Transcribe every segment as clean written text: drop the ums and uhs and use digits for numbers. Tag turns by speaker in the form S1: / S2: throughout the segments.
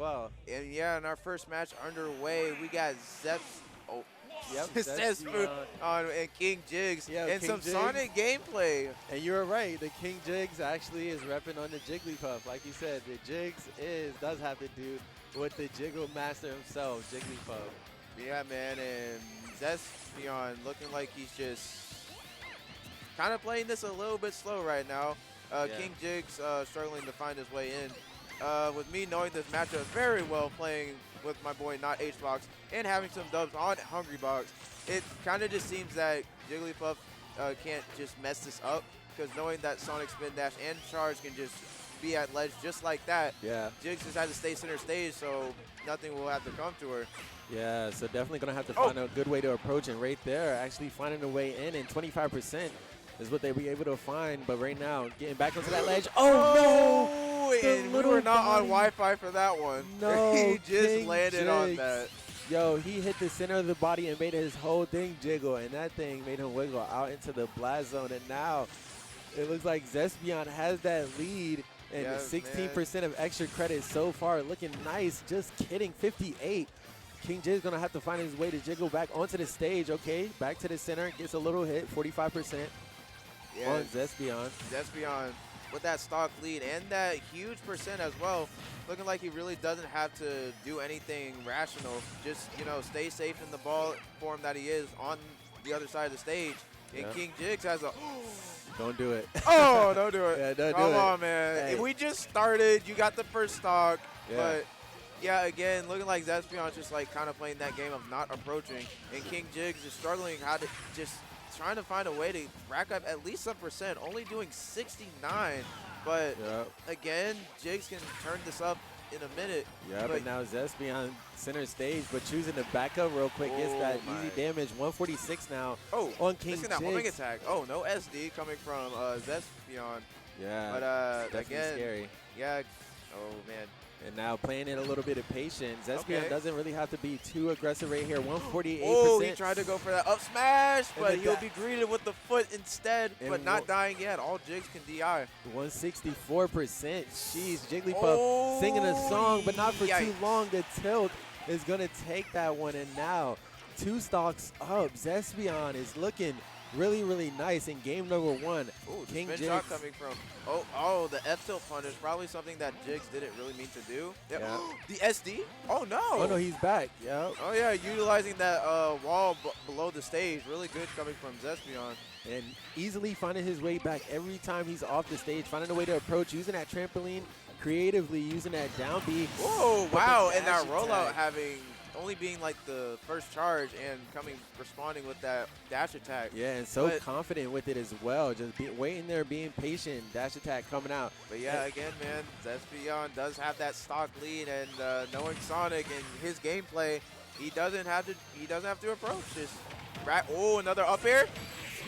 S1: well.
S2: And yeah, in our first match underway, we got Zeps. Oh,
S1: Yep,
S2: Zespu on and King Jigs
S1: Yeah,
S2: and
S1: King
S2: some
S1: Jigs.
S2: Sonic gameplay.
S1: And you were right. The King Jigs actually is repping on the Jigglypuff. Like you said, the Jigs does have to do with the Jiggle Master himself, Jigglypuff.
S2: Yeah, man, and Zespion looking like he's just kind of playing this a little bit slow right now.
S1: Yeah.
S2: King Jigs struggling to find his way in. With me knowing this matchup very well, playing with my boy Not H-Box and having some dubs on Hungry Box, it kind of just seems that Jigglypuff can't just mess this up, because knowing that Sonic Spin Dash and Charge can just be at ledge just like that,
S1: Yeah.
S2: Jigs just had to stay center stage, so nothing will have to come to her.
S1: Yeah, so definitely going to have to find a good way to approach. And right there, actually finding a way in, and 25% is what they were able to find. But right now, getting back onto that ledge. Oh, no!
S2: And we were not on Wi-Fi for that one.
S1: No,
S2: he just
S1: King
S2: landed on
S1: Jigs.
S2: that.
S1: Yo, he hit the center of the body and made his whole thing jiggle, and that thing made him wiggle out into the blast zone. And now it looks like Zespion has that lead, and
S2: Yeah,
S1: 16% of extra credit so far, looking nice. Just kidding, 58. King J's going to have to find his way to jiggle back onto the stage. Okay, back to the center, gets a little hit, 45% on Zespion.
S2: Zespion with that stock lead and that huge percent as well. Looking like he really doesn't have to do anything rational. Just, you know, stay safe in the ball form that he is on the other side of the stage. And King Jigs has a...
S1: Don't do it.
S2: Oh, don't do it.
S1: Yeah, don't
S2: Come
S1: do it.
S2: on, man.
S1: Hey.
S2: We just started. You got the first stock.
S1: Yeah.
S2: But, yeah, again, looking like Zespion's just, like, kind of playing that game of not approaching. And King Jigs is struggling how to just trying to find a way to rack up at least some percent, only doing 69. But, again, Jigs can turn this up in a minute.
S1: Yeah, but now Zespion center stage, but choosing to back up real quick gets that easy damage. 146 now on King Jigs.
S2: That homing attack. Oh, no SD coming from Zespion.
S1: Yeah,
S2: but again,
S1: scary.
S2: Yeah. Oh, man.
S1: And now playing it a little bit of patience. Zespion doesn't really have to be too aggressive right here. 148%. Oh,
S2: he tried to go for that up smash, but he'll be greeted with the foot instead, but not dying yet. All Jigs can DI.
S1: 164%. Jeez, Jigglypuff singing a song, but not for too long. The tilt is going to take that one. And now 2 stocks up. Zespion is looking really, really nice in game number 1.
S2: Ooh, King Jigs shot coming from. Oh, the F tilt punish. Probably something that Jigs didn't really mean to do. Yep. Yeah. The SD? Oh no!
S1: Oh no, he's back. Yeah.
S2: Oh yeah, utilizing that wall below the stage. Really good coming from Zespion.
S1: And easily finding his way back every time he's off the stage, finding a way to approach, using that trampoline creatively, using that down B.
S2: Oh wow! And that rollout only being like the first charge and responding with that dash attack.
S1: Yeah, and so confident with it as well. Just waiting there, being patient, dash attack coming out.
S2: But yeah, again, man, Zespion does have that stock lead, and knowing Sonic and his gameplay, he doesn't have to approach. Just another up air.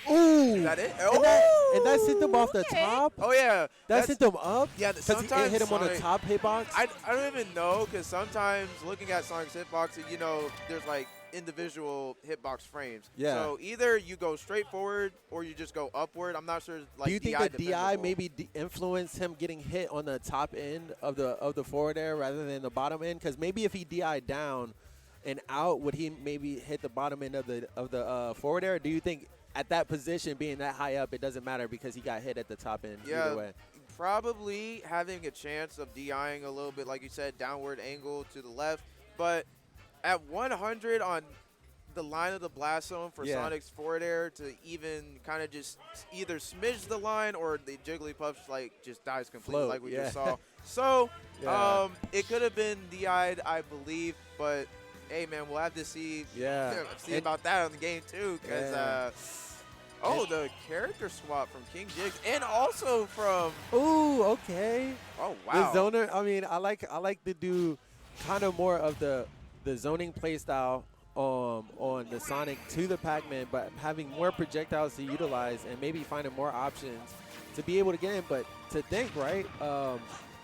S1: Ooh!
S2: Is that it?
S1: And that sent them off the top?
S2: Oh, yeah.
S1: That sent them up?
S2: Yeah, sometimes
S1: it hit him on the top hitbox?
S2: I don't even know, because sometimes looking at Sonic's hitbox, you know, there's like individual hitbox frames.
S1: Yeah.
S2: So either you go straight forward or you just go upward. I'm not sure. Like,
S1: do you think the DI maybe influenced him getting hit on the top end of the forward air rather than the bottom end? Because maybe if he DI'd down and out, would he maybe hit the bottom end of the forward air? Do you think at that position, being that high up, it doesn't matter because he got hit at the top end either way?
S2: Probably having a chance of DIing a little bit, like you said, downward angle to the left. But at 100 on the line of the blast zone for Sonic's forward air to even kind of just either smidge the line or the Jigglypuff like just dies completely like we just saw. So it could have been DI'd, I believe, but hey, man, we'll have to see about that on the game too, because the character swap from King Jigs and also from Oh wow.
S1: The zoner, I mean, I like to do kind of more of the zoning play style on the Sonic to the Pac-Man, but having more projectiles to utilize and maybe finding more options to be able to get in. But to think, right,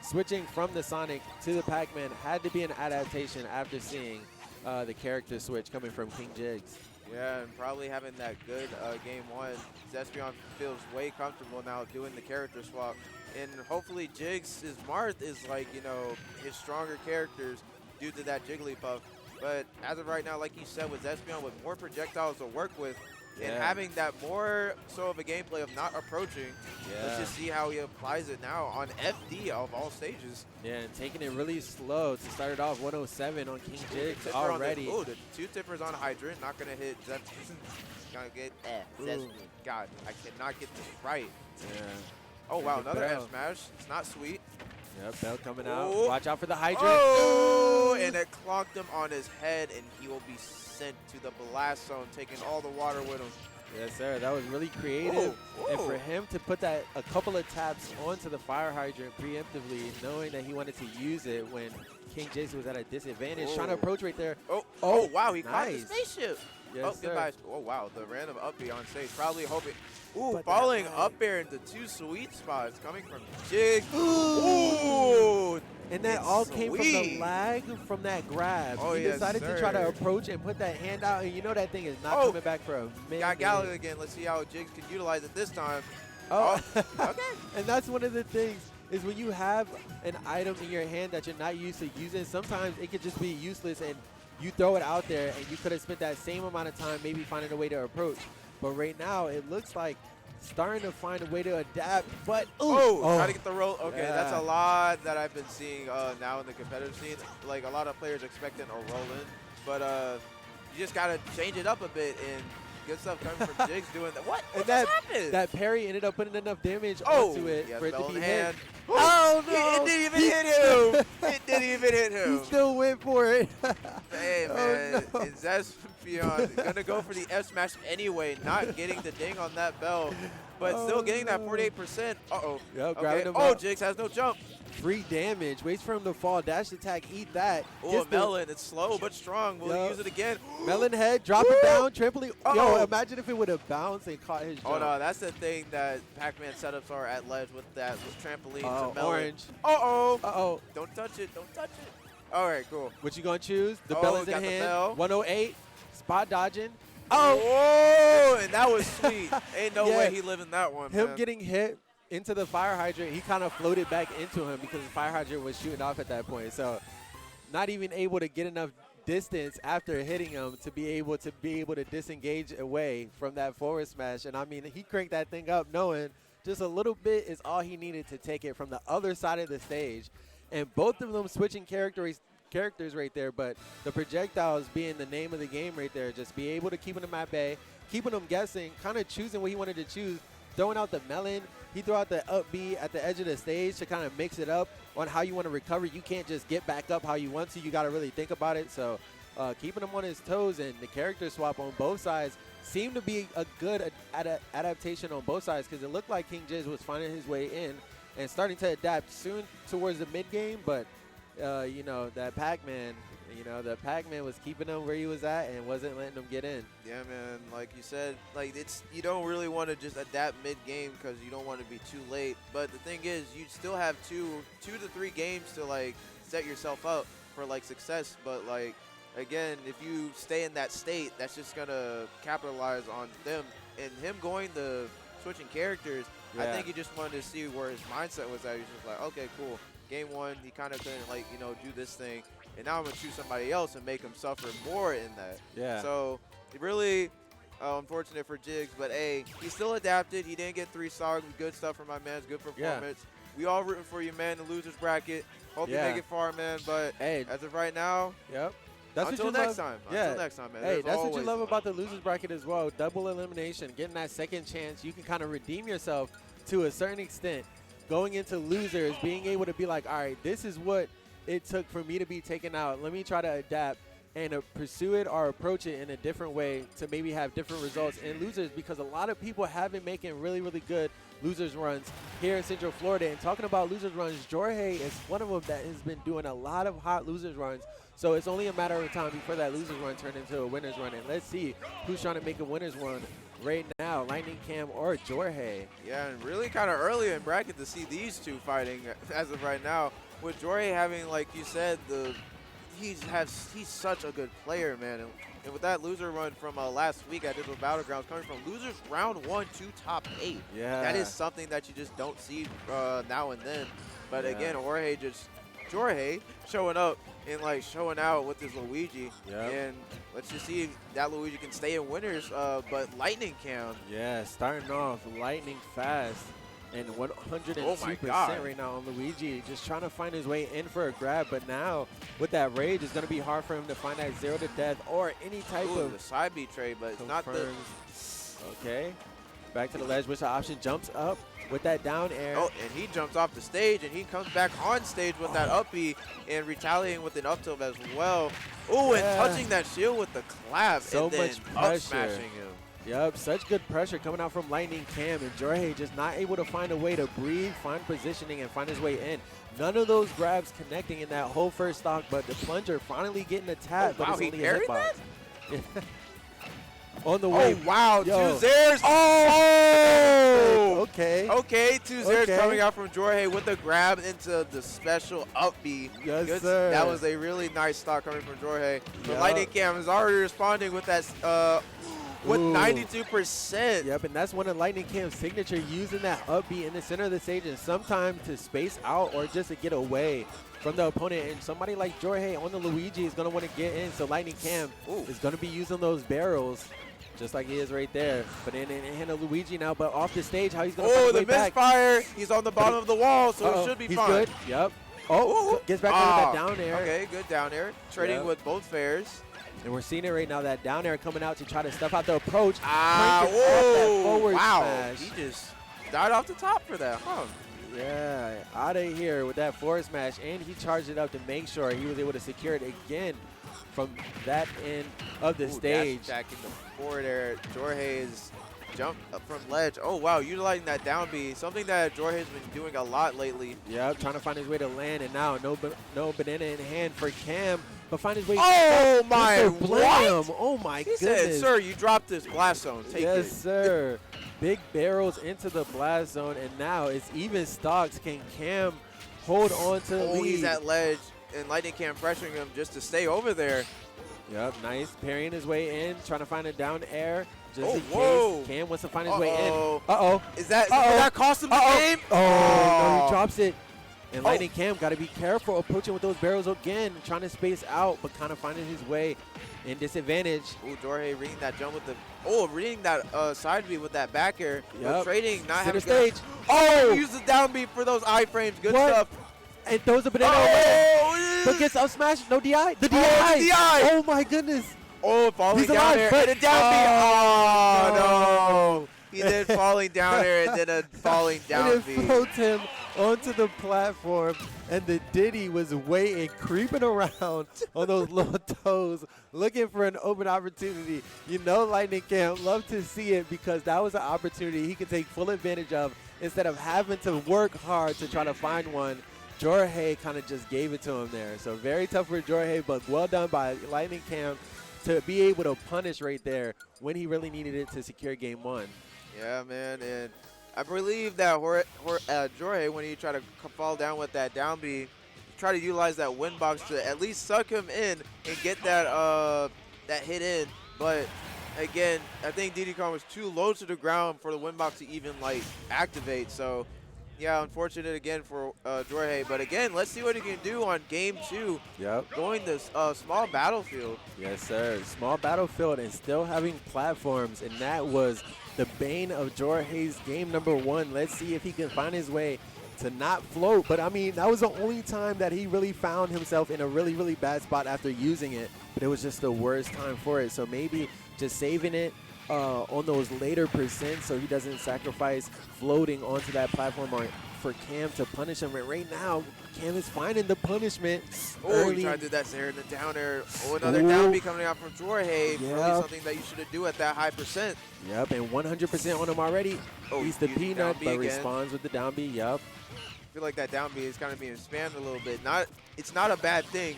S1: switching from the Sonic to the Pac-Man had to be an adaptation after seeing the character switch coming from King Jigs.
S2: Yeah, and probably having that good game 1. Zespion feels way comfortable now doing the character swap. And hopefully Jigs' Marth is like, you know, his stronger characters due to that Jigglypuff. But as of right now, like you said, with Espeon, with more projectiles to work with, and having that more so of a gameplay of not approaching, let's just see how he applies it now on FD of all stages.
S1: Yeah, and taking it really slow to start it off 107 on King Jigs already.
S2: Oh, the 2 tippers on Hydrant, not going to hit Zephyr. Gonna get God, I cannot get this right.
S1: Yeah.
S2: Oh, wow, another F smash. It's not sweet.
S1: Yep, Bell coming out. Watch out for the Hydrant.
S2: Oh, and it clonked him on his head, and he will be sent to the blast zone, taking all the water with him.
S1: Yes, sir. That was really creative. And for him to put that a couple of taps onto the fire hydrant preemptively, knowing that he wanted to use it when King Jason was at a disadvantage, trying to approach right there.
S2: Oh, wow, he caught the spaceship.
S1: Yes, sir.
S2: Goodbye. Oh, wow, the random up B on stage, probably hoping. Ooh, falling up air into 2 sweet spots coming from Jig. Ooh,
S1: and that all came from the lag from that grab. He decided to try to approach and put that hand out, and you know that thing is not coming back for a minute.
S2: Got Gallagher again. Let's see how Jigs can utilize it this time.
S1: Okay. And that's one of the things is when you have an item in your hand that you're not used to using, sometimes it could just be useless and you throw it out there and you could have spent that same amount of time maybe finding a way to approach. But right now, it looks like starting to find a way to adapt, but
S2: how to get the roll. Okay, that's a lot that I've been seeing now in the competitive scene. Like a lot of players expecting a roll in, but you just gotta change it up a bit, and good stuff coming from Jigs doing that. What just happened?
S1: That parry ended up putting enough damage onto it for it to be hit.
S2: Oh no! It didn't even hit him. It didn't even hit him.
S1: He still went for it.
S2: Hey man, is Espeon gonna go for the F smash anyway? Not getting the ding on that bell, but still getting that 48%.
S1: Yep, grabbing him
S2: up. Jigs has no jump.
S1: Free damage. Waits for him to fall. Dash attack. Eat that.
S2: Oh, Melon. It's slow but strong. Will he use it again?
S1: Melon head. Drop it down. Trampoline. Yo, imagine if it would have bounced and caught his jump.
S2: Oh, no. That's the thing that Pac-Man setups are at ledge with that. With trampolines and Melon.
S1: Orange.
S2: Don't touch it. Don't touch it. All right, cool.
S1: What you going to choose? The bell is in hand. 108. Spot dodging.
S2: Oh, and that was sweet. Ain't no way he living that one,
S1: Him getting hit into the fire hydrant, he kind of floated back into him because the fire hydrant was shooting off at that point. So not even able to get enough distance after hitting him to be able to disengage away from that forward smash. And I mean, he cranked that thing up knowing just a little bit is all he needed to take it from the other side of the stage. And both of them switching characters right there, but the projectiles being the name of the game right there, just be able to keep them at bay, keeping them guessing, kind of choosing what he wanted to choose, throwing out the Melon. He threw out the up B at the edge of the stage to kind of mix it up on how you want to recover. You can't just get back up how you want to. You got to really think about it. So keeping him on his toes, and the character swap on both sides seemed to be a good adaptation on both sides, because it looked like King Jiz was finding his way in and starting to adapt soon towards the mid game. But you know, that Pac-Man, the Pac-Man was keeping him where he was at and wasn't letting him get in.
S2: Yeah, man. Like you said, like you don't really want to just adapt mid-game because you don't want to be too late. But the thing is, you still have two to three games to like set yourself up for like success. But like again, if you stay in that state, that's just gonna capitalize on them. And him going the switching characters, I think he just wanted to see where his mindset was at. He was just like, okay, cool. Game one, he kind of couldn't like do this thing. And now I'm going to choose somebody else and make him suffer more in that.
S1: Yeah.
S2: So, really unfortunate for Jigs. But, hey, he still adapted. He didn't get 3 stars. Good stuff from my man. It's good performance. Yeah. We all rooting for you, man, the loser's bracket. Hope you make it far, man. But
S1: hey,
S2: as of right now,
S1: that's
S2: until
S1: what you
S2: next time.
S1: Yeah.
S2: Until next time, man.
S1: Hey, that's what you love about the loser's bracket as well. Double elimination, getting that second chance. You can kind of redeem yourself to a certain extent. Going into losers, being able to be like, all right, this is what it took for me to be taken out. Let me try to adapt and pursue it or approach it in a different way to maybe have different results in losers, because a lot of people have been making really, really good losers runs here in Central Florida. And talking about losers runs, Jorge is one of them that has been doing a lot of hot losers runs. So it's only a matter of time before that losers run turns into a winner's run. And let's see who's trying to make a winner's run right now, Lightning Cam or Jorge.
S2: Yeah, and really kind of early in bracket to see these two fighting as of right now. With Jorge having, like you said, the he's such a good player, man. And with that loser run from last week at Digital Battlegrounds, coming from losers round 1 to top 8, that is something that you just don't see now and then. But again, Jorge showing up and like showing out with his Luigi. And let's just see if that Luigi can stay in winners. But Lightning Cam.
S1: Yeah, starting off lightning fast. And 102% right now on Luigi, just trying to find his way in for a grab. But now, with that rage, it's going to be hard for him to find that 0 to death or any type of
S2: the side B trade, but it's not the.
S1: Okay, back to the ledge, which the option jumps up with that down air.
S2: Oh, and he jumps off the stage, and he comes back on stage with that up B and retaliating with an up tilt as well. Oh, and touching that shield with the clap.
S1: So
S2: and then
S1: much pressure.
S2: Up smashing him.
S1: Yep, such good pressure coming out from Lightning Cam, and Jorge just not able to find a way to breathe, find positioning, and find his way in. None of those grabs connecting in that whole first stock, but the plunger finally getting a tap, but it's only a hitbox. On the way.
S2: Oh, wow,
S1: Yo.
S2: 2 Zairs.
S1: Oh! Okay.
S2: Okay, 2 Zairs coming out from Jorge with a grab into the special up B.
S1: Yes,
S2: Good.
S1: sir.
S2: That was a really nice stock coming from Jorge. But Lightning Cam is already responding with that with 92%.
S1: Yep, and that's one of Lightning Cam's signature, using that up B in the center of the stage and sometimes to space out or just to get away from the opponent. And somebody like Jorge on the Luigi is going to want to get in, so Lightning Cam is going to be using those barrels just like he is right there. But in hand of Luigi now, but off the stage, how he's going to find his way back.
S2: misfire. He's on the bottom of the wall, so it should be
S1: he's
S2: fine.
S1: Good. Yep. Oh, gets back with that down air.
S2: Okay, good down air. Trading with both fairs.
S1: And we're seeing it right now, that down air coming out to try to stuff out the approach.
S2: Whoa,
S1: forward
S2: wow.
S1: smash.
S2: He just died off the top for that, huh?
S1: Yeah, out of here with that forward smash, and he charged it up to make sure he was able to secure it again from that end of the stage.
S2: Stacking the forward air. Jorge's jump up from ledge. Oh, wow, utilizing that down B, something that Jorge's been doing a lot lately.
S1: Yep, trying to find his way to land, and now no banana in hand for Cam, but find his way.
S2: Oh, my, what?
S1: Oh, my
S2: he
S1: goodness.
S2: Said, sir, you dropped this blast zone. Take it.
S1: Yes, sir. Big barrels into the blast zone, and now it's even stocks. Can Cam hold on to the lead?
S2: He's at ledge, and Lightning Cam pressuring him just to stay over there.
S1: Yep, nice. Parrying his way in, trying to find a down air. Just in
S2: whoa.
S1: case Cam wants to find his way in.
S2: Is that did that cost him the game?
S1: No, he drops it. And Lightning Cam got to be careful approaching with those barrels again, trying to space out, but kind of finding his way in disadvantage.
S2: Ooh, Jorge reading that jump with the reading that side B with that back air.
S1: Yep.
S2: Trading, not
S1: Center
S2: having
S1: stage.
S2: Use the down B for those iframes. Good stuff.
S1: And throws a banana away. But gets up smash. No DI. The DI. Oh my goodness.
S2: Falling down there. And a down B. Oh, no. He did falling down there and then a falling down B.
S1: And it floats him onto the platform, and the Diddy was waiting, creeping around on those little toes, looking for an open opportunity. You know Lightning Cam love to see it, because that was an opportunity he could take full advantage of instead of having to work hard to try to find one. Jorge kind of just gave it to him there. So very tough for Jorge, but well done by Lightning Cam to be able to punish right there when he really needed it to secure game 1.
S2: Yeah, man, and I believe that Jorge, when he tried to fall down with that down B, try to utilize that win box to at least suck him in and get that that hit in. But again, I think Diddy Kong was too low to the ground for the win box to even like activate. So yeah, unfortunate again for Jorge. But again, let's see what he can do on game 2.
S1: Yep.
S2: Going this small battlefield.
S1: Yes, sir. Small battlefield and still having platforms, and that was the bane of Jorge's game number 1. Let's see if he can find his way to not float. But, I mean, that was the only time that he really found himself in a really, really bad spot after using it. But it was just the worst time for it. So maybe just saving it on those later percents so he doesn't sacrifice floating onto that platform or for Cam to punish him. And right now, Cam is finding the punishment.
S2: Oh, he tried to do that there in the down air. Oh, another down B coming out from Jorge. Yep. Really something that you should do at that high percent.
S1: Yep, and 100% on him already. He's the peanut, but responds with the down B. Yep.
S2: I feel like that down B is kind of being spammed a little bit. It's not a bad thing,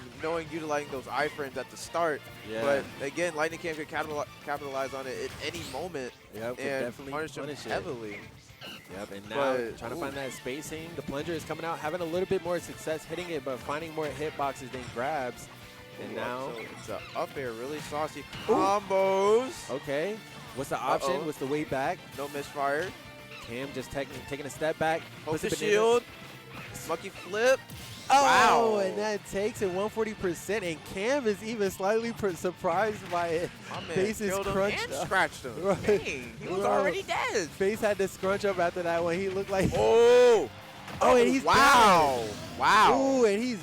S2: utilizing those iframes at the start. Yeah. But again, Lightning Cam could capitalize on it at any moment.
S1: Yep,
S2: and
S1: definitely
S2: punish him heavily.
S1: Yep, and now trying to find that spacing. The plunger is coming out, having a little bit more success hitting it, but finding more hitboxes than grabs. And now
S2: it's a up air, really saucy combos.
S1: Okay. What's the option?
S2: Uh-oh.
S1: What's the way back?
S2: No misfire.
S1: Cam just taking a step back.
S2: Hope
S1: puts
S2: the
S1: banana.
S2: shield. Monkey flip.
S1: Oh,
S2: Wow.
S1: and that takes it 140%. And Cam is even slightly surprised by it.
S2: My man
S1: Face is
S2: killed him
S1: crunched
S2: and
S1: up.
S2: scratched him.
S1: Right.
S2: Dang, he was
S1: Bro.
S2: already dead.
S1: Face had to scrunch up after that one. He looked like.
S2: Oh.
S1: Oh, and he's
S2: wow.
S1: down.
S2: Wow.
S1: Ooh, and he's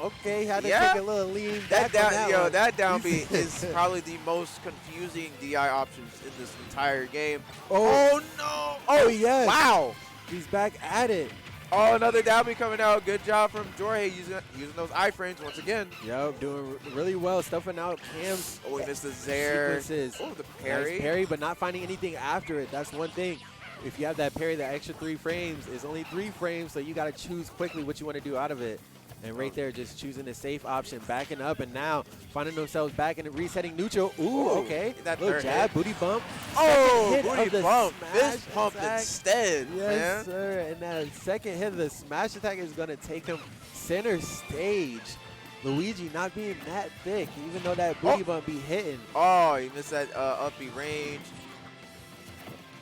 S1: okay. Had to
S2: Yeah.
S1: take a little lean
S2: That
S1: back on
S2: down,
S1: that one.
S2: that down B is probably the most confusing DI options in this entire game.
S1: Oh,
S2: no!
S1: oh yes.
S2: Wow!
S1: He's back at it.
S2: Oh, another down B coming out. Good job from Jorge using those iframes once again.
S1: Yup, doing really well, stuffing out Cam's
S2: Oh, he missed the Zaire.
S1: sequences.
S2: Oh, the parry.
S1: Nice parry, but not finding anything after it. That's one thing. If you have that parry, that extra 3 frames, it's only 3 frames, so you got to choose quickly what you want to do out of it. And right there, just choosing the safe option, backing up, and now finding themselves back and resetting neutral. Ooh, okay.
S2: That
S1: little
S2: third
S1: jab,
S2: hit.
S1: booty bump.
S2: Oh,
S1: Second hit of
S2: booty
S1: the
S2: bump.
S1: smash
S2: Fist pump
S1: attack.
S2: instead,
S1: Yes,
S2: man.
S1: sir. And that second hit of the smash attack is going to take him center stage. Luigi not being that thick, even though that booty bump be hitting.
S2: Oh, he missed that up B range.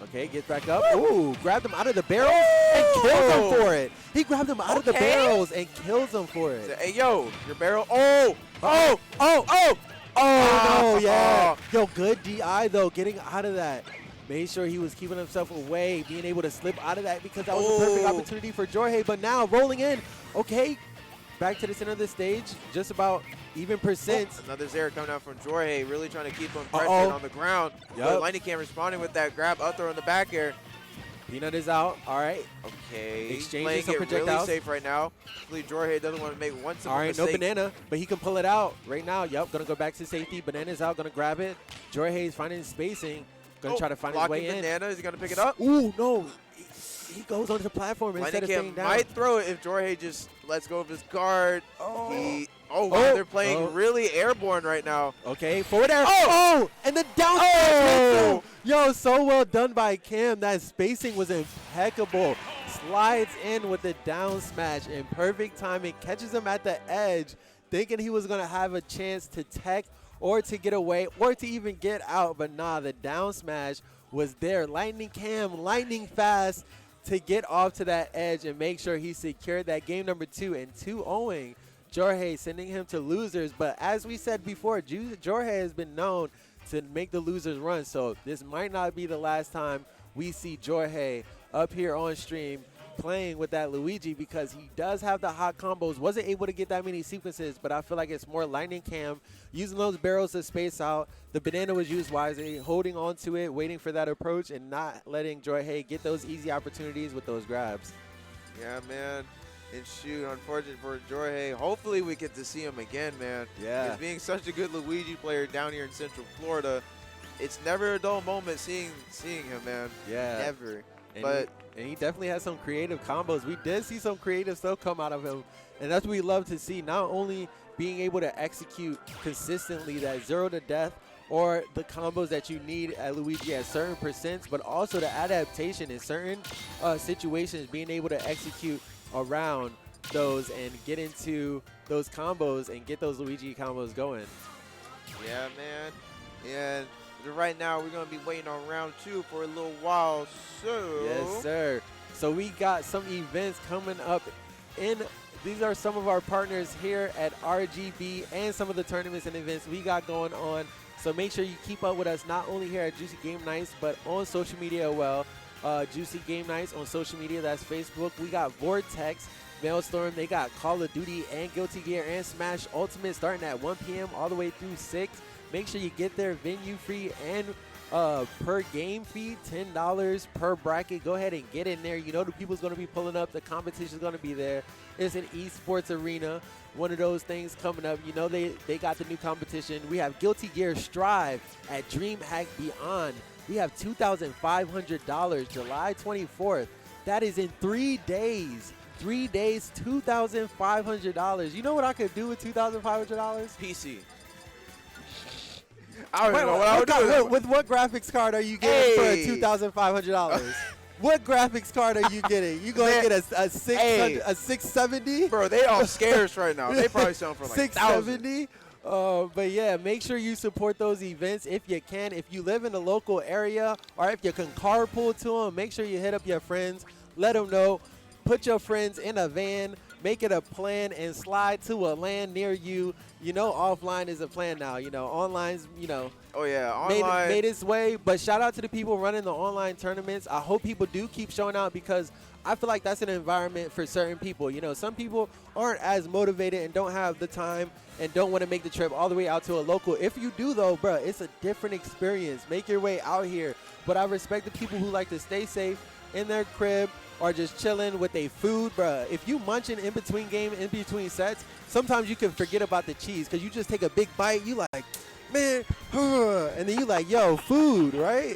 S1: Okay, gets back up. Ooh, grabbed him out of the barrels and kills him for it. He grabbed him out of the barrels and kills him for it.
S2: Hey, yo, your barrel. Oh,
S1: Oh, oh, oh, oh, no, yeah.
S2: Oh.
S1: Yo, good DI, though, getting out of that. Made sure he was keeping himself away, being able to slip out of that because that was a perfect opportunity for Jorge. But now, rolling in. Okay, back to the center of the stage, just about even percent.
S2: Another Zaire coming out from Jorge, really trying to keep him pressured on the ground.
S1: Yup.
S2: Lightning Cam responding with that grab up throw in the back air.
S1: Peanut is out. All right.
S2: Okay,
S1: Exchanging
S2: playing
S1: some
S2: it really
S1: projectiles.
S2: safe right now. Hopefully Jorge doesn't want to make one simple
S1: All right,
S2: mistake.
S1: no banana, but he can pull it out right now. Yep, gonna go back to safety. Banana's out, gonna grab it. Jorge's finding spacing, gonna try to find his way in.
S2: banana, is he gonna pick it up?
S1: Ooh, no. He goes onto the platform instead
S2: Lightning
S1: of
S2: Cam
S1: staying down.
S2: might throw it if Jorge just lets go of his guard.
S1: Oh.
S2: Wow, they're playing really airborne right now.
S1: Okay, forward air.
S2: Oh!
S1: And the down smash. Yo, so well done by Cam. That spacing was impeccable. Slides in with the down smash in perfect timing. Catches him at the edge, thinking he was going to have a chance to tech or to get away or to even get out. But nah, the down smash was there. Lightning Cam, lightning fast to get off to that edge and make sure he secured that game number 2 and 2-0. Jorge sending him to losers, but as we said before, Jorge has been known to make the losers run, so this might not be the last time we see Jorge up here on stream playing with that Luigi because he does have the hot combos. Wasn't able to get that many sequences, but I feel like it's more Lightning Cam using those barrels to space out. The banana was used wisely, holding on to it, waiting for that approach, and not letting Jorge get those easy opportunities with those grabs.
S2: Yeah, man. And shoot, unfortunate for Jorge. Hopefully we get to see him again, man.
S1: Yeah.
S2: Because being such a good Luigi player down here in Central Florida, it's never a dull moment seeing him, man.
S1: Yeah.
S2: Never.
S1: And he definitely has some creative combos. We did see some creative stuff come out of him, and that's what we love to see. Not only being able to execute consistently that 0 to death or the combos that you need at Luigi at certain percents, but also the adaptation in certain situations, being able to execute around those and get into those combos and get those Luigi combos going.
S2: Yeah, man. And right now we're going to be waiting on round 2 for a little while, so.
S1: Yes, sir. So we got some events coming up these are some of our partners here at RGB and some of the tournaments and events we got going on. So make sure you keep up with us not only here at Juicy Game Nights, but on social media as well. Juicy Game Nights on social media, that's Facebook. We got Vortex, Maelstrom, they got Call of Duty and Guilty Gear and Smash Ultimate starting at 1 p.m. all the way through 6. Make sure you get there venue free and per game fee, $10 per bracket. Go ahead and get in there. You know the people's going to be pulling up. The competition's going to be there. It's an esports arena. One of those things coming up. You know they got the new competition. We have Guilty Gear Strive at DreamHack Beyond. We have $2,500 July 24th. That is in 3 days. 3 days, $2,500. You know what I could do with $2,500?
S2: PC. I don't even know what I would do.
S1: With what graphics card are you getting for $2,500? What graphics card are you getting? You gonna get a 670?
S2: Bro, they all scarce right now. They probably selling for like
S1: 670. But yeah, make sure you support those events if you can. If you live in the local area or if you can carpool to them, make sure you hit up your friends. Let them know. Put your friends in a van. Make it a plan and slide to a land near you. You know, offline is a plan now. You know, online's,
S2: Oh, yeah, online.
S1: made its way. But shout out to the people running the online tournaments. I hope people do keep showing out because I feel like that's an environment for certain people. You know, some people aren't as motivated and don't have the time and don't want to make the trip all the way out to a local. If you do, though, bro, it's a different experience. Make your way out here. But I respect the people who like to stay safe in their crib or just chilling with their food, bro. If you munching in between game, in between sets, sometimes you can forget about the cheese because you just take a big bite. You like, man, and then you like, yo, food, right?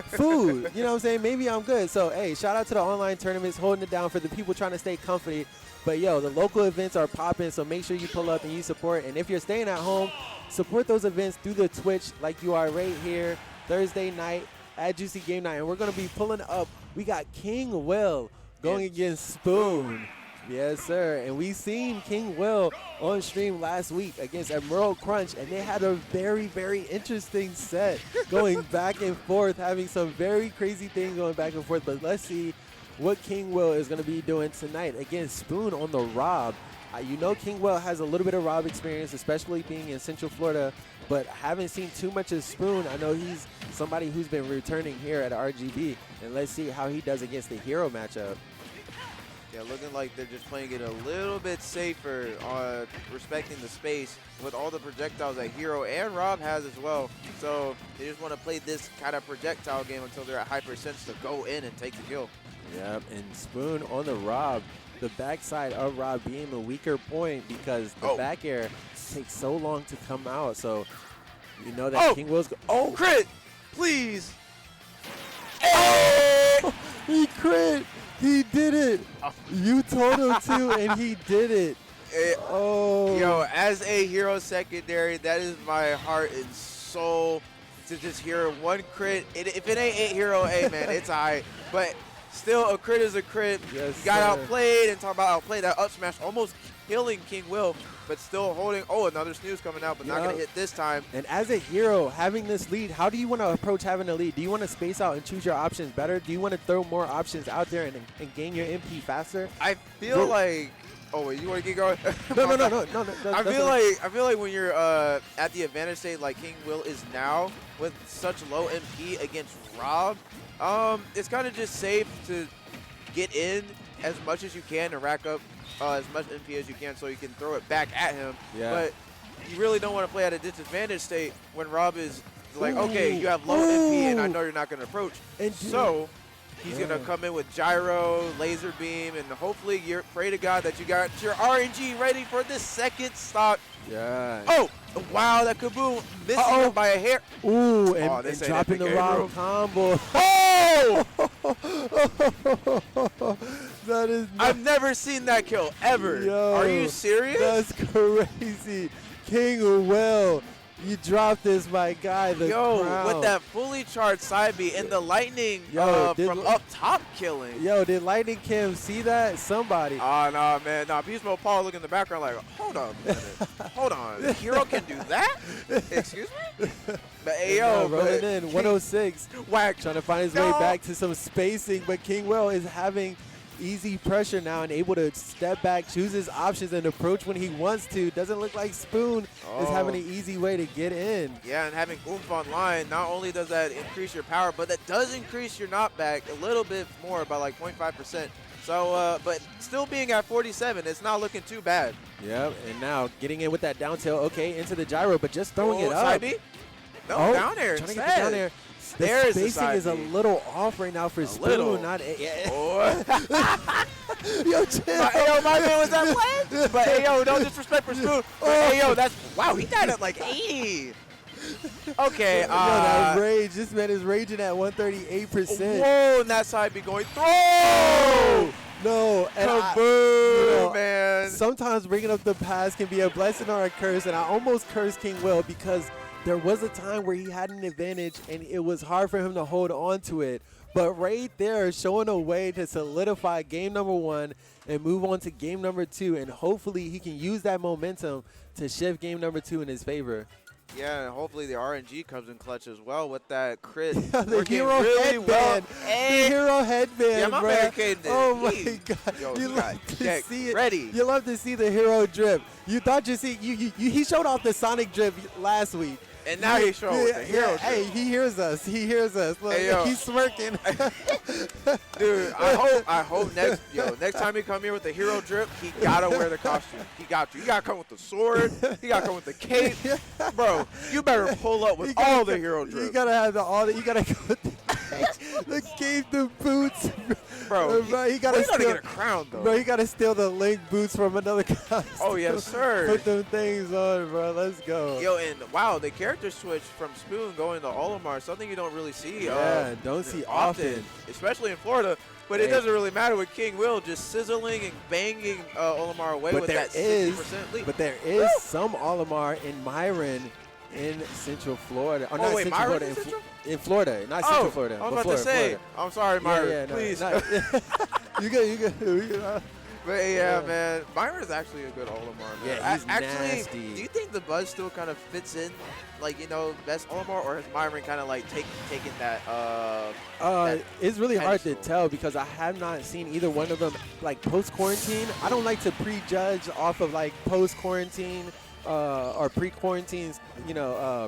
S1: Food, you know what I'm saying? Maybe I'm good. So, hey, shout out to the online tournaments holding it down for the people trying to stay comfy. But, yo, the local events are popping, so make sure you pull up and you support. And if you're staying at home, support those events through the Twitch like you are right here Thursday night at Juicy Game Night. And we're going to be pulling up. We got King Will going against Spoon. Yes, sir. And we seen King Will on stream last week against Emerald Crunch, and they had a very, very interesting set going back and forth, having some very crazy things going back and forth. But let's see what King Will is going to be doing tonight against Spoon on the Rob. You know King Will has a little bit of Rob experience, especially being in Central Florida, but haven't seen too much of Spoon. I know he's somebody who's been returning here at RGB, and let's see how he does against the Hero matchup.
S2: Yeah, looking like they're just playing it a little bit safer, respecting the space with all the projectiles that Hero and Rob has as well. So they just want to play this kind of projectile game until they're at hyper sense to go in and take the kill.
S1: Yep, and Spoon on the Rob. The backside of Rob being the weaker point because the back air takes so long to come out. So you know that King Will's
S2: crit, please.
S1: Oh, he crit. He did it. You told him to, and he did it.
S2: Yo, as a Hero secondary, that is my heart and soul to just hear one crit. If it ain't Hero A, man, it's all right. But still, a crit is a crit.
S1: Yes,
S2: got
S1: sir.
S2: outplayed, and talk about outplayed. That up smash almost killing King Will, but still holding. Oh, another snooze coming out, but not going to hit this time.
S1: And as a Hero, having this lead, how do you want to approach having a lead? Do you want to space out and choose your options better? Do you want to throw more options out there and gain your MP faster?
S2: I feel like. Oh, wait, you want to get going?
S1: No.
S2: I feel like when you're at the advantage state like King Will is now with such low MP against Rob, it's kind of just safe to get in as much as you can and rack up as much MP as you can so you can throw it back at him.
S1: Yeah.
S2: But you really don't want to play at a disadvantage state when Rob is like, okay, you have low MP and I know you're not going to approach.
S1: And
S2: so he's going to come in with gyro, laser beam, and hopefully you pray to God that you got your RNG ready for the second stock.
S1: Yeah.
S2: Oh, wow, that kaboom missing him by a hair.
S1: Ooh, and dropping the Rob combo.
S2: Oh!
S1: That is
S2: I've never seen that kill, ever.
S1: Yo,
S2: are you serious?
S1: That's crazy. King Will, you dropped this, my guy. The crown.
S2: With that fully charged side B and the lightning from up top killing.
S1: Yo, did Lightning Kim see that? Somebody.
S2: Oh, no, man. No, Beast Mode Paul looking in the background like, hold on a minute. Hold on. The Hero can do that? Excuse me? But, hey, yo.
S1: Rolling in, 106.
S2: Whack.
S1: Trying to find his way back to some spacing, but King Will is having easy pressure now and able to step back, choose his options, and approach when he wants to. Doesn't look like Spoon is having an easy way to get in.
S2: Yeah, and having Oomph online, not only does that increase your power, but that does increase your knockback a little bit more by like 0.5%. So, but still being at 47, it's not looking too bad.
S1: Yep, and now getting in with that down tilt, okay, into the gyro, but just throwing it up.
S2: Side B? No, down there.
S1: Trying to get down there. The spacing is a little off right now for Spoon. Not Yo, chill.
S2: My man was that play? But Ayo, no disrespect for Spoon. But Ayo, that's wow. He died at like 80. Okay.
S1: That rage. This man is raging at 138%.
S2: Whoa, and that side be going throw.
S1: No, and
S2: kaboom, man.
S1: Sometimes bringing up the past can be a blessing or a curse, and I almost cursed King Will because there was a time where he had an advantage and it was hard for him to hold on to it. But right there, showing a way to solidify game number 1 and move on to game number 2, and hopefully he can use that momentum to shift game number 2 in his favor.
S2: Yeah, and hopefully the RNG comes in clutch as well with that crit.
S1: The hero
S2: really
S1: headband.
S2: well.
S1: The hero headband,
S2: Yeah, my
S1: bro.
S2: man came to
S1: Oh, my
S2: eat.
S1: God.
S2: Yo,
S1: You
S2: he
S1: love
S2: got
S1: to
S2: deck
S1: see it.
S2: ready.
S1: You love to see the hero drip. You thought you see, he showed off the Sonic drip last week.
S2: And now he's showing with the hero drip.
S1: Hey, he hears us. He hears us. Look,
S2: Hey, yo.
S1: he's smirking.
S2: Dude, I hope next time he come here with the hero drip, he gotta wear the costume. He got to. You gotta come with the sword. He gotta come with the cape. Bro, you better pull up with all the hero drip.
S1: You gotta have you gotta go with the cape, the boots.
S2: Bro,
S1: he gotta
S2: get a crown though.
S1: Bro, he gotta steal the Link boots from another costume.
S2: Oh yes, sir.
S1: Put them things on, bro. Let's go.
S2: Yo, and wow, the character switch from Spoon going to Olimar, something you don't really see.
S1: Yeah, don't see often,
S2: especially in Florida. But it doesn't really matter with King Will just sizzling and banging Olimar away with that 60% lead.
S1: But there is some Olimar in Myron in Central Florida. Or not
S2: wait,
S1: Central
S2: Myron
S1: Florida,
S2: in Central?
S1: In Florida, not Central Florida.
S2: I was
S1: but
S2: about to say,
S1: Florida.
S2: I'm sorry, Myron, please.
S1: You good.
S2: But yeah, man, Myron's actually a good Olimar, man.
S1: Yeah, he's
S2: actually,
S1: nasty.
S2: do you think the buzz still kind of fits in, like, you know, best Olimar, or has Myron kind of like taken that?
S1: It's really hard to
S2: pedestal?
S1: tell because I have not seen either one of them like post quarantine. I don't like to prejudge off of like post quarantine or pre quarantine,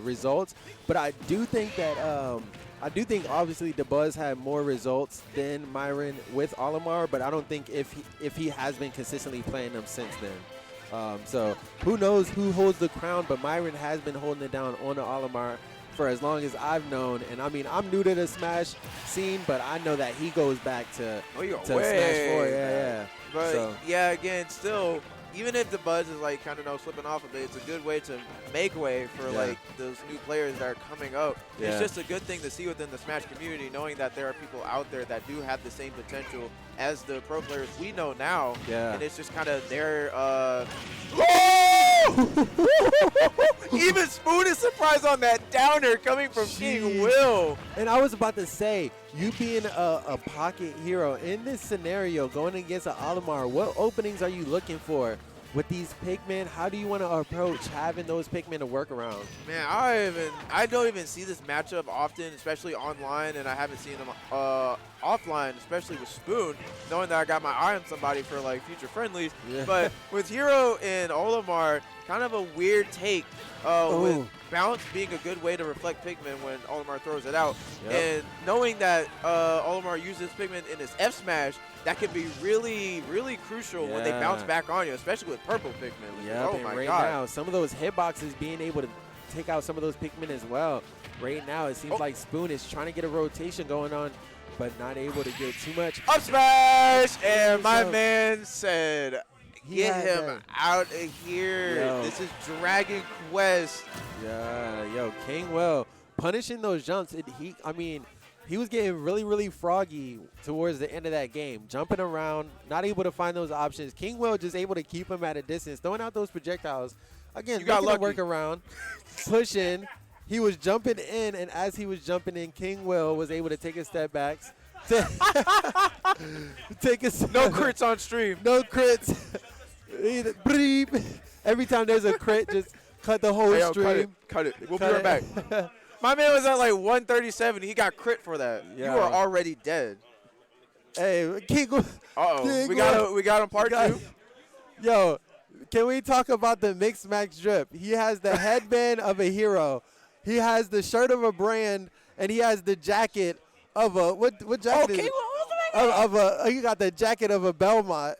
S1: results. But I do think that obviously the Buzz had more results than Myron with Olimar, but I don't think if he has been consistently playing them since then. So who knows who holds the crown, but Myron has been holding it down on the Olimar for as long as I've known. And I mean, I'm new to the Smash scene, but I know that he goes back to Smash 4. Yeah.
S2: But yeah, again, still, even if the buzz is like kind of slipping off a bit, it's a good way to make way for like those new players that are coming up.
S1: Yeah.
S2: It's just a good thing to see within the Smash community, knowing that there are people out there that do have the same potential as the pro players we know now.
S1: Yeah.
S2: And it's just kind of their even Spoon is surprised on that downer coming from King Will.
S1: And I was about to say, you being a pocket hero in this scenario, going against an Olimar, what openings are you looking for with these Pikmin? How do you want to approach having those Pikmin to work around?
S2: Man, I don't even see this matchup often, especially online, and I haven't seen them offline, especially with Spoon, knowing that I got my eye on somebody for like future friendlies.
S1: Yeah.
S2: But with Hero and Olimar, kind of a weird take with bounce being a good way to reflect Pikmin when Olimar throws it out.
S1: Yep.
S2: And knowing that Olimar uses Pikmin in his F smash, that can be really, really crucial when they bounce back on you, especially with purple Pikmin.
S1: Yeah,
S2: Oh
S1: and
S2: my
S1: right
S2: God.
S1: now, some of those hitboxes being able to take out some of those Pikmin as well. Right now, it seems like Spoon is trying to get a rotation going on, but not able to get too much.
S2: Up smash! And my man said, get him out of here.
S1: Yo.
S2: This is Dragon Quest.
S1: Yeah, King Will punishing those jumps. He was getting really, really froggy towards the end of that game. Jumping around, not able to find those options. King Will just able to keep him at a distance, throwing out those projectiles. Again,
S2: You got
S1: making
S2: lucky.
S1: it work around, pushing. He was jumping in, and as he was jumping in, King Will was able to take a step back. Take a
S2: No crits on stream.
S1: No crits. Bleep. Every time there's a crit, just cut the whole
S2: Hey, yo,
S1: stream.
S2: Cut it. We'll be right back. My man was at like 137. He got crit for that.
S1: Yeah.
S2: You are already dead.
S1: Hey, King Will.
S2: Uh-oh. We got him part two.
S1: Yo, can we talk about the mixed max drip? He has the headband of a hero. He has the shirt of a brand, and he has the jacket of a what jacket is
S2: King
S1: it?
S2: Will,
S1: Of a you got the jacket of a Belmont.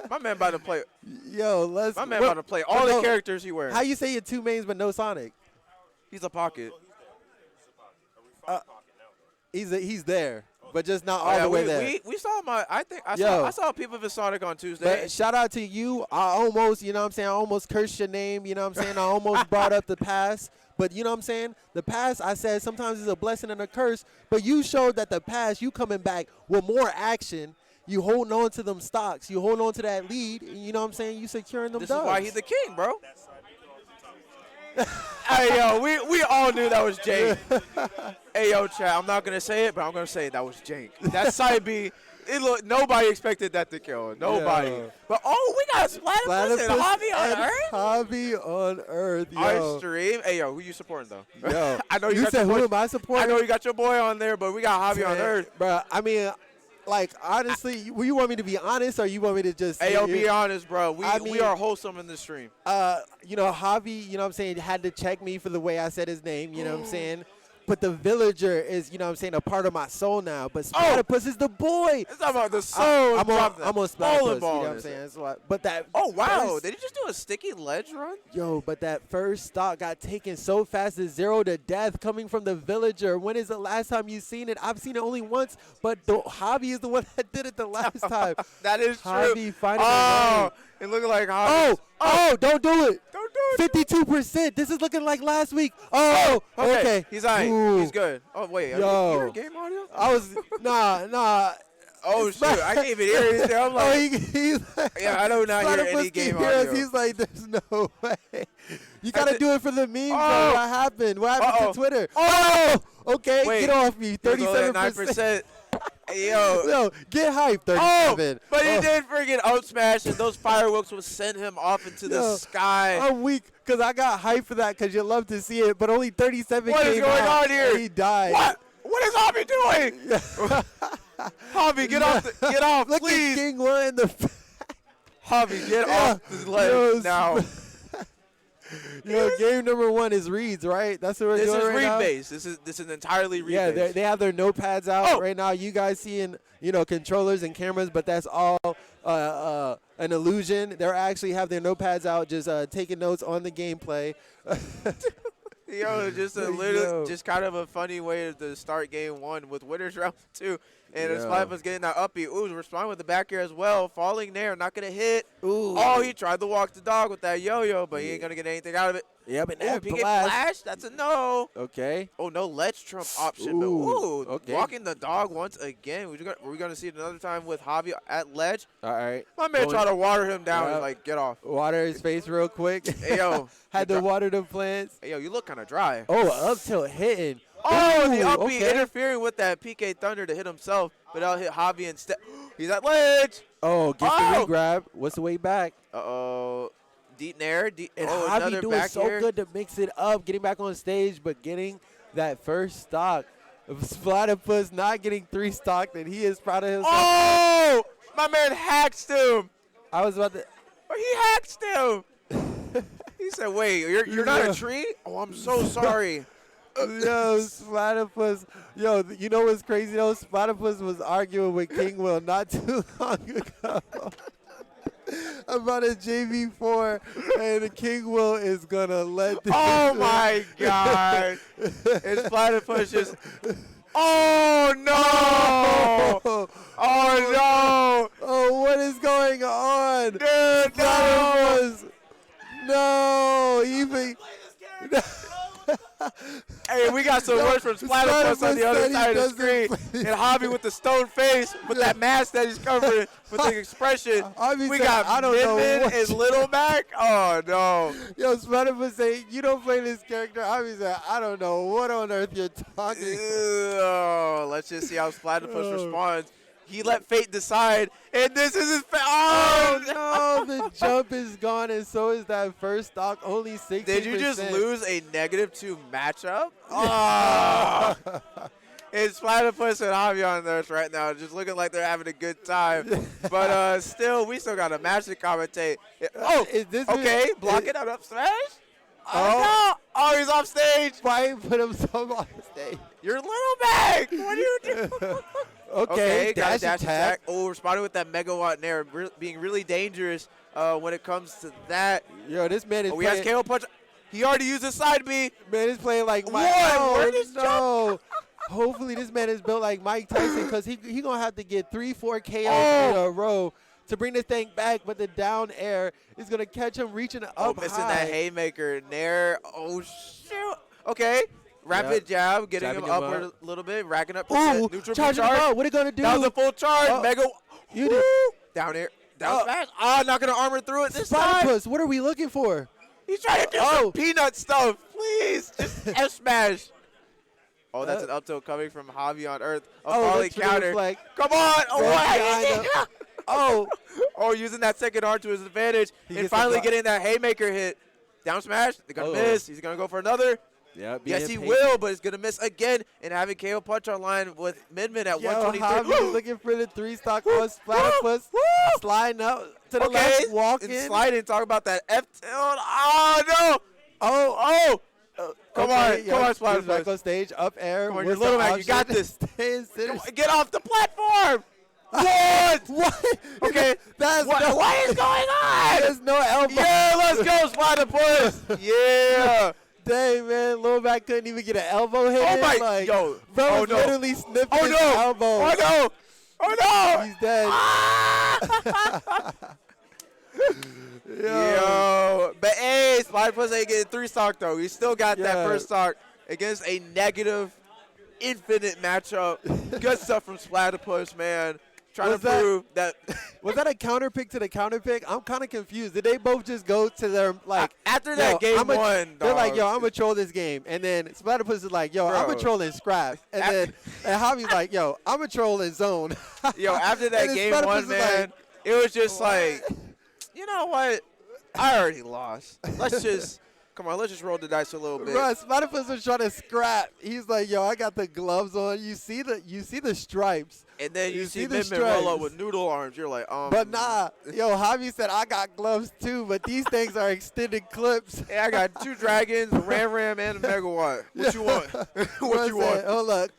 S2: My man about to play.
S1: Yo,
S2: My man about to play all the characters he wears.
S1: How you say your two mains but no Sonic?
S2: He's a pocket.
S1: He's there, but just not all the way there.
S2: We saw him. I saw people of Sonic on Tuesday.
S1: But shout out to you. I almost, you know what I'm saying, I almost cursed your name, you know what I'm saying? I almost brought up the past. But you know what I'm saying? The past, I said, sometimes is a blessing and a curse. But you showed that the past, you coming back with more action. You holding on to them stocks. You holding on to that lead. And you know what I'm saying? You securing them
S2: This
S1: dubs.
S2: is why he's the king, bro. Hey, yo, we all knew that was Jank. Hey, yo, chat, I'm not going to say it, but I'm going to say that was Jank. That side B, nobody expected that to kill. Nobody.
S1: Yeah.
S2: But, we got Splatterpuss and Javi on Earth?
S1: Javi on Earth, yo.
S2: Our stream. Hey, yo, who you supporting, though?
S1: Yo.
S2: I know
S1: you
S2: got
S1: said,
S2: your
S1: who
S2: boy,
S1: am I supporting?
S2: I know you got your boy on there, but we got Javi on Earth.
S1: Bro, I mean, like, honestly, you want me to be honest or you want me to just
S2: Hey, yo, be honest, bro. We are wholesome in this stream.
S1: You know, Javi, you know what I'm saying, had to check me for the way I said his name, you know what I'm saying? But the villager is, you know what I'm saying, a part of my soul now. But Splatterpuss is the boy.
S2: It's talking about the soul.
S1: I'm on Splatterpuss, you know what I'm
S2: saying?
S1: saying? But that
S2: wow. Did he just do a sticky ledge run?
S1: Yo, but that first stock got taken so fast, it's 0 to death coming from the villager. When is the last time you've seen it? I've seen it only once, but Javi is the one that did it the last time.
S2: That is true.
S1: Javi finding a way.
S2: It looked like Javi.
S1: Don't do it.
S2: Don't do it.
S1: 52%. This is looking like last week. Okay.
S2: He's all right. He's good. Oh, wait.
S1: Yo.
S2: You hear game audio?
S1: I was, nah.
S2: Oh, shoot. I can't even hear anything. I'm like,
S1: he's like,
S2: yeah, I don't not hear any game audio.
S1: He's like, there's no way. You got to do it for the memes, bro. What happened? What happened to Twitter? Okay.
S2: Wait,
S1: get off me. 37%.
S2: 9%. Yo,
S1: get hyped, 37.
S2: But he did freaking up smash, and those fireworks would send him off into the sky.
S1: I'm weak because I got hyped for that because you love to see it, but only 37
S2: What is
S1: came
S2: going
S1: out
S2: on here?
S1: and he died.
S2: What is Javi doing? Javi, get off,
S1: Look
S2: please.
S1: at King Will in the
S2: Javi, get off this ledge now.
S1: Game number 1 is reads, right? That's what we're doing right now.
S2: This is read based. This is entirely read based.
S1: They have their notepads out right now. You guys seeing, controllers and cameras, but that's all an illusion. They actually have their notepads out, just taking notes on the gameplay.
S2: Just kind of a funny way to start game 1 with winners round 2. And Splatterpuss getting that uppy. Ooh, responding with the back air as well. Falling there, not going to hit.
S1: Ooh.
S2: Oh, he tried to walk the dog with that yo-yo, but he ain't going to get anything out of it.
S1: Yep, and that
S2: flash. That's a no.
S1: Okay.
S2: Oh, no ledge trump option. Okay. Walking the dog once again. We're going to see it another time with Javi at ledge.
S1: All right.
S2: My man tried to water him down. He's like, get off.
S1: Water his face real quick.
S2: Hey, yo.
S1: Had to water the plants.
S2: Hey, yo, you look kind of dry.
S1: Oh, up tilt hitting.
S2: The up B interfering with that PK Thunder to hit himself, but I'll hit Javi instead. He's at ledge.
S1: Oh, gets the re-grab. What's the way back?
S2: Deep nair.
S1: And Javi doing so good to mix it up, getting back on stage, but getting that first stock. Splatterpuss not getting 3 stock, and he is proud of himself.
S2: Oh, my man hacked him.
S1: I was about to.
S2: He hacked him. He said, wait, you're not a tree? Oh, I'm so sorry.
S1: Yo, Splatterpuss. Yo, you know what's crazy though? Splatterpuss was arguing with King Will not too long ago about a JV4, and the King Will is gonna let this.
S2: Oh my God! And Splatterpuss just. Oh no! Oh no!
S1: Oh, what is going on?
S2: Dude, Splatterpuss.
S1: No, even.
S2: Hey, we got some words from Splatterpuss on the other side of the screen. And Javi with the stone face, with that mask that he's covering, with the expression. We got Min and Little Mac. Oh, no.
S1: Yo, Splatterpuss say, you don't play this character. Javi said, I don't know what on earth you're talking about.
S2: Let's just see how Splatterpuss responds. He let fate decide, and this is his Oh,
S1: no, the jump is gone, and so is that first stock, only 60%.
S2: Did you just lose a -2 matchup? Oh. It's Splatterpuss and Javi on this right now, just looking like they're having a good time. But still, we still got a match to commentate. Okay, block it out up smash. Oh, no. He's off stage.
S1: Why put him so off stage?
S2: You're Little Mac. What are you doing?
S1: Okay,
S2: got a dash attack. Oh, responding with that megawatt nair, being really dangerous when it comes to that.
S1: Yo, this man is
S2: he has KO punch. He already used his side B.
S1: Man is playing like
S2: Mike.
S1: No. Hopefully this man is built like Mike Tyson because he going to have to get 3-4 KOs in a row to bring this thing back, but the down air is going to catch him reaching up
S2: missing
S1: high.
S2: That haymaker nair. Oh, shoot. Okay. Rapid jab, getting him upward a little bit, racking up percent. Neutral
S1: charge. What are you going to do?
S2: That was a full charge. Mega.
S1: You did.
S2: Down here. Down smash. Not going to armor through it this time.
S1: Splatterpuss, what are we looking for?
S2: He's trying to do some peanut stuff. Please, just F smash. Oh, that's an up tilt coming from Javi on Earth. A volley counter. Come on. Oh, using that second arm to his advantage. And finally getting that haymaker hit. Down smash. They're going to miss. He's going to go for another.
S1: Yeah,
S2: yes, he will, but he's going to miss again. And having KO punch online with Midman at 123.
S1: Javi looking for the 3-stock on Splatterpuss. Sliding up to the left, walking.
S2: And sliding. Talk about that F tilt. Oh, no. Come on, Splatterpuss.
S1: Back on stage, up air.
S2: Come on, you're Little Mac. You got this.
S1: Come
S2: on, get off the platform. What? Okay. What is going on?
S1: There's no elbow.
S2: Yeah, let's go, Splatterpuss. Yeah.
S1: Dang, man. Lil Mac couldn't even get an elbow hit.
S2: Oh, my.
S1: Bro was literally sniffing his elbow.
S2: Oh, no.
S1: He's dead.
S2: Yo. But, hey, Splatterpuss ain't getting 3-stock, though. He still got that first stock against a negative infinite matchup. Good stuff from Splatterpuss, man. Trying to prove that.
S1: Was that a counter pick to the counter pick? I'm kind of confused. Did they both just go to their,
S2: after that game one,
S1: they're like, yo, I'm going to troll this game. And then Splatterpuss is like, yo, I'm going to troll in scrap. And Javi's like, yo, I'm going to troll in zone.
S2: Yo, after that game one, man, it was just like, you know what? I already lost. Let's just roll the dice a little bit.
S1: Bro, Splatterpuss was trying to scrap. He's like, yo, I got the gloves on. You see the stripes.
S2: And then you see Midman roll up with noodle arms. You're like,
S1: But nah, yo, Javi said, I got gloves too, but these things are extended clips.
S2: Hey, I got 2 dragons, a Ram, and a Megawatt. What you want? What you want?
S1: Hold up.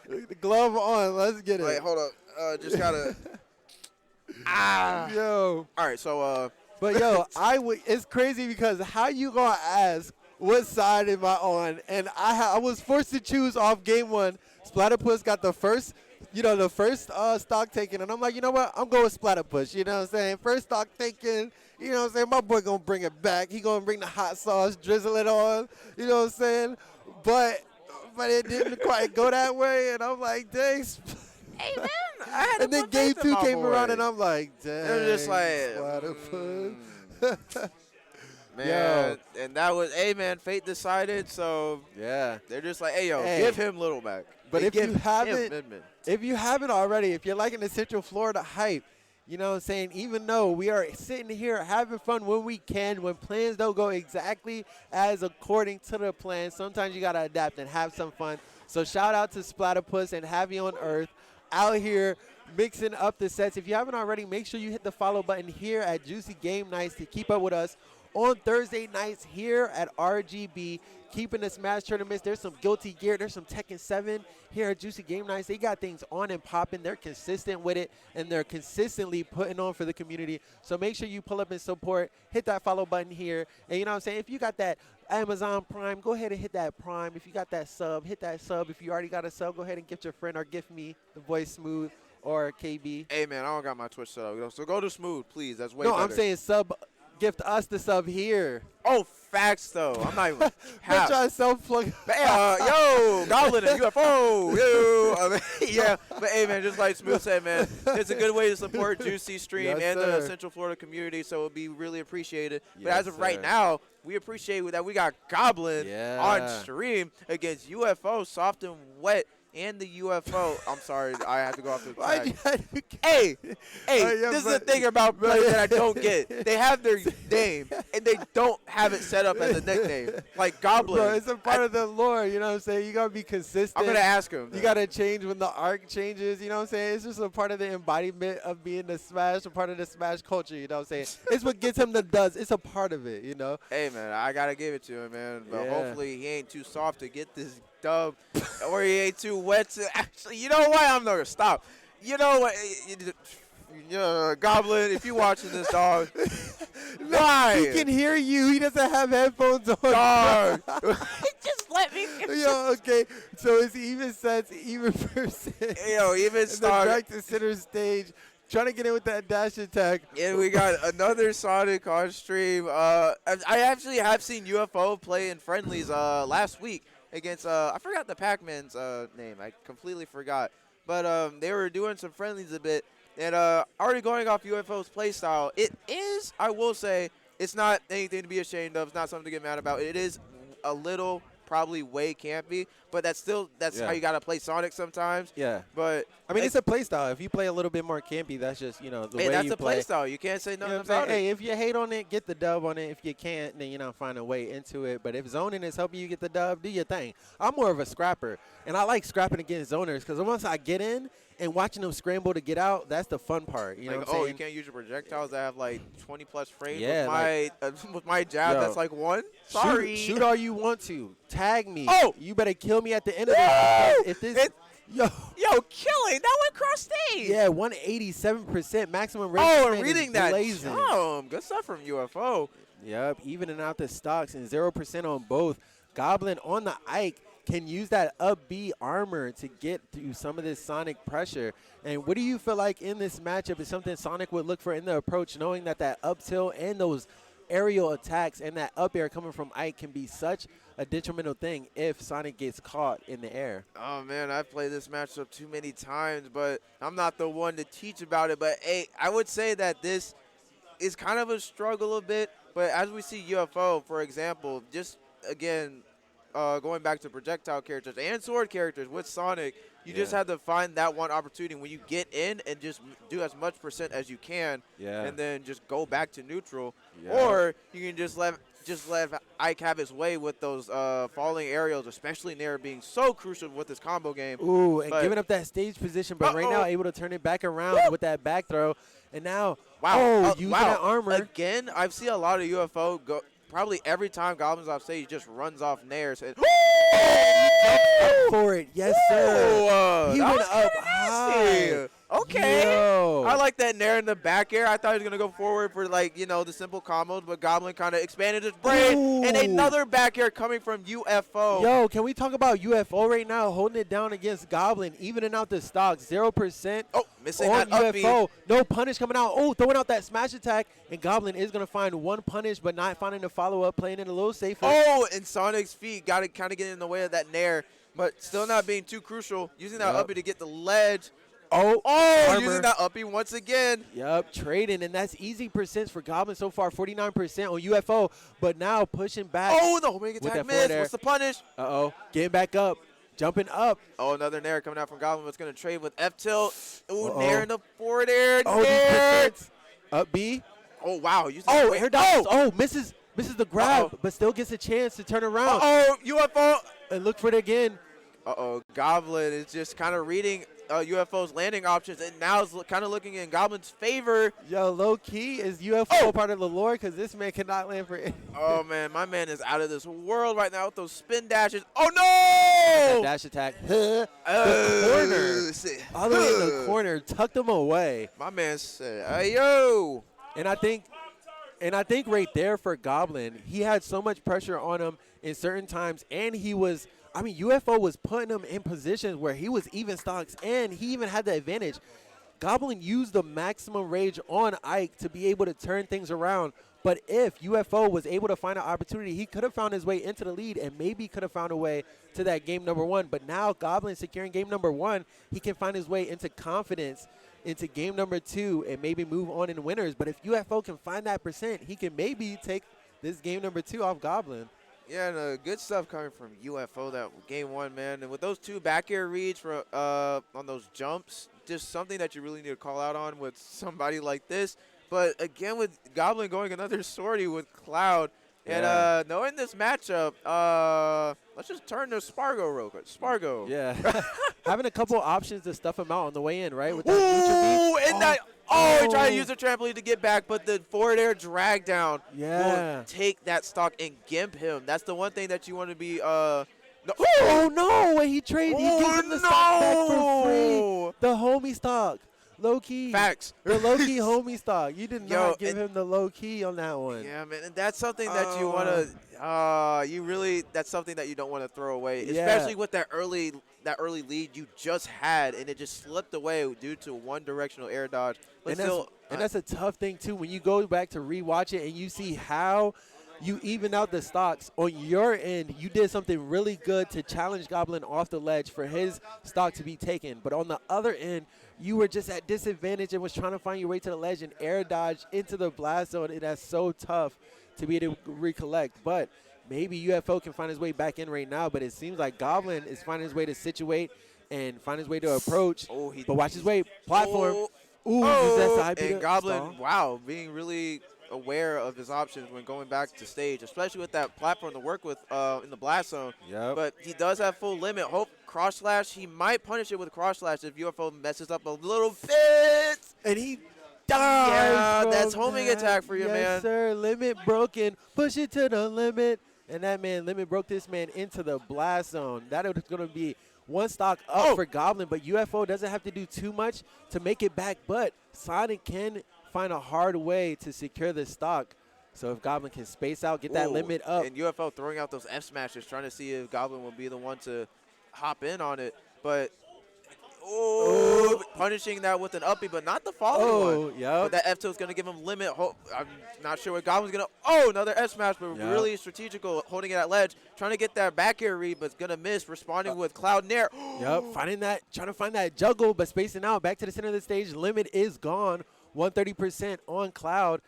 S1: The glove on. Let's get it.
S2: Wait, hold up. Just gotta.
S1: Yo.
S2: All right, so.
S1: But yo, it's crazy because how you gonna ask what side am I on? And I was forced to choose off game one. Splatterpuss got the first stock taken, and I'm like, you know what? I'm going with Splatterpuss. You know what I'm saying? First stock taken. You know what I'm saying? My boy gonna bring it back. He gonna bring the hot sauce, drizzle it on. You know what I'm saying? But it didn't quite go that way, and I'm like, dang.
S2: Hey man,
S1: and then game 2 came around, and I'm like, dang.
S2: They're just like,
S1: Splatterpuss.
S2: Man, and that was, hey man, fate decided. So
S1: yeah,
S2: they're just like, hey yo, give him Little Mac.
S1: But if you haven't already, if you're liking the Central Florida hype, you know what I'm saying, even though we are sitting here having fun when we can, when plans don't go exactly as according to the plan, sometimes you got to adapt and have some fun. So shout out to Splatterpuss and Javi on Earth out here mixing up the sets. If you haven't already, make sure you hit the follow button here at Juicy Game Nights to keep up with us on Thursday nights here at RGB, keeping the Smash tournaments. There's some Guilty Gear. There's some Tekken 7 here at Juicy Game Nights. They got things on and popping. They're consistent with it, and they're consistently putting on for the community. So make sure you pull up and support. Hit that follow button here. And you know what I'm saying? If you got that Amazon Prime, go ahead and hit that Prime. If you got that sub, hit that sub. If you already got a sub, go ahead and gift your friend or gift me, the boy Smooth or KB.
S2: Hey, man, I don't got my Twitch set up. So go to Smooth, please. That's way better.
S1: No, I'm saying sub. Gift us the sub here.
S2: Oh, facts though. I'm not even half.
S1: Trying to self-plug.
S2: Yo, Goblin and UFO. Yo. Yeah, but hey, man, just like Smooth said, man, it's a good way to support Juicy Stream and the Central Florida community, so it would be really appreciated. But as of right now, we appreciate that we got Goblin on stream against UFO, soft and wet. And the UFO. I'm sorry, I have to go off the track. Hey, this is the thing about players that I don't get. They have their name, and they don't have it set up as a nickname. Like Goblin.
S1: Bro, it's a part of the lore, you know what I'm saying? You got to be consistent.
S2: I'm going to ask him.
S1: You got to change when the arc changes, you know what I'm saying? It's just a part of the embodiment of being the Smash, a part of the Smash culture, you know what I'm saying? It's what gets him the dubs. It's a part of it, you know?
S2: Hey, man, I got to give it to him, man. But hopefully he ain't too soft to get this dub, or he ain't too wet to actually. You know what? I'm not gonna stop. You know what? Goblin, if you watching this, dog, why?
S1: He can hear you. He doesn't have headphones on.
S2: Dog, just let me.
S1: Yo, okay. So it's even sets, even percent.
S2: Yo, even start.
S1: Back to center stage. Trying to get in with that dash attack.
S2: And we got another Sonic on stream. I actually have seen UFO play in friendlies last week against, I forgot the Pac-Man's name. I completely forgot. But they were doing some friendlies a bit. And already going off UFO's playstyle, it is, I will say, It's not anything to be ashamed of. It's not something to get mad about. It is a little probably way campy, but that's how you got to play Sonic sometimes.
S1: Yeah.
S2: But
S1: I mean, it's a play style. If you play a little bit more campy, that's just, the way you play.
S2: That's a play style. You can't say nothing about it.
S1: Hey, if you hate on it, get the dub on it. If you can't, then, find a way into it. But if zoning is helping you get the dub, do your thing. I'm more of a scrapper, and I like scrapping against zoners because once I get in and watching them scramble to get out, that's the fun part. You know what I'm saying?
S2: You can't use your projectiles that have, 20-plus frames
S1: Yeah,
S2: with my jab that's, 1? Sorry.
S1: Shoot all you want to. Tag me.
S2: Oh!
S1: You better kill me at the end of this. If this
S2: Yo, killing. That went cross stage.
S1: Yeah, 187% maximum rate.
S2: Oh, I'm reading that.
S1: Blazing.
S2: Good stuff from UFO.
S1: Yep, evening out the stocks and 0% on both. Goblin on the Ike can use that up B armor to get through some of this Sonic pressure. And what do you feel like in this matchup is something Sonic would look for in the approach, knowing that up tilt and those aerial attacks and that up air coming from Ike can be such a detrimental thing if Sonic gets caught in the air?
S2: Oh, man, I've played this matchup too many times, but I'm not the one to teach about it. But, hey, I would say that this is kind of a struggle a bit. But as we see UFO, for example, just, again, going back to projectile characters and sword characters with Sonic, you just have to find that one opportunity when you get in and just do as much percent as you can and then just go back to neutral. Or you can just let Ike have his way with those falling aerials, especially Nair being so crucial with this combo game.
S1: Ooh, and giving up that stage position, but right now able to turn it back around with that back throw. And now, using that armor.
S2: Again, I've seen a lot of UFO go. Probably every time Goblin's off stage, he just runs off Nairs. And
S1: up for it. Yes, sir. He went up high.
S2: Okay.
S1: Yo.
S2: I like that Nair in the back air. I thought he was going to go forward for, the simple combos, but Goblin kind of expanded his brain. Ooh. And another back air coming from UFO.
S1: Yo, can we talk about UFO right now, holding it down against Goblin, evening out the stock, 0%.
S2: Oh, missing
S1: on
S2: that
S1: UFO. No punish coming out. Oh, throwing out that smash attack, and Goblin is going to find one punish, but not finding the follow-up, playing it a little safer.
S2: Oh, and Sonic's feet got to kind of get in the way of that Nair, but still not being too crucial. Using that uppie to get the ledge.
S1: Oh,
S2: using that uppie once again.
S1: Yep, trading, and that's easy percents for Goblin so far, 49% on UFO, but now pushing back.
S2: Oh, the homing attack missed. What's the punish?
S1: Uh-oh, getting back up, jumping up.
S2: Oh, another Nair coming out from Goblin. What's going to trade with F-tilt. Ooh, Nair in the forward air.
S1: Oh, Nair. Up B.
S2: Oh, wow.
S1: Air dodge. Oh, misses the grab, but still gets a chance to turn around.
S2: UFO.
S1: And look for it again.
S2: Goblin is just kind of reading UFO's landing options, and now is kind of looking in Goblin's favor.
S1: Yo, low key, is UFO part of the lore? Because this man cannot land for it.
S2: Oh, man, my man is out of this world right now with those spin dashes. Oh, no!
S1: That dash attack. The corner. All the way in the corner. Tucked him away.
S2: My man said, hey, yo.
S1: And I think right there for Goblin, he had so much pressure on him in certain times, and UFO was putting him in positions where he was even stocks, and he even had the advantage. Goblin used the maximum rage on Ike to be able to turn things around. But if UFO was able to find an opportunity, he could have found his way into the lead and maybe could have found a way to that game number 1. But now Goblin securing game number 1, he can find his way into confidence into game number 2 and maybe move on in winners. But if UFO can find that percent, he can maybe take this game number 2 off Goblin.
S2: Yeah, and good stuff coming from UFO that game 1, man. And with those 2 back air reads for on those jumps, just something that you really need to call out on with somebody like this. But again, with Goblin going another sortie with Cloud.
S1: Yeah.
S2: And knowing this matchup, let's just turn to Spargo real quick. Spargo.
S1: Yeah. Having a couple options to stuff him out on the way in, right? With that
S2: he tried to use the trampoline to get back, but the forward air drag down will take that stock and gimp him. That's the one thing that you want to be
S1: when he traded, he gives him the stock back for free. The homie stock. Low key.
S2: Facts.
S1: The low key homie stock. You did not give him the low key on that one.
S2: Yeah, man. And that's something that you want to that's something that you don't want to throw away, especially with that early lead you just had, and it just slipped away due to one directional air dodge. But
S1: and that's a tough thing too when you go back to rewatch it and you see how you even out the stocks. On your end, you did something really good to challenge Goblin off the ledge for his stock to be taken. But on the other end, you were just at disadvantage and was trying to find your way to the ledge and air dodge into the blast zone. And that's so tough to be able to recollect. But maybe UFO can find his way back in right now. But it seems like Goblin is finding his way to situate and find his way to approach. But watch his way. Platform.
S2: And Goblin, wow, being really aware of his options when going back to stage, especially with that platform to work with in the blast zone.
S1: Yep.
S2: But he does have full limit. Hope cross slash. He might punish it with cross slash if UFO messes up a little bit.
S1: And he dies.
S2: Yeah, that's homing attack for you, man.
S1: Yes, sir. Limit broken. Push it to the limit. And that man, limit broke this man into the blast zone. That is going to be one stock up for Goblin, but UFO doesn't have to do too much to make it back. But Sonic can find a hard way to secure the stock. So if Goblin can space out, get that limit up.
S2: And UFO throwing out those F smashes, trying to see if Goblin will be the one to hop in on it. But punishing that with an uppie, but not the following one.
S1: Yep.
S2: But that F2 is going to give him limit. I'm not sure what Goblin's going to. Another F smash, but really strategical, holding it at ledge, trying to get that back air read, but it's going to miss, responding with Cloud Nair.
S1: Yep, trying to find that juggle, but spacing out. Back to the center of the stage. Limit is gone. 130% on Cloud.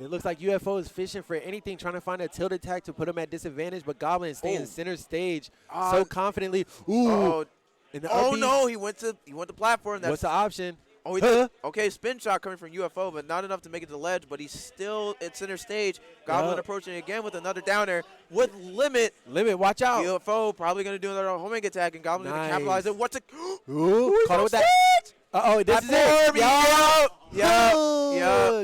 S1: It looks like UFO is fishing for anything, trying to find a tilt attack to put him at disadvantage, but Goblin is staying center stage so confidently.
S2: No, he went to platform.
S1: What's the option?
S2: He did. Okay, spin shot coming from UFO, but not enough to make it to the ledge, but he's still at center stage. Goblin approaching again with another downer with limit.
S1: Watch out.
S2: UFO probably going to do another homing attack, and Goblin's going to capitalize it. What's it?
S1: Caught it with that. This is it.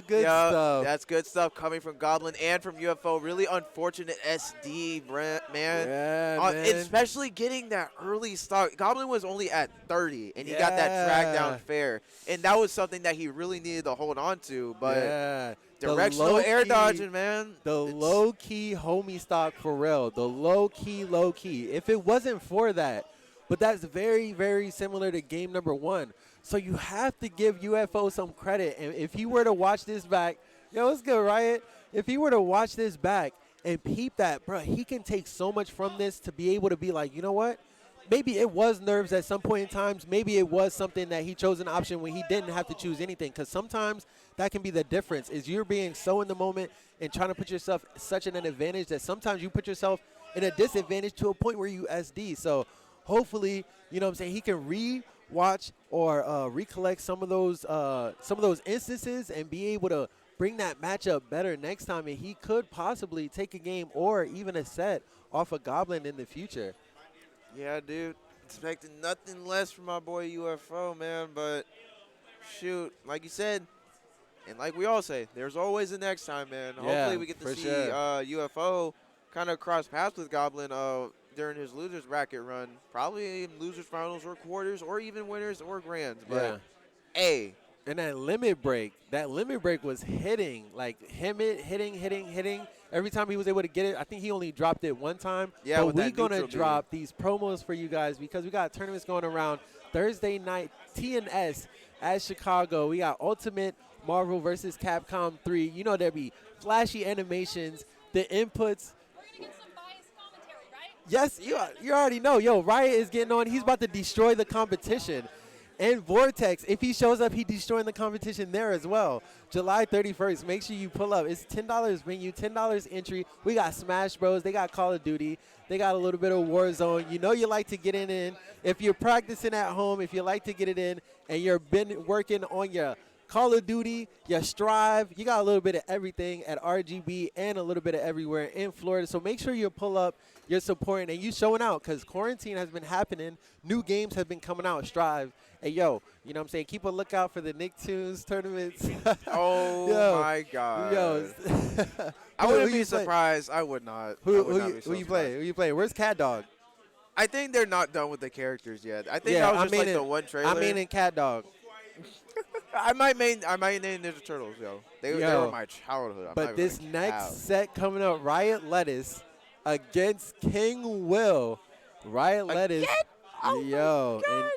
S1: Good stuff.
S2: That's good stuff coming from Goblin and from UFO. Really unfortunate SD, man.
S1: Yeah, man.
S2: Especially getting that early stock. Goblin was only at 30, and he got that drag down fair. And that was something that he really needed to hold on to. But directional air dodging, man.
S1: The low-key homie stock for real. The low-key. If it wasn't for that, but that's very, very similar to game number 1. So you have to give UFO some credit. And if he were to watch this back, what's good, Riot? If he were to watch this back and peep that, bro, he can take so much from this to be able to be like, you know what? Maybe it was nerves at some point in times. Maybe it was something that he chose an option when he didn't have to choose anything. Because sometimes that can be the difference, is you're being so in the moment and trying to put yourself such in an advantage that sometimes you put yourself in a disadvantage to a point where you SD. So hopefully, he can watch or recollect some of those instances and be able to bring that matchup better next time, and he could possibly take a game or even a set off a Goblin in the future.
S2: Yeah, dude, expecting nothing less from my boy UFO, man. But shoot, like you said, and like we all say, there's always the next time, man. Hopefully we get to see UFO kind of cross paths with Goblin during his losers bracket run, probably in losers finals or quarters or even winners or grands. But
S1: and that limit break was hitting, like hitting. Every time he was able to get it, I think he only dropped it one time.
S2: Yeah,
S1: but we're going to drop these promos for you guys because we got tournaments going around Thursday night, TNS at Chicago. We got Ultimate Marvel versus Capcom 3. There'll be flashy animations, the inputs. Yes, you already know. Riot is getting on. He's about to destroy the competition. And Vortex, if he shows up, he's destroying the competition there as well. July 31st, make sure you pull up. It's $10 venue, $10 entry. We got Smash Bros. They got Call of Duty. They got a little bit of Warzone. You like to get it in. If you're practicing at home, if you like to get it in, and you've been working on your Call of Duty, your Strive, you got a little bit of everything at RGB and a little bit of everywhere in Florida. So make sure you pull up. You're supporting and you showing out because quarantine has been happening. New games have been coming out. Strive. Hey, you know what I'm saying? Keep a lookout for the Nicktoons tournaments.
S2: My God. I wouldn't be surprised. I would not.
S1: Who you play? Where's Cat Dog?
S2: I think they're not done with the characters yet. I think that was just the one trailer.
S1: I mean in Cat Dog.
S2: I might name Ninja Turtles, They were my childhood.
S1: But this next set coming up, Riot Lettuce against King Will. Riot Lettuce.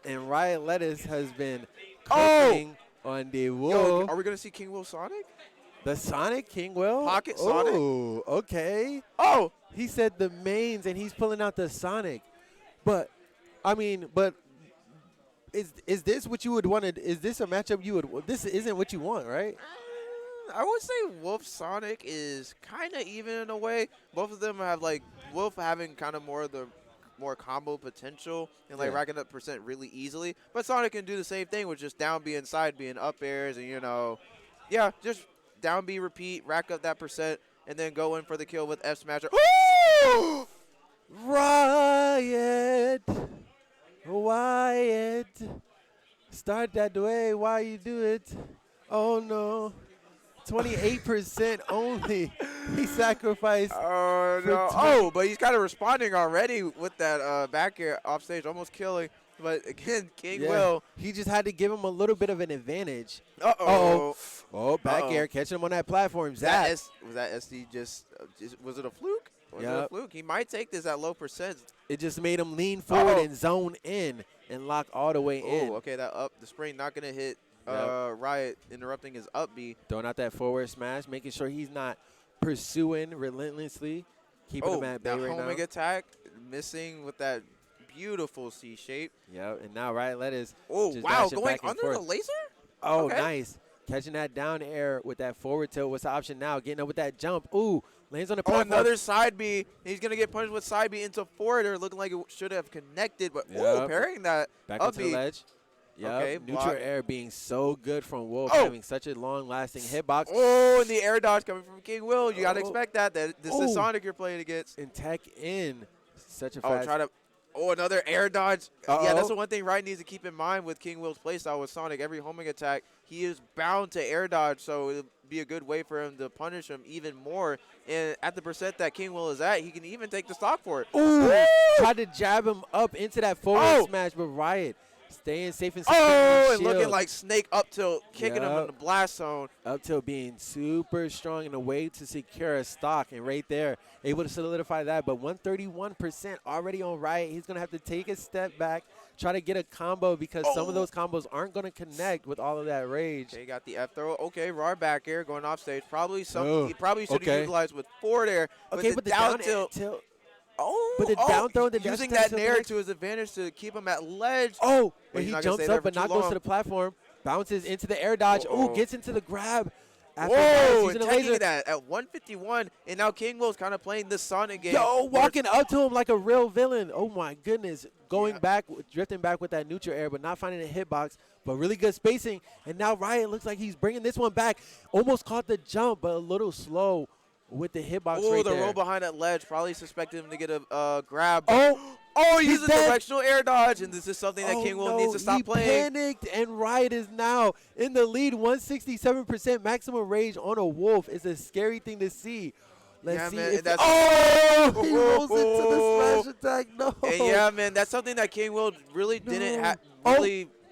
S1: And Riot Lettuce has been cooking on the wall.
S2: Are we going to see King Will Sonic?
S1: The Sonic King Will?
S2: Pocket Sonic.
S1: Oh, okay.
S2: Oh!
S1: He said the mains, and he's pulling out the Sonic. But, I mean, but is this what you would want to, is this a matchup you would, this isn't what you want, right?
S2: I would say Wolf Sonic is kind of even in a way. Both of them have, like, Wolf having kind of more of the more combo potential and, like, racking up percent really easily. But Sonic can do the same thing with just down B and side B and up airs and, you know, yeah, just down B, repeat, rack up that percent, and then go in for the kill with F Smasher. Ooh!
S1: Riot. Wyatt. Start that way. Why you do it? Oh, no. 28% only. He sacrificed.
S2: Oh, no. Oh, but he's kind of responding already with that back air off stage, almost killing. But, again, King Will.
S1: He just had to give him a little bit of an advantage.
S2: Uh-oh.
S1: Oh, back air, catching him on that platform.
S2: Was that SD just was it a fluke? Was it a fluke? He might take this at low percent.
S1: It just made him lean forward and zone in and lock all the way in.
S2: Oh, okay, that up. The spring not going to hit Riot, interrupting his up B.
S1: Throwing out that forward smash, making sure he's not pursuing relentlessly. Keeping him at bay right now.
S2: Homing attack, missing with that beautiful C shape.
S1: Yep, and now Riot Let is
S2: just wow, going under the laser?
S1: Oh, okay. Nice. Catching that down air with that forward tilt. What's the option now? Getting up with that jump. Ooh, lands on the platform.
S2: Another side B. He's going to get punished with side B into forward air, looking like it should have connected. But, parrying that
S1: back
S2: up
S1: into
S2: B.
S1: the ledge. Yep.
S2: Okay,
S1: neutral air being so good from Wolf, having such a long-lasting hitbox.
S2: Oh, and the air dodge coming from King Will. You got to expect that. This is Sonic you're playing against.
S1: And tech in. Such a fast.
S2: Another air dodge. Yeah, that's the one thing Riot needs to keep in mind with King Will's playstyle with Sonic. Every homing attack, he is bound to air dodge, so it'll be a good way for him to punish him even more. And at the percent that King Will is at, he can even take the stock for it.
S1: Ooh! Tried to jab him up into that forward smash, but Riot staying safe and secure.
S2: And looking like Snake up tilt, kicking him in the blast zone.
S1: Up tilt being super strong in a way to secure a stock, and right there, able to solidify that. But 131% already on Riot. He's going to have to take a step back, try to get a combo because some of those combos aren't going to connect with all of that rage.
S2: Okay, got the F throw. Okay, raw back air going off stage. Probably something he probably should have utilized with forward air.
S1: Okay, but the down tilt. But the down throw, the
S2: using that nair to his advantage to keep him at ledge.
S1: Oh, and he jumps up but not goes to the platform. Bounces into the air dodge. Oh, gets into the grab.
S2: Whoa, and taking that at 151. And now King Will's kind of playing this Sonic game.
S1: Yo, walking up to him like a real villain. Oh, my goodness. Going back, drifting back with that neutral air, but not finding a hitbox. But really good spacing. And now Riot looks like he's bringing this one back. Almost caught the jump, but a little slow with the hitbox right there.
S2: Oh, the roll behind that ledge. Probably suspected him to get a grab.
S1: He's
S2: a directional air dodge, and this is something that King Will needs to stop playing.
S1: He panicked, and Riot is now in the lead. 167% maximum rage on a Wolf is a scary thing to see. Let's see if he rolls into the smash attack. No.
S2: And yeah, man, that's something that King Will really didn't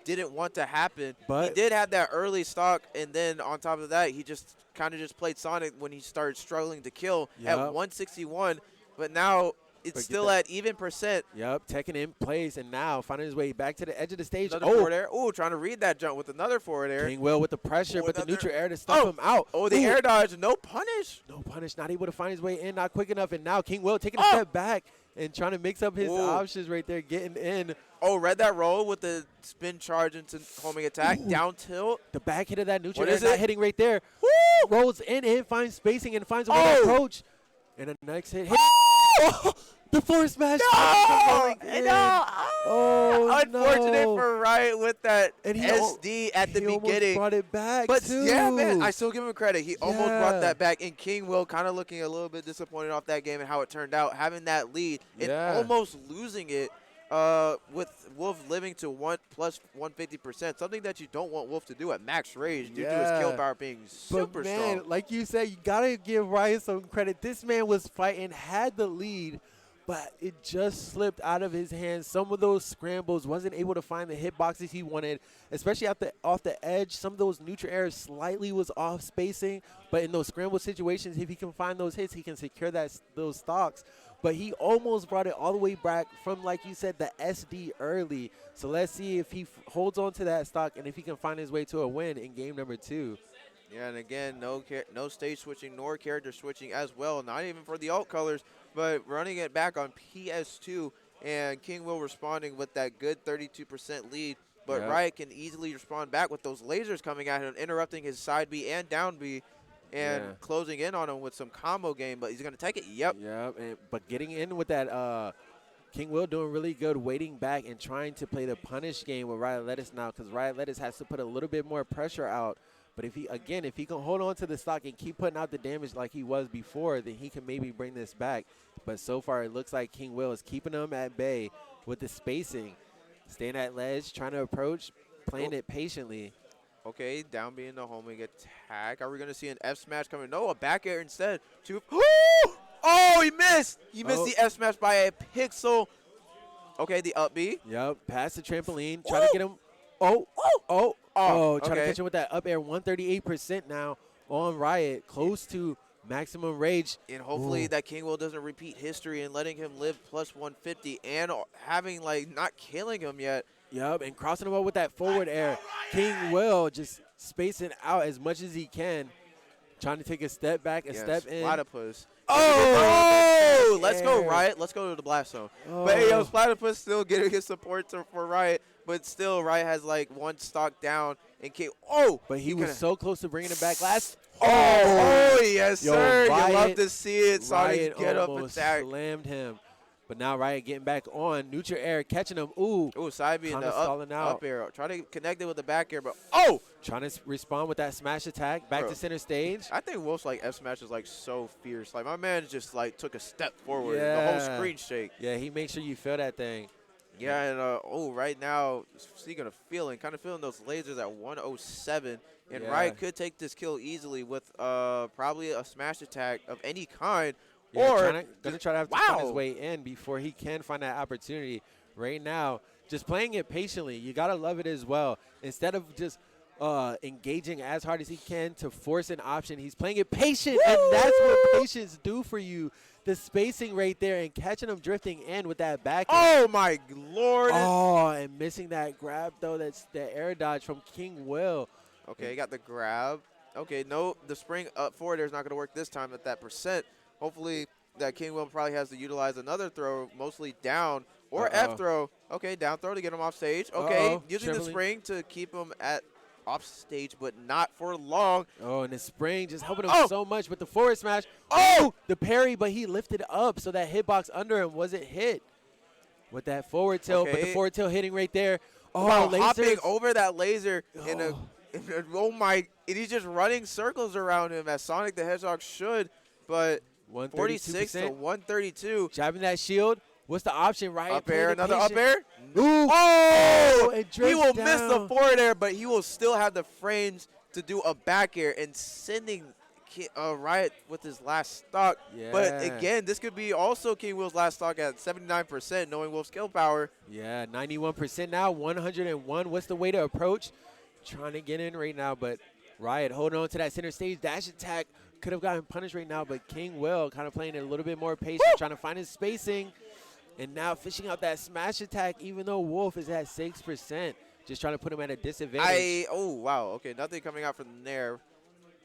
S2: didn't want to happen. But he did have that early stock, and then on top of that, he just kind of just played Sonic when he started struggling to kill at 161. But now it's still at even percent.
S1: Yep, taking in place, and now finding his way back to the edge of the stage.
S2: Another forward air. Oh, trying to read that jump with another forward air.
S1: King Will with the pressure, but the neutral air to stop him out.
S2: Oh, the air dodge, no punish.
S1: No punish, not able to find his way in, not quick enough, and now King Will taking a step back and trying to mix up his options right there, getting in.
S2: Oh, read that roll with the spin charge into homing attack, down tilt.
S1: The back hit of that neutral air not hitting right there. Woo! Rolls in and finds spacing and finds a way to approach. And the next hit. The forward smash.
S2: Unfortunate for Riot with that SD at the beginning.
S1: Almost brought it back,
S2: but yeah, man, I still give him credit. He almost brought that back. And King Will kind of looking a little bit disappointed off that game and how it turned out, having that lead and almost losing it. With Wolf living to plus 150%, something that you don't want Wolf to do at max rage due to his kill power being super strong.
S1: Like you said, you gotta give Riot some credit. This man was fighting, had the lead, but it just slipped out of his hands. Some of those scrambles wasn't able to find the hitboxes he wanted, especially off the edge. Some of those neutral airs slightly was off spacing, but in those scramble situations, if he can find those hits, he can secure those stocks. But he almost brought it all the way back from, like you said, the SD early. So let's see if he holds on to that stock and if he can find his way to a win in game number 2.
S2: Yeah, and again, no stage switching nor character switching as well. Not even for the alt colors, but running it back on PS2, and King Will responding with that good 32% lead. But
S1: Yep.
S2: Riot can easily respond back with those lasers coming at him, interrupting his side B and down B, and
S1: Yeah.
S2: closing in on him with some combo game. But he's going to take it. Yep.
S1: Yep. But getting in with that, King Will doing really good, waiting back and trying to play the punish game with Riot Lettuce now, because Riot Lettuce has to put a little bit more pressure out. But if he can hold on to the stock and keep putting out the damage like he was before, then he can maybe bring this back. But so far, it looks like King Will is keeping him at bay with the spacing, staying at ledge, trying to approach, playing it patiently.
S2: Okay, down being the homing attack. Are we going to see an F smash coming? No, a back air instead. Oh, he missed. He missed the F smash by a pixel. Okay, the up B.
S1: Yep, past the trampoline, trying to get him. Trying to catch him with that up air. 138% now on Riot, close to maximum rage.
S2: And hopefully that King Will doesn't repeat history and letting him live plus 150 and having, like, not killing him yet.
S1: Yep, and crossing him up with that forward air. King Will just spacing out as much as he can, trying to take a step back, a step in.
S2: Platypus. Oh! Let's go, Riot. Let's go to the blast zone. But, hey, yo, Platypus still getting his support for Riot, but still Riot has, like, one stock down. And
S1: but he was so close to bringing it back last.
S2: Yes, sir.
S1: Riot,
S2: you love to see it. Sonic get up attack.
S1: Slammed him. But now Riot getting back on. Neutral air catching him. Ooh,
S2: side B in the up air. Try to connect it with the back air, but
S1: trying to respond with that smash attack. Back to center stage.
S2: I think Wolf's like F smash is like so fierce. Like my man just like took a step forward. The whole screen shake.
S1: Yeah, he makes sure you feel that thing.
S2: Yeah, and right now, speaking of feeling, kind of feeling those lasers at 107. And Riot could take this kill easily with probably a smash attack of any kind.
S1: Yeah, or gonna try to have to find his way in before he can find that opportunity. Right now, just playing it patiently. You gotta love it as well. Instead of just engaging as hard as he can to force an option, he's playing it patient, and that's what patience do for you. The spacing right there and catching him drifting in with that back.
S2: Oh my lord!
S1: Oh, and missing that grab though. That's the air dodge from King Will.
S2: Okay, he got the grab. Okay, no, the spring up forward air is not gonna work this time at that percent. Hopefully that King Will probably has to utilize another throw, mostly down or F throw. Okay, down throw to get him off stage. Okay, using the spring to keep him at off stage, but not for long.
S1: Oh, and the spring just helping him so much with the forward smash. Oh, the parry, but he lifted up so that hitbox under him wasn't hit with that forward tilt. But the forward tilt hitting right there. Oh,
S2: hopping over that laser and and he's just running circles around him as Sonic the Hedgehog should, but 46 to 132.
S1: Jabbing that shield. What's the option, right?
S2: Up air, another up air.
S1: Ooh.
S2: He will miss the forward air, but he will still have the frames to do a back air and sending Riot with his last stock.
S1: Yeah.
S2: But again, this could be also King Will's last stock at 79%, knowing Wolf's skill power.
S1: Yeah, 91% now, 101. What's the way to approach? Trying to get in right now, but Riot holding on to that center stage dash attack. Could have gotten punished right now, but King Will kind of playing it a little bit more patient, trying to find his spacing. And now fishing out that smash attack, even though Wolf is at 6%. Just trying to put him at a disadvantage.
S2: Wow. Okay, nothing coming out from there.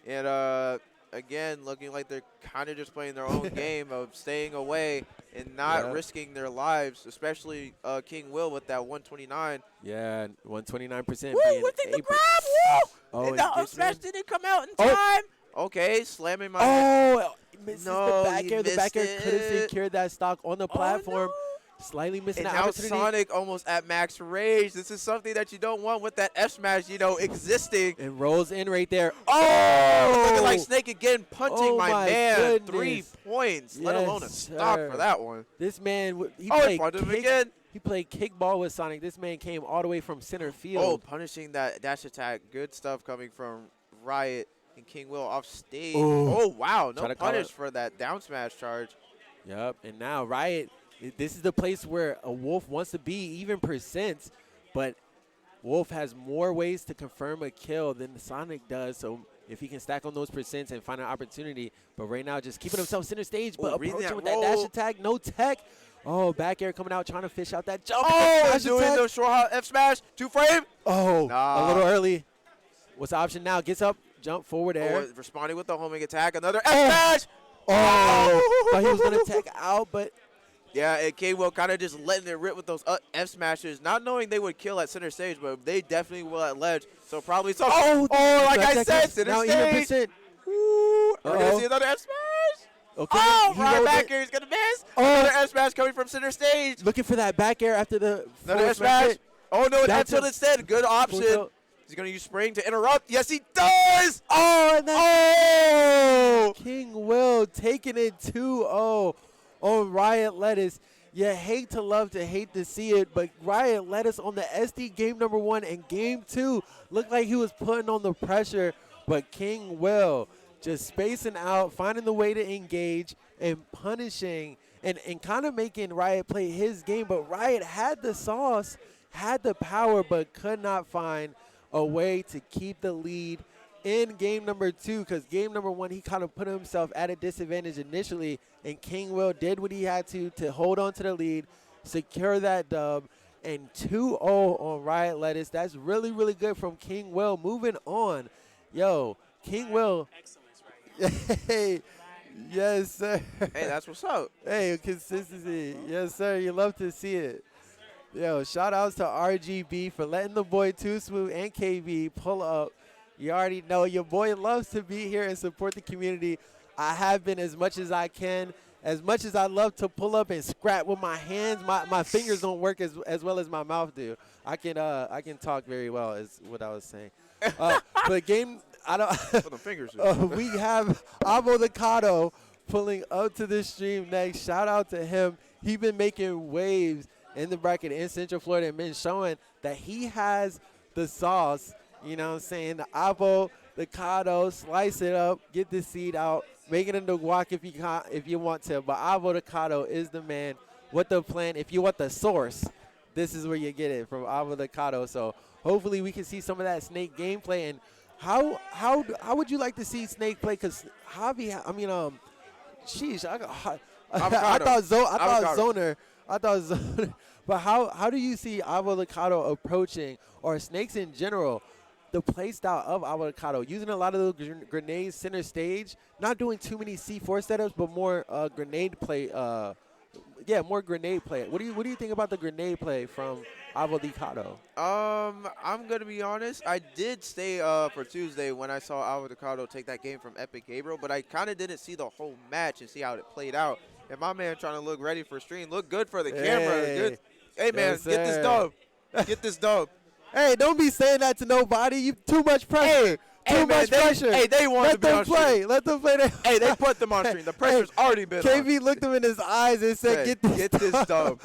S2: And, again, looking like they're kind of just playing their own game of staying away and not risking their lives, especially King Will with that 129.
S1: Yeah, 129%.
S2: With the grab, and the smash didn't come out in time. Okay, slamming my
S1: misses the back air. The back air could have secured that stock on the platform. Slightly missing that opportunity.
S2: And now Sonic almost at max rage. This is something that you don't want with that F smash, existing.
S1: And rolls in right there.
S2: Looking like Snake again, punching my man. Goodness. 3 points, let alone a stock for that one.
S1: This man, he played kickball with Sonic. This man came all the way from center field.
S2: Punishing that dash attack. Good stuff coming from Riot. And King Will off stage. Wow. No punish for that down smash charge.
S1: Yep. And now Riot, this is the place where a Wolf wants to be, even percents. But Wolf has more ways to confirm a kill than Sonic does. So if he can stack on those percents and find an opportunity. But right now, just keeping himself center stage, but approaching with that dash attack. No tech. Back air coming out, trying to fish out that jump.
S2: Doing the short F smash. 2 frame.
S1: A little early. What's the option now? Gets up. jump forward air.
S2: Responding with the homing attack. Another F-smash.
S1: Thought he was going to tech out, but.
S2: Yeah, and K-Will kind of just letting it rip with those F-smashes, not knowing they would kill at center stage, but they definitely will at ledge. So probably so. Like I said, center
S1: now
S2: stage. We're going to see another F-smash.
S1: Okay,
S2: right back here. He's going to miss. Another F-smash coming from center stage.
S1: Looking for that back air after the
S2: another F-smash. Oh, no, it's tilt instead. Good option. He's going to use spring to interrupt. Yes, he does.
S1: King Will taking it 2-0 on Riot Lettuce. You hate to see it, but Riot Lettuce on the SD game number 1 and game 2 looked like he was putting on the pressure, but King Will just spacing out, finding the way to engage and punishing and kind of making Riot play his game. But Riot had the sauce, had the power, but could not find a way to keep the lead in game number 2, because game number 1, he kind of put himself at a disadvantage initially, and King Will did what he had to hold on to the lead, secure that dub, and 2-0 on Riot Lettuce. That's really, really good from King Will. Moving on. Yo, King Will.
S3: Excellence, right?
S1: Hey, yes, sir.
S2: Hey, that's what's up.
S1: Hey, consistency. Yes, sir. You love to see it. Yo, shout outs to RGB for letting the boy Too Smooth and KB pull up. You already know your boy loves to be here and support the community. I have been as much as I can. As much as I love to pull up and scrap with my hands, my fingers don't work as well as my mouth do. I can talk very well, is what I was saying. But game, I don't.
S2: For the fingers.
S1: We have Avocado pulling up to the stream next. Shout out to him. He's been making waves in the bracket in Central Florida and been showing that he has the sauce. You know what I'm saying? The avocado, slice it up, get the seed out, make it into guac if you want to. But avocado is the man. What the plan? If you want the source, this is where you get it from avocado. So hopefully we can see some of that Snake gameplay. And how would you like to see Snake play? Because Javi, sheesh, I thought Zoner. But how do you see avocado approaching, or Snakes in general, the play style of avocado, using a lot of those grenades center stage, not doing too many C4 setups, but more grenade play. More grenade play. What do you think about the grenade play from avocado?
S2: I'm gonna be honest. I did stay for Tuesday when I saw avocado take that game from Epic Gabriel, but I kind of didn't see the whole match and see how it played out. And my man trying to look ready for stream, look good for the camera. Good. Hey man,
S1: yes,
S2: get this dub. Get this dub.
S1: Hey, don't be saying that to nobody. You too much pressure. Too much pressure.
S2: Hey, they want to be on stream.
S1: Let them play.
S2: Hey, they put them on stream. The pressure's already been on.
S1: KB looked him in his eyes and said, "Get this dub."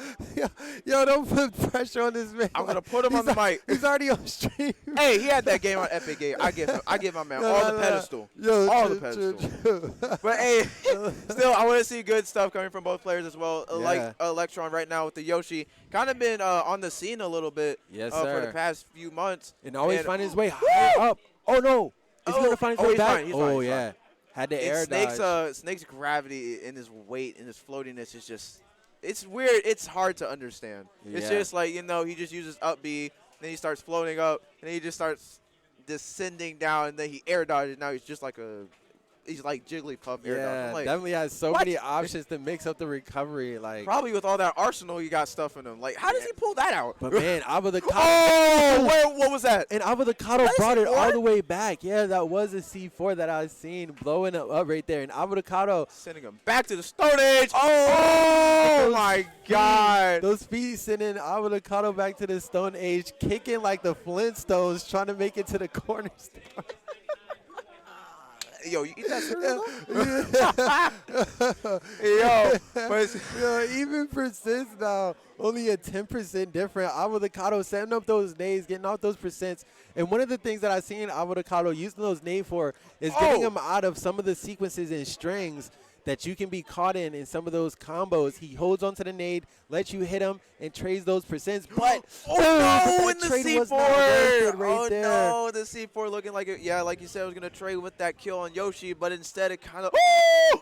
S1: Yo, don't put pressure on this man.
S2: I'm gonna put him on the mic.
S1: He's already on stream.
S2: Hey, he had that game on Epic Game. I give my man all the pedestal.
S1: Yo,
S2: all the pedestal.
S1: True.
S2: But hey, still, I want to see good stuff coming from both players as well. Like Electron right now with the Yoshi, kind of been on the scene a little bit for the past few months.
S1: And always finding his way higher up. Oh, no. Is he going to find his way back?
S2: He's fine.
S1: Yeah. Had the air dodge.
S2: Snake's gravity and his weight and his floatiness is just – it's weird. It's hard to understand. Yeah. It's just like, he just uses up B, then he starts floating up, and then he just starts descending down, and then he air dodges. Now he's just like he's like Jigglypuff air dodge. Like,
S1: definitely has so many options to mix up the recovery. Like
S2: probably with all that arsenal, you got stuff in him. Like, how does he pull that out?
S1: But man,
S2: avocado. What was that?
S1: And avocado brought it all the way back. Yeah, that was a C4 that I seen blowing up right there. And avocado
S2: sending him back to the Stone Age. Oh my God!
S1: Those feet sending avocado back to the Stone Age, kicking like the Flintstones, trying to make it to the cornerstone.
S2: Yo, you eat that cereal?
S1: Even percents now, only a 10% different. Avocado setting up those nades, getting off those percents. And one of the things that I've seen Avocado using those nades for is getting them out of some of the sequences and strings that you can be caught in some of those combos. He holds onto the nade, lets you hit him, and trades those percents. But
S2: in the C4!
S1: No,
S2: the C4 looking like it. Yeah, like you said, it was gonna trade with that kill on Yoshi, but instead it kind of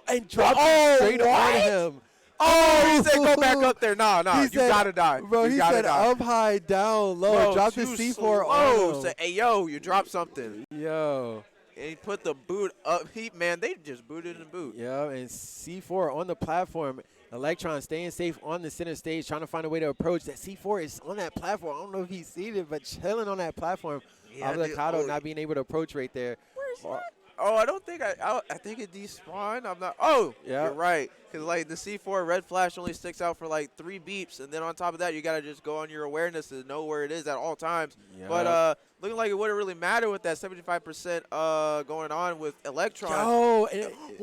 S1: and dropped it straight on him.
S2: He said go back up there. No, you gotta die.
S1: Bro, he said up high, down low. Drop the C4 on him.
S2: Say, hey, yo, you dropped something.
S1: Yo.
S2: And he put the boot up. Man, they just booted the boot.
S1: Yeah, and C4 on the platform. Electron staying safe on the center stage, trying to find a way to approach. That C4 is on that platform. I don't know if he's seen it, but chilling on that platform.
S2: Yeah,
S1: Avocado not being able to approach right there.
S2: Where's that? Oh, I don't think I think it despawned. I'm not. Oh, yeah, you're right. Because like the C4 red flash only sticks out for like 3 beeps, and then on top of that, you gotta just go on your awareness to know where it is at all times. Yep. But looking like it wouldn't really matter with that 75% going on with Electron.
S1: Oh,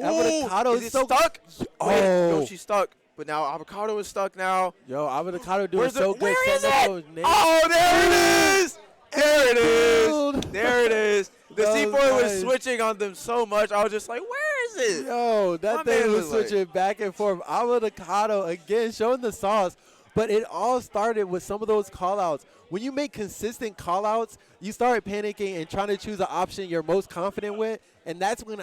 S1: Avocado
S2: is so stuck. Oh, wait, no, she's stuck. But now Avocado is stuck now.
S1: Yo, Avocado doing so good.
S2: Where is it? Oh, there it is. There it is. There it is. The C4 was switching on them so much. I was just like, where is it?
S1: Yo, that thing was switching back and forth. Avocado, again, showing the sauce. But it all started with some of those call-outs. When you make consistent call-outs, you start panicking and trying to choose an option you're most confident with. And that's when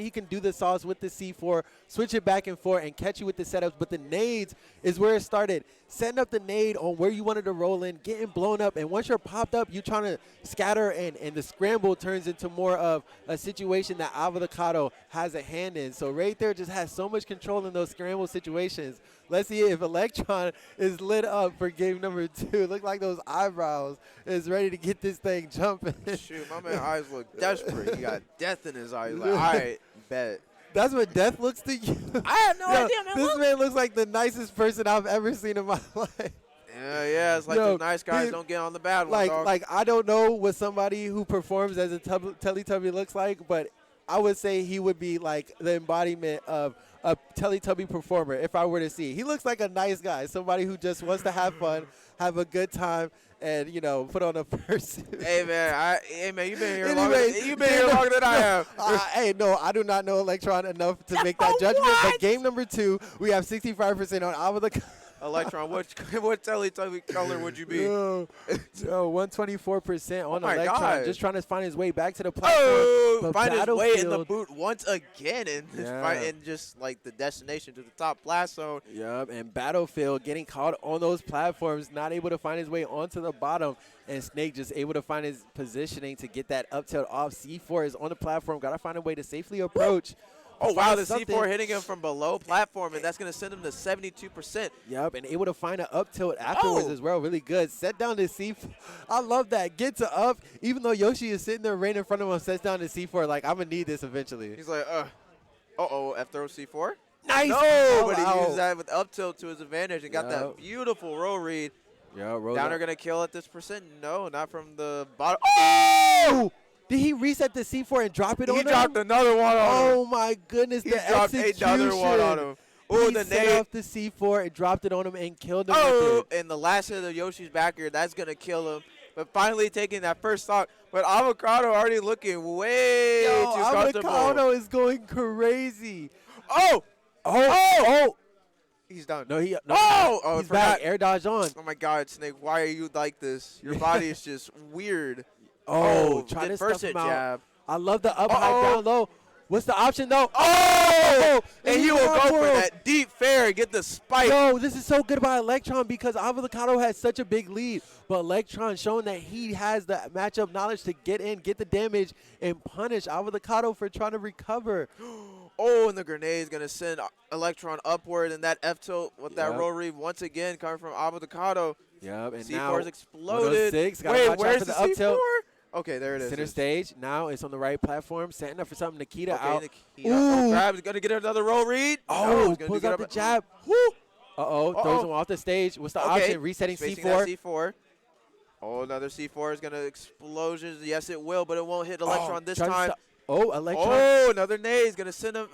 S1: he can do the sauce with the C4, switch it back and forth, and catch you with the setups. But the nades is where it started. Setting up the nade on where you wanted to roll in, getting blown up. And once you're popped up, you're trying to scatter, and the scramble turns into more of a situation that Avocado has a hand in. So right there just has so much control in those scramble situations. Let's see if Electron is lit up for game number 2. Look like those eyebrows is ready to get this thing jumping.
S2: Shoot, my man's eyes look desperate. He got death in his eyes. Like, all right, bet.
S1: That's what death looks to you?
S2: I had no idea, man.
S1: This man looks like the nicest person I've ever seen in my life.
S2: Yeah, it's like the nice guys don't get on the bad ones, dog.
S1: Like, I don't know what somebody who performs as a Teletubby looks like, but I would say he would be like the embodiment of a Teletubby performer if I were to see. He looks like a nice guy, somebody who just wants to have fun, have a good time, and, you know, put on a person.
S2: Hey, man, you've been here longer than I have.
S1: Hey, no, I do not know Electron enough to make that judgment. But game number 2, we have 65% on Avocado.
S2: Electron, what Teletubby color would you be?
S1: Yo, 124% on Electron.
S2: God.
S1: Just trying to find his way back to the platform.
S2: Oh, find his way in the boot once again and just like the destination to the top blast zone.
S1: Yep, and Battlefield getting caught on those platforms, not able to find his way onto the bottom. And Snake just able to find his positioning to get that up tilt off. C4 is on the platform. Got to find a way to safely approach.
S2: Oh, wow, the C4 hitting him from below platform, and that's going to send him to 72%.
S1: Yep, and able to find an up tilt afterwards as well. Really good. Set down to C4. I love that. Get to up. Even though Yoshi is sitting there right in front of him, sets down to C4. Like, I'm going to need this eventually.
S2: He's like, uh-oh, F-throw C4?
S1: Nice.
S2: No, but he used that with up tilt to his advantage and got that beautiful roll read.
S1: Yeah,
S2: Downer going to kill at this percent? No, not from the bottom.
S1: Oh! Did he reset the C4 and drop it on him?
S2: He dropped another one on him.
S1: Oh, my goodness.
S2: He dropped another one on him.
S1: Oh, the set off the C4 and dropped it on him and killed him.
S2: Oh, and the last hit of Yoshi's back here, that's going to kill him. But finally taking that first stock. But Avocado already looking way too comfortable.
S1: Avocado is going crazy.
S2: Oh! He's done.
S1: He's back. Air dodge on.
S2: Oh, my God, Snake. Why are you like this? Your body is just weird.
S1: Trying to
S2: first
S1: stuff him
S2: hit
S1: out.
S2: jab.
S1: I love the up high down low. What's the option though?
S2: And he will go for that deep fair and get the spike.
S1: Yo, this is so good by Electron because Avocado has such a big lead. But Electron showing that he has the matchup knowledge to get in, get the damage, and punish Avocado for trying to recover.
S2: Oh, and the grenade is going to send Electron upward, and that F-tilt with that roll read once again coming from Avocado.
S1: Yep, and
S2: C4's exploded.
S1: Wait,
S2: where's the
S1: up tilt?
S2: Okay, there it is.
S1: Center stage. Now it's on the right platform. Setting up for something. Nikita out.
S2: Ooh. Grab's going to get another roll read.
S1: Pulls out the jab. Woo. Throws him off the stage. What's the option? Resetting C4.
S2: C4. Oh, another C4 is going to explosions. Yes, it will, but it won't hit Electron this time.
S1: Electron.
S2: Oh, another nade is going to send him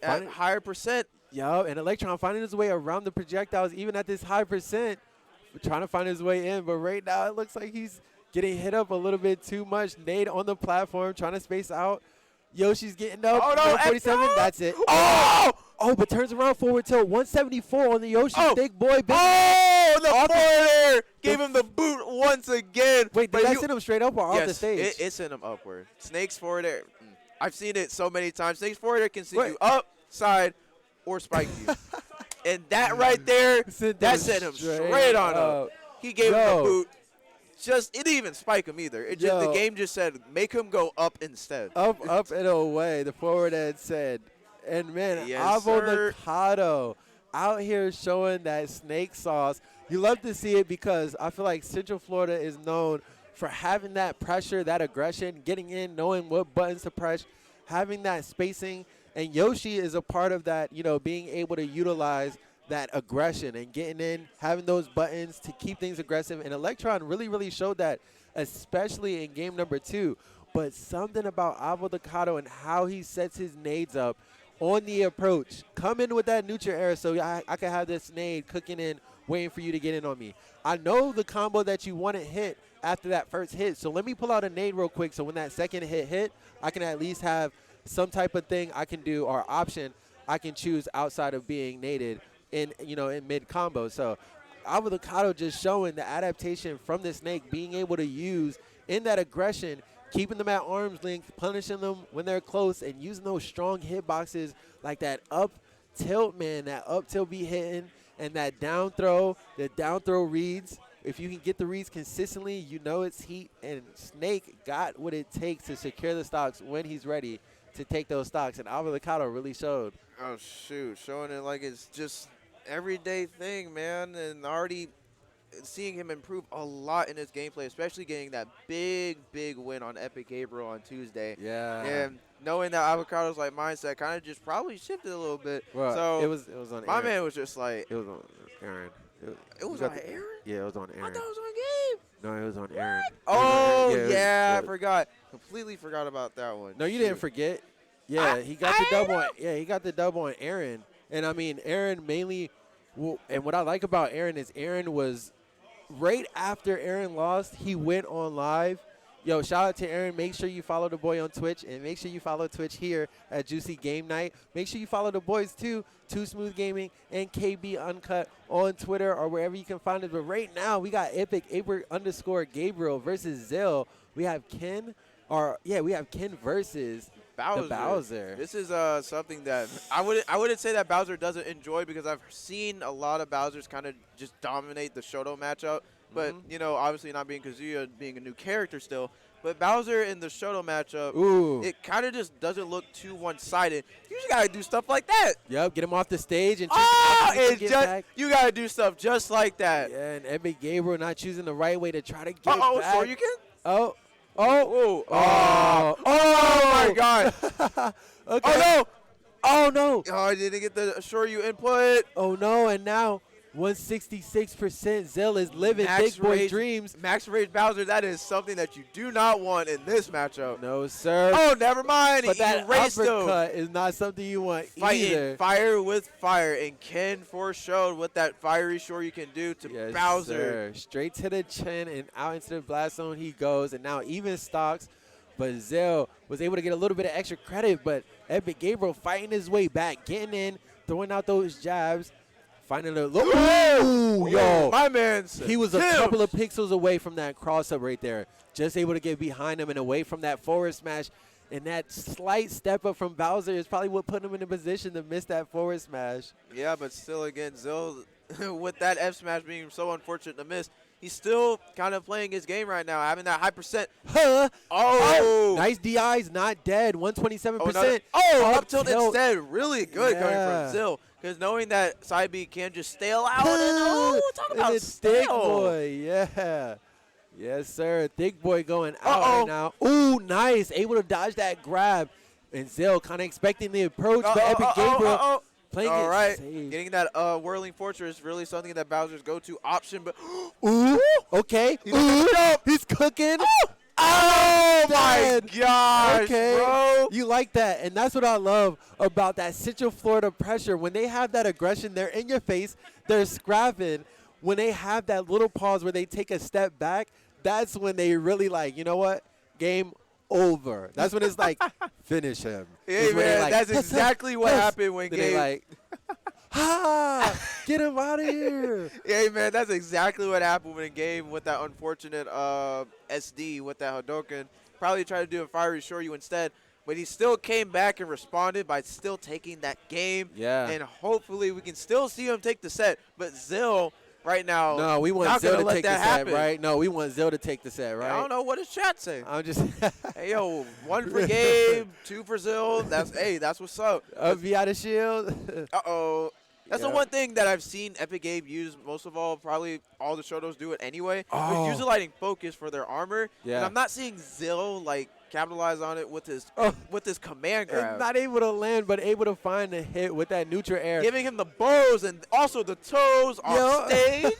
S2: at higher percent.
S1: Yo, and Electron finding his way around the projectiles, even at this high percent, trying to find his way in. But right now, it looks like he's getting hit up a little bit too much. Nade on the platform, trying to space out. Yoshi's getting up. 147. That's it. But turns around forward tilt. 174 on the Yoshi. Big boy.
S2: The forward air gave him the boot once again.
S1: Wait, did that send him straight up or off the stage?
S2: It sent him upward. Snake's forward air. I've seen it so many times. Snake's forward air can send you up, side, or spike you. And that right there, that sent him straight on up. He gave him the boot. just, it didn't even spike him either. It just, the game just said, make him go up instead.
S1: Up and away, the forward end said. And, man,
S2: Yes,
S1: Avocado out here showing that snake sauce. You love to see it because I feel like Central Florida is known for having that pressure, that aggression, getting in, knowing what buttons to press, having that spacing. And Yoshi is a part of that, you know, being able to utilize that aggression and getting in, having those buttons to keep things aggressive. And Electron really, really showed that, especially in game number 2. But something about Avocado and how he sets his nades up on the approach. Come in with that neutral air so I can have this nade cooking in, waiting for you to get in on me. I know the combo that you want to hit after that first hit, so let me pull out a nade real quick so when that second hit, I can at least have some type of thing I can do or option I can choose outside of being naded in mid combo. So Avocado just showing the adaptation from the snake, being able to use in that aggression, keeping them at arm's length, punishing them when they're close, and using those strong hitboxes like that up tilt, man, that up tilt be hitting, and that down throw, the down throw reads. If you can get the reads consistently, you know it's heat, and Snake got what it takes to secure the stocks when he's ready to take those stocks, and Avocado really showed.
S2: Oh, shoot, showing it like it's just everyday thing, man, and already seeing him improve a lot in his gameplay, especially getting that big win on Epic Gabriel on Tuesday.
S1: Yeah.
S2: And knowing that Avocado's like mindset kind of just probably shifted a little bit.
S1: Well,
S2: so
S1: it was on
S2: my
S1: Aaron.
S2: man was just like,
S1: It was on Aaron.
S2: it was on Aaron?
S1: Yeah, it was on Aaron.
S2: I thought it was on Gabe.
S1: No, it was on Aaron.
S2: Oh,
S1: Yeah,
S2: I forgot. Completely forgot about that one.
S1: No, you didn't forget. Yeah, he got the double on. Yeah, he got the double on Aaron. And I mean, Aaron mainly. And what I like about Aaron is Aaron was right after Aaron lost, he went on live. Yo, shout out to Aaron. Make sure you follow the boy on Twitch, and make sure you follow Twitch here at Juicy Game Night. Make sure you follow the boys too, Too Smooth Gaming and KB Uncut on Twitter or wherever you can find it. But right now, we got Epic _Gabriel versus Zill. We have Ken versus Bowser.
S2: This is something that I wouldn't say that Bowser doesn't enjoy, because I've seen a lot of Bowsers kind of just dominate the Shoto matchup. But, you know, obviously not being Kazuya, being a new character still. But Bowser in the Shoto matchup, it kind of just doesn't look too one-sided. You just got to do stuff like that.
S1: Yep, get him off the stage. And
S2: you got to do stuff just like that.
S1: Yeah, and Epic Gabriel not choosing the right way to try to get back.
S2: So you can?
S1: Oh,
S2: my God.
S1: Okay.
S2: Oh, no. Oh, I didn't get the Assure You input.
S1: Oh, no, and now 166% Zill is living big boy dreams.
S2: Max Rage Bowser, that is something that you do not want in this matchup.
S1: No, sir.
S2: Oh, never mind.
S1: But that uppercut is not something you want either.
S2: Fire with fire, and Ken foreshowed what that fiery shore you can do to Bowser.
S1: Sir. Straight to the chin and out into the blast zone he goes, and now even stocks. But Zill was able to get a little bit of extra credit, but Epic Gabriel fighting his way back, getting in, throwing out those jabs. Finding a look. Yo,
S2: my man.
S1: He was a couple of pixels away from that cross-up right there. Just able to get behind him and away from that forward smash. And that slight step up from Bowser is probably what put him in a position to miss that forward smash.
S2: Yeah, but still, again, Zill, with that F smash being so unfortunate to miss, he's still kind of playing his game right now, having that high percent.
S1: Nice DIs, not dead, 127%.
S2: Up tilt instead, really good coming from Zill. Because knowing that side B can just stale out. Talk about
S1: Thick boy, yeah. Yes, sir. Thick boy going out right now. Ooh, nice. Able to dodge that grab. And Zill kind of expecting the approach, but Epic Gabriel playing it safe.
S2: Getting that Whirling Fortress, really something that Bowser's go-to option. But
S1: ooh, okay. He's cooking.
S2: Oh, my gosh, bro.
S1: You like that. And that's what I love about that Central Florida pressure. When they have that aggression, they're in your face. They're scrapping. When they have that little pause where they take a step back, that's when they really like, you know what? Game over. That's when it's like, finish him.
S2: Hey, man, like, that's exactly what happened when Game.
S1: Get him out of here.
S2: Yeah, man, that's exactly what happened when Game with that unfortunate SD with that Hadoken. Probably tried to do a fiery Shoryu instead, but he still came back and responded by still taking that game.
S1: Yeah.
S2: And hopefully we can still see him take the set. But Zill right now.
S1: No, we want
S2: not
S1: Zill
S2: gonna
S1: to
S2: let
S1: take the
S2: that
S1: set,
S2: happen.
S1: right? No, we want Zill to take the set, right?
S2: I don't know what his chat say.
S1: I'm just
S2: Hey, yo, 1 for Gabe, 2 for Zill. That's what's up.
S1: Via the shield.
S2: Uh-oh. That's the
S1: Yeah.
S2: one thing that I've seen Epic Gabe use most of all. Probably all the Shotos do it anyway.
S1: Oh.
S2: With utilizing focus for their armor.
S1: Yeah.
S2: And I'm not seeing Zill, like, capitalize on it with his command
S1: And
S2: grab.
S1: not able to land, but able to find a hit with that neutral air.
S2: Giving him the bows and also the toes off stage.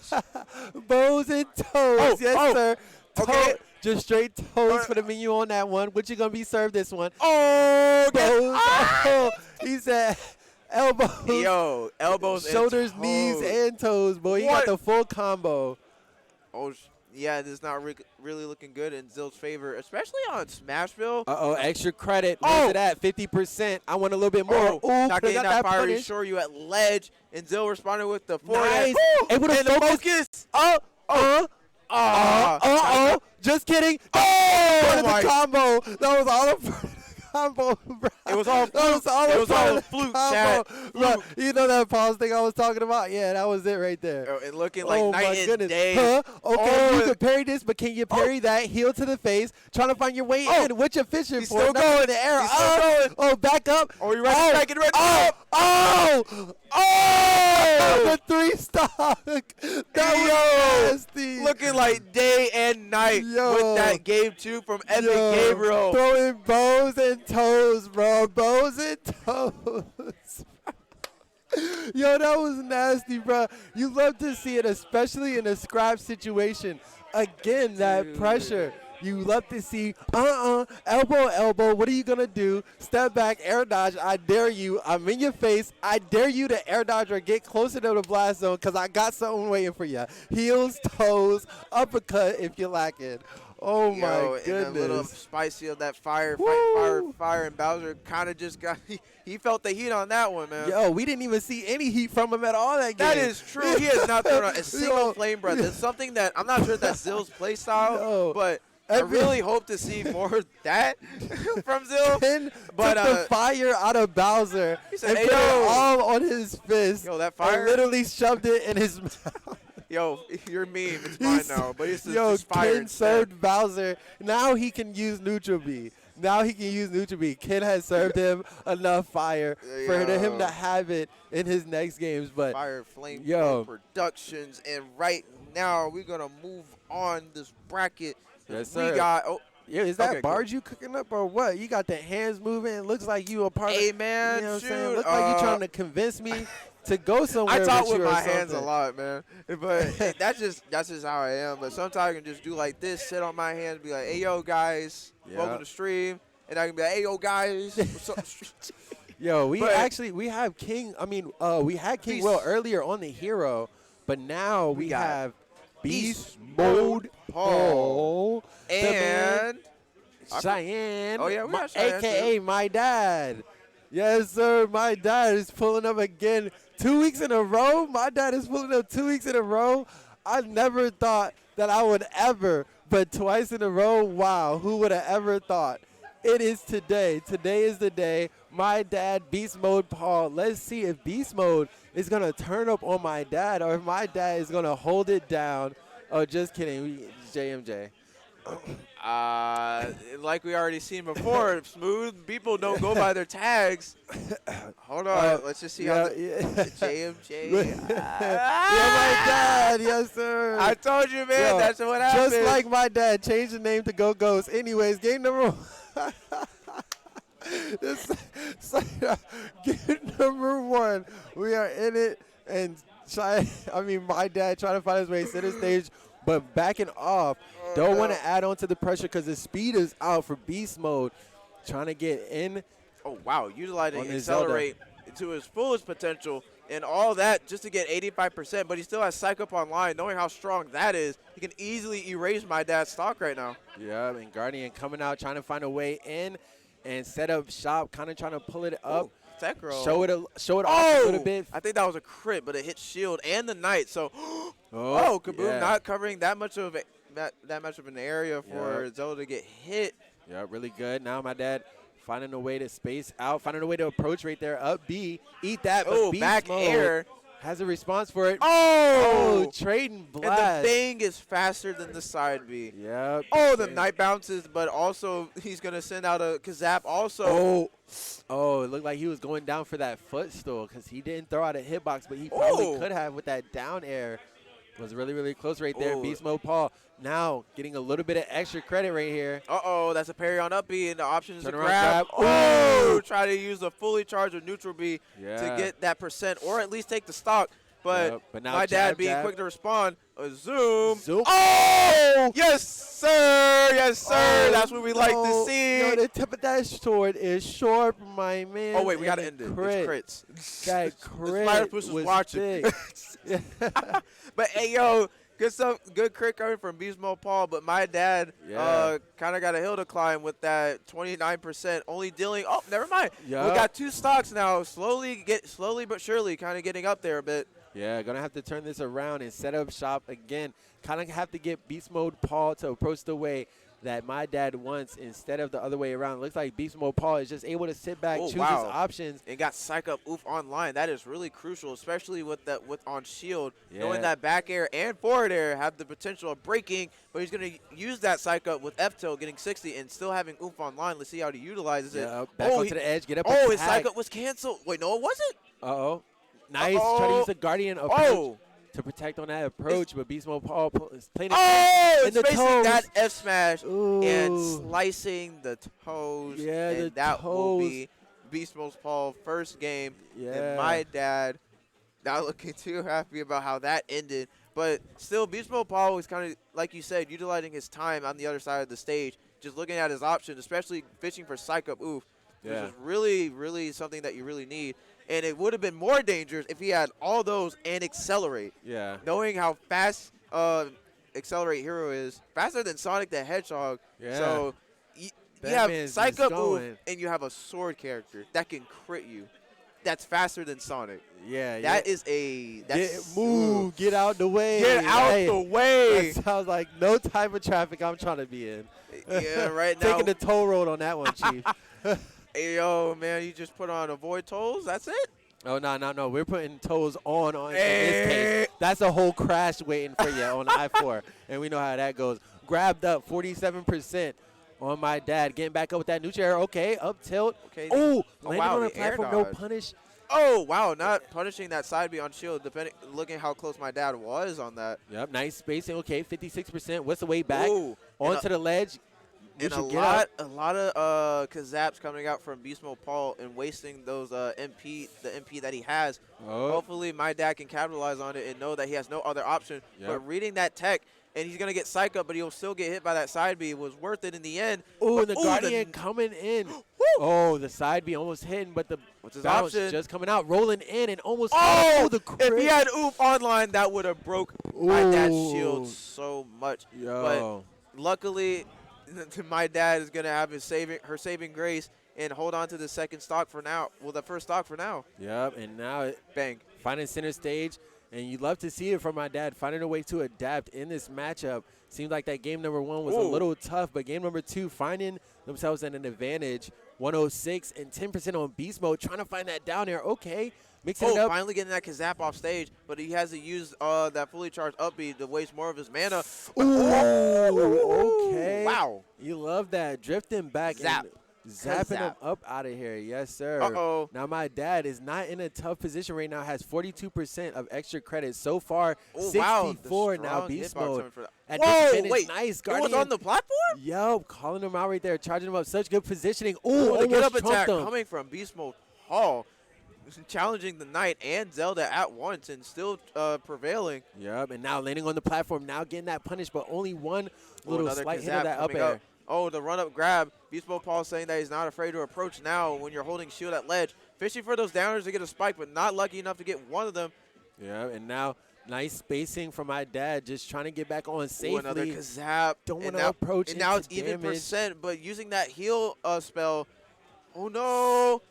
S1: Bows and toes. Yes, sir.
S2: Okay.
S1: Just straight toes for the menu on that one. What you going to be served this one?
S2: Oh,
S1: Bows. Oh, he said elbows.
S2: Yo, elbows,
S1: shoulders,
S2: and
S1: knees,
S2: toes.
S1: and toes, boy. He got the full combo.
S2: Oh, yeah, this is not really looking good in Zill's favor, especially on Smashville.
S1: Uh-oh, extra credit. Where's it at? 50%. I want a little bit more. Ooh,
S2: not
S1: could've
S2: getting
S1: got
S2: that fire
S1: punish.
S2: restore you at ledge, and Zill responded with the forward.
S1: Nice. Able to
S2: and the focus.
S1: Just kidding.
S2: Oh,
S1: my combo. That was all a combo, bro.
S2: It was all fluke.
S1: That was all
S2: It was all
S1: a
S2: fluke,
S1: combo.
S2: chat.
S1: Bro, you know that pause thing I was talking about? Yeah, that was it right there.
S2: And looking like
S1: my
S2: night and
S1: goodness.
S2: day.
S1: Huh? Okay,
S2: Oh,
S1: you can parry this, but can you parry that? Heel to the face, trying to find your way in. What you fishing
S2: He's
S1: for?
S2: still
S1: Nothing
S2: going.
S1: in the air.
S2: He's still going.
S1: Oh, back up.
S2: Oh, you ready to strike it? Ready to
S1: The 3-stock. That was nasty.
S2: Looking like day and night with that game 2 from Epic Gabriel.
S1: Throwing bows and toes, bro. Bows and toes. Yo, that was nasty, bro. You love to see it, especially in a scrap situation. Again, that pressure. You love to see, elbow. What are you going to do? Step back, air dodge. I dare you. I'm in your face. I dare you to air dodge or get closer to the blast zone because I got something waiting for you. Heels, toes, uppercut if you're lacking. Oh, my goodness.
S2: And a little spicy of that fire, and Bowser kind of just got he felt the heat on that one, man.
S1: Yo, we didn't even see any heat from him at all that game.
S2: That is true. He has not thrown out a single flame breath. It's something that I'm not sure if that's Zill's play style, but I really hope to see more of that from Zill.
S1: Ken
S2: but
S1: took the fire out of Bowser
S2: said,
S1: and
S2: "Hey,
S1: put it
S2: yo."
S1: all on his fist.
S2: Yo, that fire.
S1: And literally shoved it in his mouth.
S2: Yo, your meme, it's mine now. But it's just fire
S1: Ken
S2: instead.
S1: served Bowser. Now he can use neutral B. Ken has served him enough fire for him to have it in his next games. But
S2: Fire Flame Productions, and right now we're gonna move on this bracket.
S1: Yes,
S2: we
S1: sir.
S2: got
S1: is that barge you cooking up or what? You got the hands moving. It looks like you a part
S2: Hey,
S1: of
S2: man,
S1: you know what I'm saying?
S2: shoot,
S1: Look like you trying to convince me to go somewhere.
S2: I talk
S1: with
S2: with
S1: you or
S2: my hands a
S1: something.
S2: lot, man. But that's just how I am. But sometimes I can just do like this, sit on my hands, be like, "Hey, yo, guys, welcome to stream," and I can be like, "Hey, yo, guys, what's up?"
S1: Yo, we have King. I mean, we had King Will earlier on the hero, but now we have Beast Mode Paul
S2: and
S1: Cheyenne.
S2: Oh yeah, we got Cheyenne
S1: AKA
S2: too.
S1: my dad. Yes, sir. My dad is pulling up again 2 weeks in a row. My dad is pulling up 2 weeks in a row. I never thought that I would ever, but twice in a row. Wow, who would have ever thought? It is today. Today is the day. My dad, Beast Mode Paul. Let's see if Beast Mode is going to turn up on my dad or if my dad is going to hold it down. Oh, just kidding. JMJ.
S2: Like we already seen before, smooth people don't go by their tags. Hold on, let's just see how the JMJ.
S1: Yeah, my dad, yes sir.
S2: I told you, man, that's what happened.
S1: Just like my dad, changed the name to Go Ghost. Anyways, game number one. Game number one. We are in it, and my dad trying to find his way center stage, but backing off. Don't want to add on to the pressure because the speed is out for Beast Mode. Trying to get in.
S2: Oh, wow. Utilizing Accelerate to his fullest potential and all that just to get 85%. But he still has Psych Up Online. Knowing how strong that is, he can easily erase my dad's stock right now.
S1: Yeah, and Guardian coming out, trying to find a way in and set up shop, kind of trying to pull it up.
S2: Tech roll.
S1: Show it off a little bit.
S2: I think that was a crit, but it hit shield and the knight. So, Kaboom not covering that much of an area for Zelda to get hit.
S1: Yeah, really good. Now my dad finding a way to space out, finding a way to approach right there. Up B, eat that.
S2: Oh,
S1: Beast
S2: back
S1: Mode
S2: air.
S1: has a response for it.
S2: Oh,
S1: trading
S2: And
S1: blast.
S2: the bang is faster than the side B.
S1: Yep.
S2: Oh, the night bounces, but also he's going to send out a Kazap also.
S1: Oh, it looked like he was going down for that footstool because he didn't throw out a hitbox, but he probably could have with that down air. Was really, really close right there. Beast Mode Paul now getting a little bit of extra credit right here.
S2: Uh-oh, that's a parry on up B, and the option is to
S1: grab.
S2: Oh, try to use a fully charged or neutral B to get that percent, or at least take the stock. But
S1: now
S2: my dad being
S1: jab.
S2: quick to respond, a zoom.
S1: Zoom.
S2: Oh, yes, sir. Yes, sir. That's what we like to see.
S1: No, the tip of that sword is sharp, my man.
S2: Oh, wait, we got to end it. It's crits.
S1: That crit
S2: Spider Puss was watching. But, hey, yo, good crit coming from Beast Mode Paul, but my dad kind of got a hill to climb with that 29%, only dealing. Oh, never mind. We got 2 stocks now, slowly but surely, kind of getting up there a bit.
S1: Yeah, going to have to turn this around and set up shop again. Kind of have to get Beast Mode Paul to approach the way that my dad wants instead of the other way around. It looks like Beast Mode Paul is just able to sit back, choose his options.
S2: And got Psych Up Oof online. That is really crucial, especially with on shield. Knowing that back air and forward air have the potential of breaking, but he's going to use that Psych Up with F-Tilt getting 60 and still having Oof online. Let's see how he utilizes it.
S1: Back onto the edge, get up.
S2: Oh, his Psych Up was canceled. Wait, no, it wasn't.
S1: Uh-oh. Nice. Try to use the Guardian approach to protect on that approach, but Beast Mode Paul is playing
S2: it.
S1: In the
S2: facing
S1: toes.
S2: that F smash and slicing the toes.
S1: Yeah,
S2: and that will be Beast Mode Paul first game.
S1: Yeah.
S2: And my dad not looking too happy about how that ended. But still, Beast Mode Paul was kind of, like you said, utilizing his time on the other side of the stage, just looking at his options, especially fishing for Psych Up Oof, which is really, really something that you really need. And it would have been more dangerous if he had all those and Accelerate.
S1: Yeah.
S2: Knowing how fast Accelerate Hero is, faster than Sonic the Hedgehog.
S1: Yeah.
S2: So you have Psych Up Oof and you have a sword character that can crit you. That's faster than Sonic.
S1: Yeah.
S2: That is a...
S1: Get out the way.
S2: Get out the way.
S1: That sounds like no type of traffic I'm trying to be in.
S2: Yeah, right now.
S1: Taking the toll road on that one, Chief.
S2: Hey, yo, man, you just put on avoid tolls? That's it?
S1: Oh, no. We're putting tolls on in this case. That's a whole crash waiting for you on I-4, and we know how that goes. Grabbed up 47% on my dad. Getting back up with that neutral air. Okay, up tilt. Okay. Oh, landing on the platform, no punish.
S2: Oh, wow, not punishing that side B on shield, looking how close my dad was on that.
S1: Yep, nice spacing. Okay, 56%. What's the way back? Onto the ledge.
S2: And a lot of Kazaps coming out from Beast Mode Paul and wasting those the MP that he has. Hopefully my dad can capitalize on it and know that he has no other option. But reading that tech, and he's going to get Psych Up, but he'll still get hit by that side B, was worth it in the end.
S1: Oh, and the Guardian coming in. Oh, the side B almost hitting, but the bounce just coming out, rolling in and almost.
S2: Oh, the crit. If he had Oof online, that would have broke my dad's shield so much. But luckily, my dad is going to have her saving grace and hold on to the second stock for now. Well, the first stock for now.
S1: Yep, and now
S2: bang.
S1: Finding center stage, and you love to see it from my dad, finding a way to adapt in this matchup. Seems like that game number 1 was a little tough, but game number 2 finding themselves at an advantage. 106 and 10% on beast mode, trying to find that down there. Okay, mixing it up.
S2: Finally getting that Kazap off stage, but he has to use that fully charged up B to waste more of his mana.
S1: Okay.
S2: Wow.
S1: You love that. Drifting back. Zapping him up out of here. Yes, sir. Now, my dad is not in a tough position right now. Has 42% of extra credit so far. 64 now, beast mode.
S2: Wait.
S1: Nice.
S2: Guardian. It was on the platform?
S1: Yup. Calling him out right there. Charging him up. Such good positioning.
S2: The get-up attack coming from beast mode Hall. Challenging the Knight and Zelda at once and still prevailing.
S1: Yep. And now landing on the platform. Now getting that punish, but only one little slight hit of that up air.
S2: Oh, the run-up grab. Beast Mode Paul saying that he's not afraid to approach now when you're holding shield at ledge. Fishing for those downers to get a spike, but not lucky enough to get one of them.
S1: Yeah, and now nice spacing from my dad, just trying to get back on safely.
S2: Another Kazap.
S1: Don't want to approach
S2: and now it's even percent, but using that heal spell. Oh, no.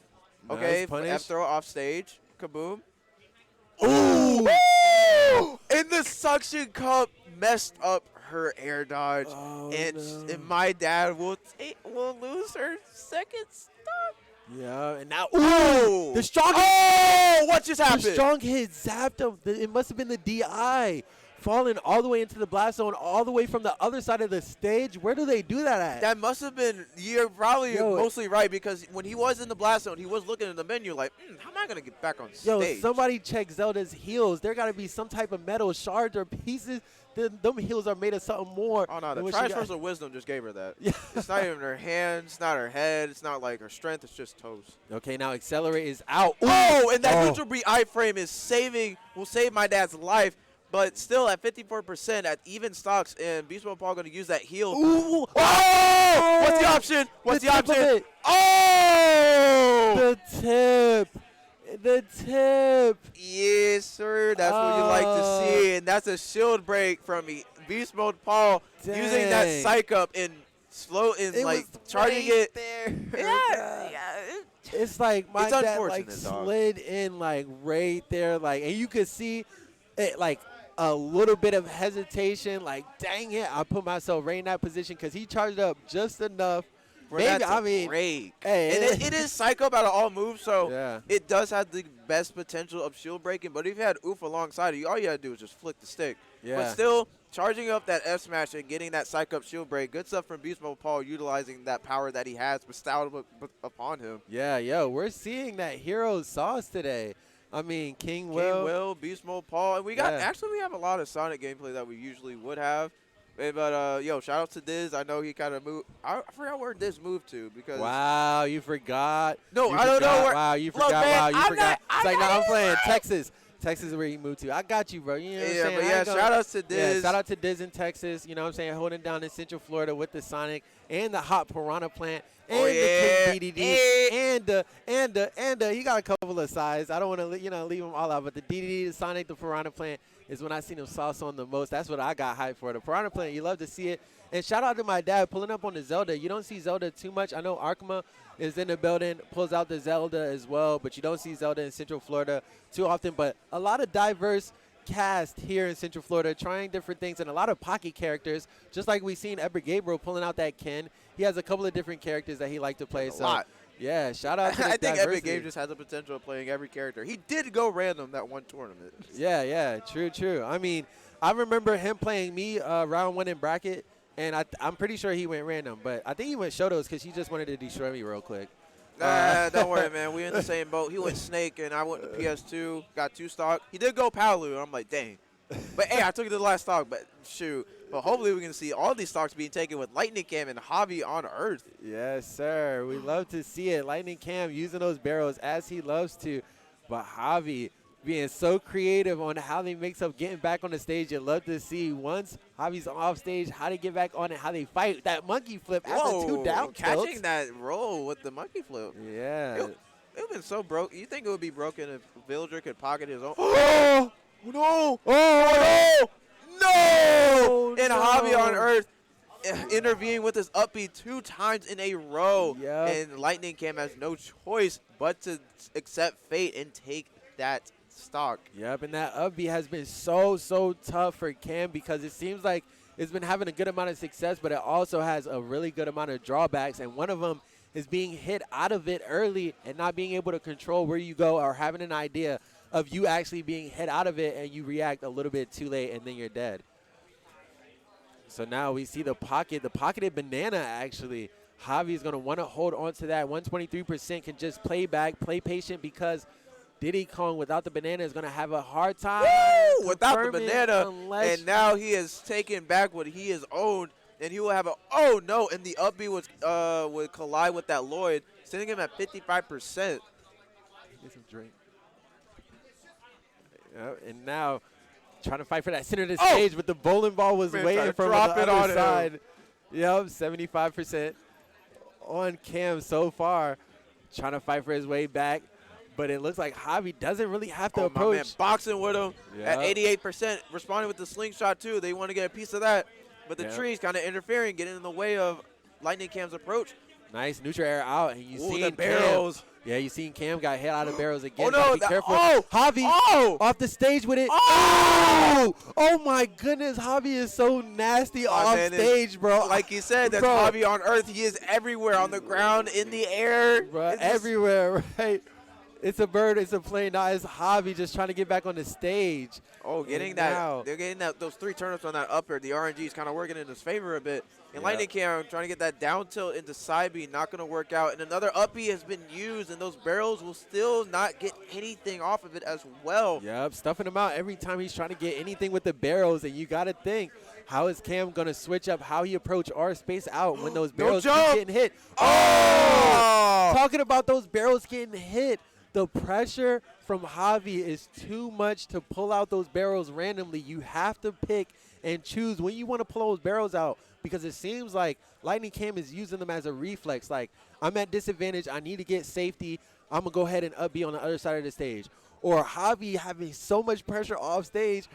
S2: Okay, F-throw off stage. Kaboom.
S1: Ooh!
S2: And the suction cup messed up her air dodge, and my dad will lose her second stock.
S1: Yeah, and now the strong
S2: what just happened?
S1: The strong hit zapped him. It must have been the DI falling all the way into the blast zone, all the way from the other side of the stage? Where do they do that at?
S2: That must have been, you're probably mostly right, because when he was in the blast zone, he was looking in the menu like, how am I going to get back on stage?
S1: Somebody check Zelda's heels. There got to be some type of metal shards or pieces. Them heels are made of something more.
S2: Oh, no, the Triforce of Wisdom just gave her that. Yeah. It's not even her hands, not her head. It's not like her strength. It's just toes.
S1: Okay, now Accelerate is out. Ooh.
S2: Oh, and that neutral B iframe will save my dad's life. But still at 54% at even stocks, and Beast Mode Paul going to use that heal.
S1: Ooh.
S2: Oh! What's the option? What's the option? Oh!
S1: The tip.
S2: Yes, sir. That's what you like to see. And that's a shield break from Beast Mode Paul using that psych up and charging it.
S1: There.
S2: Yeah.
S1: It's like my dad slid in right there, and you could see it a little bit of hesitation, dang it, I put myself right in that position because he charged up just enough.
S2: Break. Hey, and it is psych up out of all moves, so it does have the best potential of shield breaking. But if you had Oof alongside of you, all you had to do was just flick the stick. Yeah. But still, charging up that F smash and getting that psych up shield break, good stuff from Beast Mode Paul, utilizing that power that he has bestowed upon him.
S1: Yeah, we're seeing that hero sauce today. I mean, King Will,
S2: Beast Mode Paul, and we have a lot of Sonic gameplay that we usually would have. But, shout out to Diz. I know he kind of moved. I forgot where Diz moved to because.
S1: Wow, you forgot.
S2: No, I don't know where.
S1: Wow, you forgot.
S2: Look, man,
S1: you forgot. I'm playing
S2: right.
S1: Texas. Texas is where he moved to. I got you, bro. You know what I'm saying?
S2: But shout out to Diz.
S1: Yeah, shout out to Diz in Texas. You know what I'm saying? Holding down in Central Florida with the Sonic and the hot Piranha plant and the King DDD and he got a couple of sides. I don't want to leave them all out, but the DDD, the Sonic, the Piranha plant is when I seen him sauce on the most. That's what I got hyped for. The Piranha plant, you love to see it. And shout out to my dad pulling up on the Zelda. You don't see Zelda too much. I know Arkma is in the building, pulls out the Zelda as well, but you don't see Zelda in Central Florida too often. But a lot of diverse cast here in Central Florida trying different things and a lot of pocket characters, just like we've seen Edward Gabriel pulling out that Ken. He has a couple of different characters that he liked to play.
S2: A lot.
S1: Yeah, shout out to the
S2: I think
S1: diversity.
S2: Epic Games just has the potential of playing every character. He did go random that one tournament.
S1: Yeah, true. I mean, I remember him playing me round one in bracket, and I'm pretty sure he went random, but I think he went Shotos because he just wanted to destroy me real quick.
S2: Don't worry, man. We're in the same boat. He went Snake, and I went to PS2, got 2 stock. He did go Palu, and I'm like, dang. But, hey, I took it to the last stock, but shoot. But hopefully we can see all these stocks being taken with Lightning Cam and Javi on Earth.
S1: Yes, sir. We love to see it. Lightning Cam using those barrels as he loves to. But Javi being so creative on how they mix up getting back on the stage. You love to see once Javi's off stage, how they get back on it, how they fight. That monkey flip after 2 down tilts.
S2: Catching that roll with the monkey flip.
S1: Yeah.
S2: It would have been so broke. You think it would be broken if Villager could pocket his own?
S1: Oh, no.
S2: Oh, no. And Javi on Earth intervening with his up B 2 times in a row.
S1: Yep.
S2: And Lightning Cam has no choice but to accept fate and take that stock.
S1: Yep, and that up B has been so tough for Cam because it seems like it's been having a good amount of success, but it also has a really good amount of drawbacks, and one of them is being hit out of it early and not being able to control where you go or having an idea of you actually being hit out of it and you react a little bit too late and then you're dead. So now we see the pocketed banana actually. Javi's going to want to hold on to that. 123% can just play back, play patient because Diddy Kong without the banana is going to have a hard time.
S2: Woo! Without the banana, and now he has taken back what he has owned, and he will have oh no, and the up B would collide with that Lloyd, sending him at 55%.
S1: Get some drink. And now trying to fight for that center of the stage, but the bowling ball was waiting from the other side. Yep, 75% on Cam so far, trying to fight for his way back. But it looks like Javi doesn't really have to approach.
S2: My man boxing with him at 88%, responding with the slingshot too. They want to get a piece of that. But the trees kind of interfering, getting in the way of Lightning Cam's approach.
S1: Nice neutral air out, and you see
S2: the barrels.
S1: Yeah, you seen Cam got hit out of barrels again.
S2: Oh no!
S1: Be careful. Javi off the stage with it. Oh my goodness! Javi is so nasty off stage, bro.
S2: Like you said, that's Javi on Earth. He is everywhere, on the ground, in the air,
S1: bro. Everywhere, right? It's a bird. It's a plane. Now it's Javi just trying to get back on the stage.
S2: Oh, getting
S1: And
S2: that.
S1: now-
S2: They're getting those 3 turnips on that upper. The RNG is kind of working in his favor a bit. And
S1: Yeah.
S2: Lightning Cam trying to get that down tilt into side B, not going to work out. And another up B has been used, and those barrels will still not get anything off of it as well.
S1: Yep, stuffing him out every time he's trying to get anything with the barrels. And you got to think, how is Cam going to switch up how he approach our space out when those barrels keep
S2: jump.
S1: getting hit?
S2: Oh!
S1: Talking about those barrels getting hit. The pressure from Javi is too much to pull out those barrels randomly. You have to pick and choose when you want to pull those barrels out, because it seems like Lightning Cam is using them as a reflex. Like, I'm at disadvantage. I need to get safety. I'm going to go ahead and up B on the other side of the stage. Or Javi having so much pressure off stage,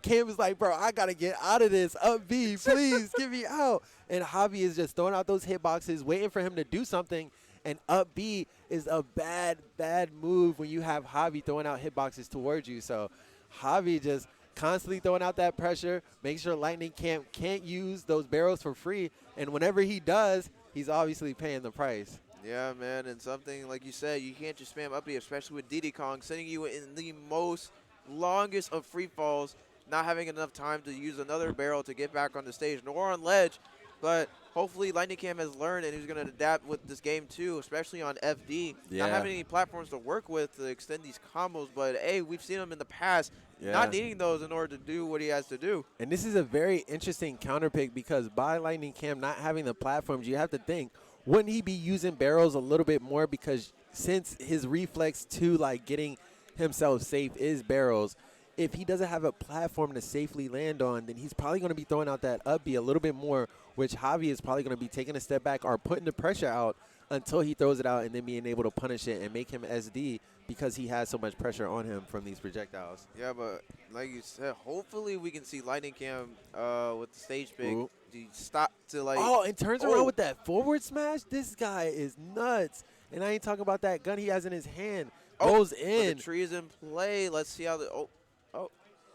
S1: Cam is like, bro, I got to get out of this. Up B, please, get me out. And Javi is just throwing out those hitboxes, waiting for him to do something. And up B is a bad, bad move when you have Javi throwing out hitboxes towards you. So Javi just constantly throwing out that pressure, make sure Lightning can't use those barrels for free. And whenever he does, he's obviously paying the price.
S2: Yeah, man, and something like you said, you can't just spam up B, especially with Diddy Kong, sending you in the most longest of free falls, not having enough time to use another barrel to get back on the stage, nor on ledge. But hopefully Lightning Cam has learned, and he's going to adapt with this game too, especially on FD.
S1: Yeah.
S2: Not having any platforms to work with to extend these combos, but hey, we've seen him in the past
S1: Yeah.
S2: not needing those in order to do what he has to do.
S1: And this is a very interesting counter pick, because by Lightning Cam not having the platforms, you have to think, wouldn't he be using barrels a little bit more? Because since his reflex to like getting himself safe is barrels, if he doesn't have a platform to safely land on, then he's probably going to be throwing out that up B a little bit more, which Javi is probably going to be taking a step back or putting the pressure out until he throws it out and then being able to punish it and make him SD, because he has so much pressure on him from these projectiles.
S2: Yeah, but like you said, hopefully we can see Lightning Cam with the stage pick.
S1: Ooh.
S2: To stop to like.
S1: Oh, and turns around with that forward smash. This guy is nuts. And I ain't talking about that gun he has in his hand. Goes
S2: But
S1: in.
S2: the tree is in play. Let's see how the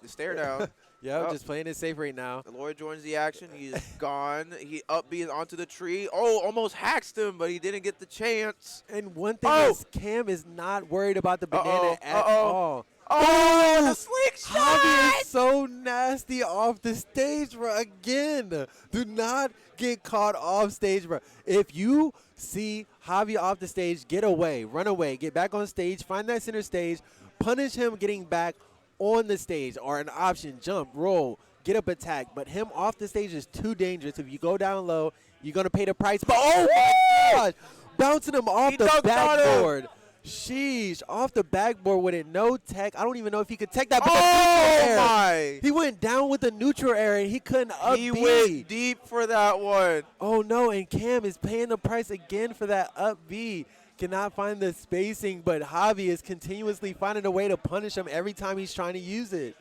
S2: the stare down.
S1: Yep,
S2: Oh.
S1: just playing it safe right now.
S2: Lloyd joins the action. He's gone. He up B onto the tree. Oh, almost hacks him, but he didn't get the chance.
S1: And one thing
S2: Oh.
S1: is, Cam is not worried about the banana
S2: Uh-oh,
S1: at
S2: uh-oh.
S1: all.
S2: Oh, the slick
S1: Javi
S2: shot!
S1: is so nasty off the stage, bro. Again, do not get caught off stage, bro. If you see Javi off the stage, get away, run away, get back on stage, find that center stage, punish him getting back on the stage, or an option, jump, roll, get up attack. But him off the stage is too dangerous. If you go down low, you're going to pay the price. But oh my gosh, bouncing him off
S2: He
S1: the
S2: dunked on him.
S1: backboard. Sheesh, off the backboard with it, no tech. I don't even know if he could tech that. But the
S2: Oh
S1: neutral air.
S2: my!
S1: He went down with the neutral air and he couldn't up
S2: He
S1: B.
S2: went deep for that one.
S1: Oh no, and Cam is paying the price again for that up B. Cannot find the spacing, but Javi is continuously finding a way to punish him every time he's trying to use it.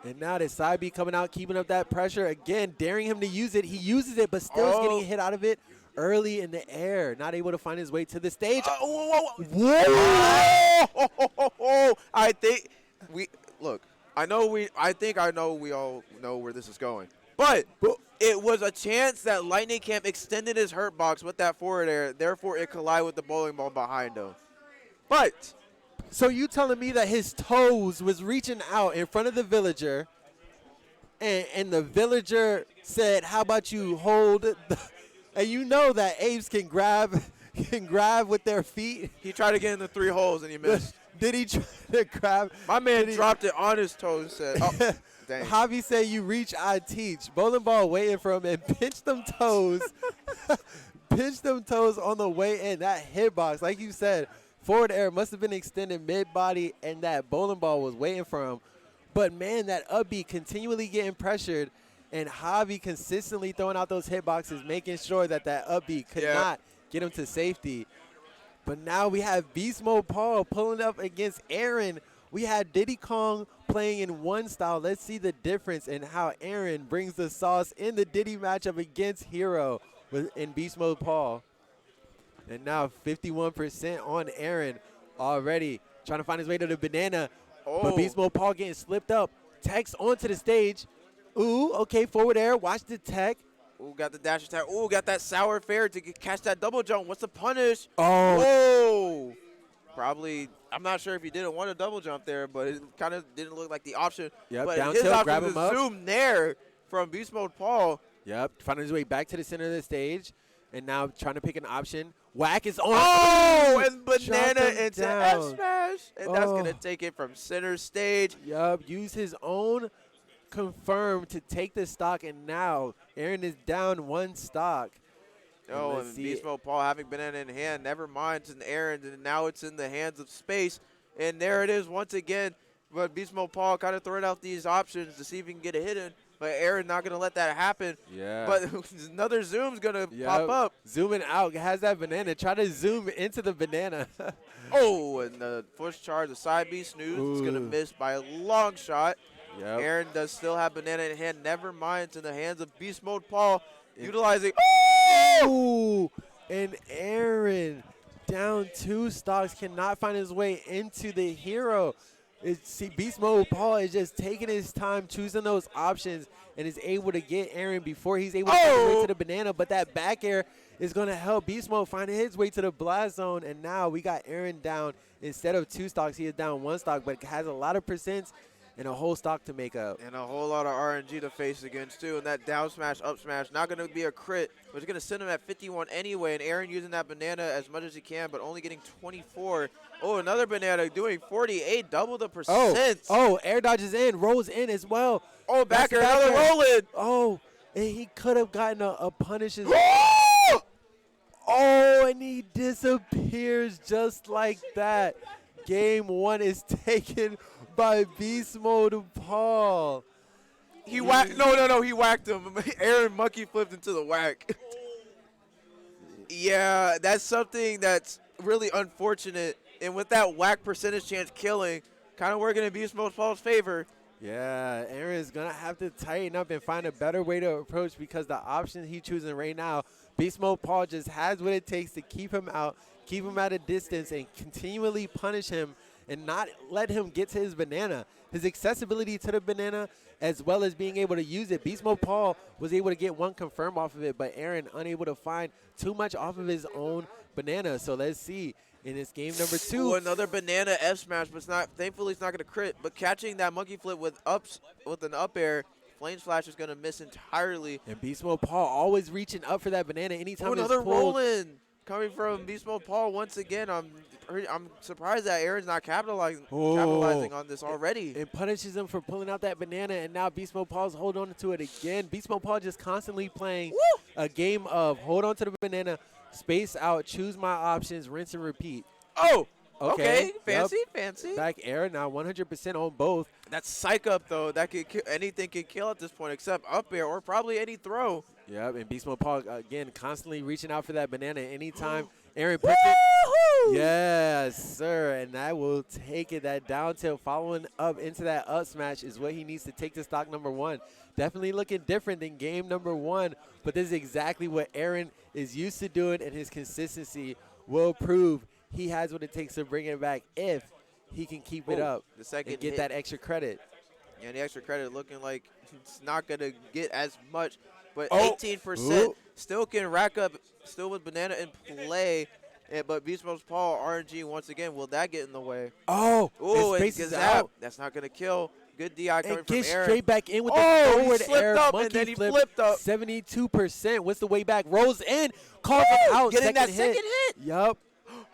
S1: And now the side B coming out, keeping up that pressure again, daring him to use it. He uses it, but still is getting hit out of it early in the air. Not able to find his way to the stage.
S2: Whoa! I think we look. I think I know we all know where this is going. But it was a chance that Lightning Cam extended his hurt box with that forward air. Therefore, it collided with the bowling ball behind him. But
S1: So you telling me that his toes was reaching out in front of the villager, and the villager said, "How about you hold?" And you know that apes can grab with their feet.
S2: he tried to get in the 3 holes and he missed.
S1: Did he try to grab?
S2: My man
S1: did he-
S2: dropped it on his toes and said, "Oh, dang."
S1: Javi said, "You reach, I teach." Bowling ball waiting for him and pinch them toes, pinch them toes on the way in. That hitbox, like you said, forward air must have been extended mid body, and that bowling ball was waiting for him. But man, that up B continually getting pressured, and Javi consistently throwing out those hitboxes, making sure that up B could not get him to safety. But now we have Beast Mode Paul pulling up against Aaron. We had Diddy Kong playing in one style. Let's see the difference in how Aaron brings the sauce in the Diddy matchup against Hero in Beast Mode Paul. And now 51% on Aaron already, trying to find his way to the banana. But Beast Mode Paul getting slipped up. Tech's onto the stage. Ooh, okay, forward air. Watch the tech.
S2: Ooh, got the dash attack. Ooh, got that sour fair to catch that double jump. What's the punish?
S1: Oh.
S2: Whoa. probably, I'm not sure if he didn't want a double jump there, but it kind of didn't look like the option.
S1: Yep,
S2: but
S1: down
S2: his
S1: tilt,
S2: option
S1: grab
S2: was
S1: him up.
S2: zoom there from Beast Mode Paul.
S1: Yep, finding his way back to the center of the stage, and now trying to pick an option. Whack is on.
S2: Oh, and banana
S1: Shot him
S2: into
S1: down.
S2: F smash, and that's
S1: Oh.
S2: gonna take it from center stage.
S1: Yep, use his own confirm to take the stock, and now Aaron is down 1 stock.
S2: Oh,
S1: let's
S2: and
S1: see
S2: Beast
S1: it.
S2: Mode Paul having banana in hand. Never mind, it's in Aaron, and now it's in the hands of Space. And there it is once again. But Beast Mode Paul kind of throwing out these options to see if he can get a hit in. But Aaron not going to let that happen.
S1: Yeah.
S2: But another zoom's going to pop up.
S1: Zooming out, has that banana. Try to zoom into the banana.
S2: Oh, and the push charge, the side B snooze is going to miss by a long shot.
S1: Yep.
S2: Aaron does still have banana in hand. Never mind, it's in the hands of Beast Mode Paul, utilizing.
S1: Ooh, and Aaron down 2 stocks, cannot find his way into the hero. Beast Mode Paul is just taking his time, choosing those options, and is able to get Aaron before he's able to find his way to the banana. But that back air is going to help Beast Mode find his way to the blast zone. And now we got Aaron down. Instead of 2 stocks, he is down 1 stock, but has a lot of percents and a whole stock to make up.
S2: And a whole lot of RNG to face against, too. And that down smash, up smash, not going to be a crit, but it's going to send him at 51 anyway. And Aaron using that banana as much as he can, but only getting 24. Oh, another banana doing 48, double the percent.
S1: Oh, air dodges in, rolls in as well.
S2: Oh, back air,
S1: That's
S2: another roll in.
S1: Oh, and he could have gotten a punish as well. Oh, and he disappears just like that. Game 1 is taken by Beast Mode Paul.
S2: He whacked. No, he whacked him. Aaron monkey flipped into the whack. Yeah, that's something that's really unfortunate. And with that whack percentage chance killing, kind of working in Beast Mode Paul's favor.
S1: Yeah, Aaron's going to have to tighten up and find a better way to approach, because the option he's choosing right now, Beast Mode Paul just has what it takes to keep him out, keep him at a distance, and continually punish him and not let him get to his banana. His accessibility to the banana, as well as being able to use it. Beast Mode Paul was able to get 1 confirm off of it, but Aaron unable to find too much off of his own banana. So let's see. In this game number 2.
S2: Ooh, another banana F smash, but it's not. Thankfully, it's not going to crit. But catching that monkey flip with an up air, Flame Slash is going to miss entirely.
S1: And Beast Mode Paul always reaching up for that banana anytime it's
S2: another
S1: pulled.
S2: roll in coming from Beast Mode Paul once again. I'm surprised that Aaron's not capitalizing on this already.
S1: It punishes him for pulling out that banana, and now Beast Mode Paul's hold on to it again. Beast Mode Paul just constantly playing a game of hold on to the banana, space out, choose my options, rinse and repeat.
S2: Oh, okay.
S1: Yep.
S2: Fancy.
S1: Back air now 100% on both.
S2: That's psych up, though. That could anything can kill at this point except up air or probably any throw.
S1: Yep, and Beast Mode Paul, again, constantly reaching out for that banana anytime Aaron puts it. Yes, sir, and that will take it. That down tilt following up into that up smash is what he needs to take to stock number 1. Definitely looking different than game number 1, but this is exactly what Aaron is used to doing, and his consistency will prove he has what it takes to bring it back if he can keep it up
S2: the second
S1: and get
S2: hit.
S1: that extra credit.
S2: Yeah, the extra credit looking like it's not going to get as much, but
S1: Oh.
S2: 18%
S1: Ooh.
S2: still can rack up, still with banana in play. But Beast Mode Paul, RNG once again, will that get in the way?
S1: Oh,
S2: Ooh,
S1: and
S2: and
S1: spaces
S2: Gazap,
S1: out.
S2: that's not going to kill. Good DI coming
S1: And
S2: from
S1: get
S2: Aaron.
S1: straight back in with the
S2: Oh, he
S1: forward
S2: slipped
S1: air
S2: up,
S1: monkey
S2: and then he
S1: flip.
S2: flipped up.
S1: 72%. What's the way back? Rolls in. Calls him out.
S2: Getting that
S1: hit.
S2: second hit.
S1: Yup.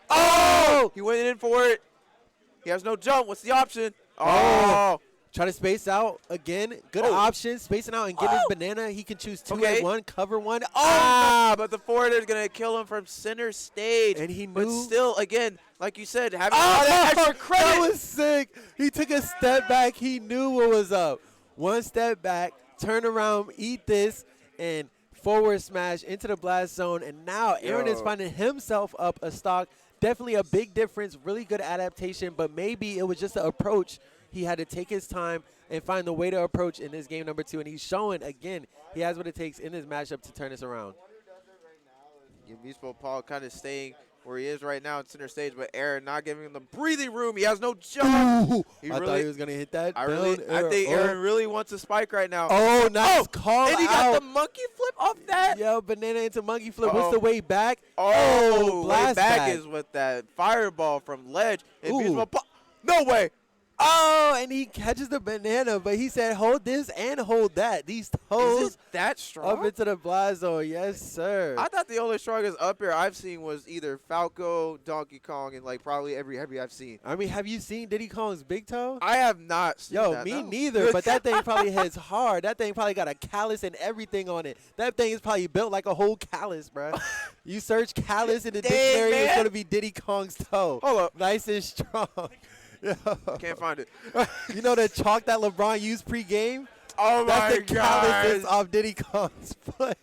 S2: Oh! He went in for it. He has no jump. What's the option? Oh.
S1: Try to space out again. Good option. Spacing out and get his banana. He can choose 2
S2: Okay.
S1: at 1, cover 1.
S2: But the forward is going to kill him from center stage.
S1: And he
S2: But
S1: knew.
S2: still, again, like you said, having all that extra credit.
S1: That was sick. He took a step back. He knew what was up. 1 step back, turn around, eat this, and forward smash into the blast zone. And now Aaron is finding himself up a stock. Definitely a big difference. Really good adaptation, but maybe it was just an approach. He had to take his time and find the way to approach in this game number 2. And he's showing, again, he has what it takes in this matchup to turn this around.
S2: Yeah, Beast Mode Paul kind of staying where he is right now in center stage, but Aaron not giving him the breathing room. He has no jump.
S1: Ooh, I thought he was going to hit that.
S2: I think Aaron really wants a spike right now.
S1: Oh, nice call
S2: and he got the monkey flip off that.
S1: Yo, banana into monkey flip. What's the way back?
S2: Oh,
S1: blast
S2: way back is with that fireball from ledge. And
S1: Ooh.
S2: No way.
S1: Oh, and he catches the banana, but he said, hold this and hold that. These toes
S2: Is it that strong?
S1: up into the blast zone. Yes, sir.
S2: I thought the only strongest up air I've seen was either Falco, Donkey Kong, and like probably every heavy I've seen.
S1: I mean, have you seen Diddy Kong's big toe?
S2: I have not seen that.
S1: Yo, me neither, but that thing probably hits hard. That thing probably got a callus and everything on it. That thing is probably built like a whole callus, bro. You search callus in the dictionary, it's going to be Diddy Kong's toe.
S2: Hold up.
S1: Nice and strong. Yo.
S2: Can't find it.
S1: You know the chalk that LeBron used pre-game?
S2: Oh,
S1: That's
S2: my
S1: the calluses
S2: God.
S1: off Diddy Kong's foot.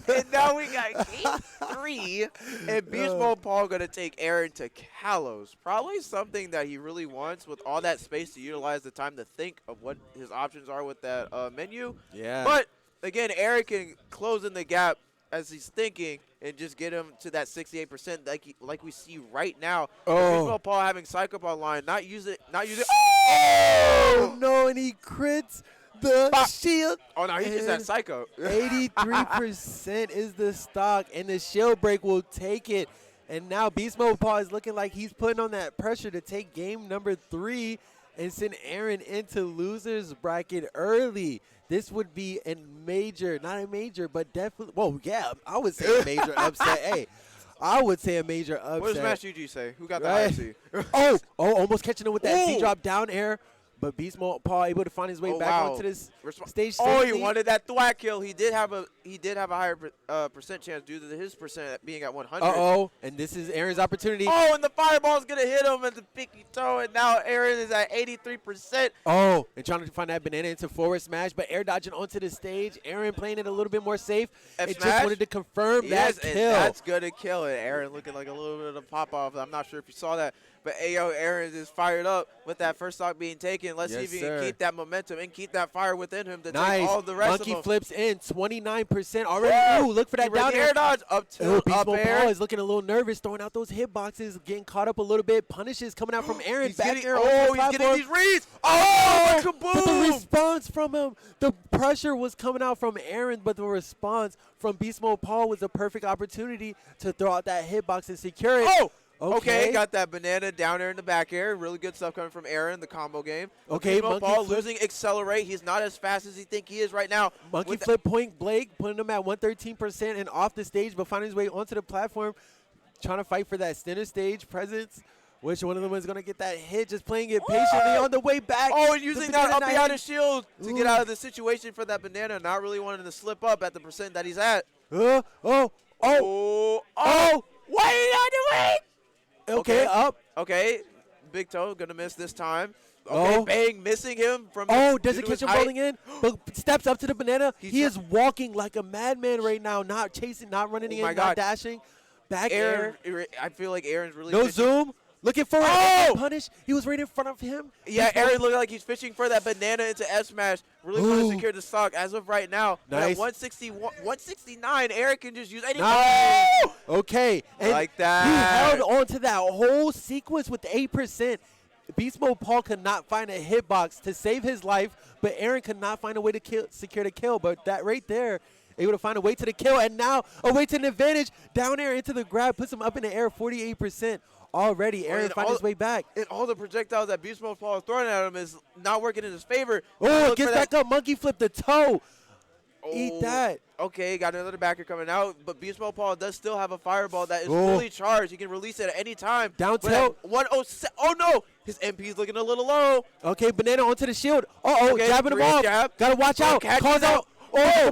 S2: And now we got game 3. And Beast Mode Paul going to take Aaron to Kalos. Probably something that he really wants with all that space to utilize the time to think of what his options are with that menu.
S1: Yeah.
S2: But, again, Aaron can close in the gap as he's thinking and just get him to that 68% like we see right now.
S1: Oh.
S2: Beast Mode Paul having Psycho online, not use it.
S1: Oh, no, and he crits the shield.
S2: Oh, no, he just had Psycho.
S1: 83% is the stock, and the shield break will take it. And now Beast Mode Paul is looking like he's putting on that pressure to take game number 3 and send Aaron into loser's bracket early. This would be a major, not a major, but definitely, well, yeah, I would say a major upset. Hey, I would say a major upset.
S2: What does Smash GG say? Who got the
S1: Right.
S2: IC?
S1: Oh, almost catching him with that
S2: Ooh.
S1: Z-drop down air. But Beast Mode Paul able to find his way back onto this stage.
S2: Oh, he
S1: safely.
S2: wanted that thwack kill. He did have a higher percent chance due to his percent being at 100.
S1: Uh-oh, and this is Aaron's opportunity.
S2: Oh, and the fireball's going to hit him at the pinky toe, and now Aaron is at 83%.
S1: Oh, and trying to find that banana into forward smash, but air dodging onto the stage. Aaron playing it a little bit more safe. It just wanted to confirm
S2: Yes,
S1: that
S2: and
S1: kill.
S2: that's going to kill it. Aaron looking like a little bit of a pop-off. I'm not sure if you saw that. But Ayo, Aaron is fired up with that first stock being taken. Let's see if he can keep that momentum and keep that fire within him to take all the rest of them.
S1: Monkey flips in, 29% already. Ooh, look for that down
S2: air dodge up to
S1: Beast Mode
S2: air.
S1: Paul is looking a little nervous, throwing out those hitboxes, getting caught up a little bit. Punishes coming out from Aaron.
S2: He's
S1: back
S2: getting,
S1: air
S2: he's getting these reads. Oh, kaboom!
S1: But the response from him, the pressure was coming out from Aaron, but the response from Beast Mode Paul was a perfect opportunity to throw out that hitbox and secure it.
S2: Oh! Okay, got that banana down there in the back air. Really good stuff coming from Aaron, the combo game.
S1: Okay,
S2: Monkey Paul losing accelerate. He's not as fast as he think he is right now.
S1: Monkey flip point Blake, putting him at 113% and off the stage, but finding his way onto the platform, trying to fight for that center stage presence. Which one of them is going to get that hit? Just playing it patiently on the way back.
S2: Oh, and using that up behind his shield to get out of the situation for that banana. Not really wanting to slip up at the percent that he's at.
S1: Oh!
S2: What are you doing?
S1: Okay, up.
S2: Okay, Big Toe gonna miss this time. Okay, Bang missing him from.
S1: Doesn't catch him rolling in, but steps up to the banana. He is walking like a madman right now, not chasing, not running in, not dashing. Back air.
S2: I feel like Aaron's really
S1: no zoom. Looking for it. Punish. He was right in front of him.
S2: Yeah, Aaron looked like he's fishing for that banana into F smash. Really trying to secure the stock as of right now.
S1: Nice.
S2: At 169, Aaron can just use any.
S1: Nice. Okay. And
S2: like that.
S1: He held on to that whole sequence with 8%. Beast Mode Paul could not find a hitbox to save his life, but Aaron could not find a way to secure the kill. But that right there, able to find a way to the kill, and now a way to an advantage. Down air into the grab, puts him up in the air, 48%. Already, Aaron found his way back.
S2: And all the projectiles that Beast Mode Paul is throwing at him is not working in his favor.
S1: Oh, gets back up. Monkey flip the toe. Eat that.
S2: Okay, got another backer coming out. But Beast Mode Paul does still have a fireball that is fully charged. He can release it at any time.
S1: Down tilt.
S2: 107. Oh, no. His MP is looking a little low.
S1: Okay, banana onto the shield. Okay, jabbing him off.
S2: Jab.
S1: Got to watch out. Calls out.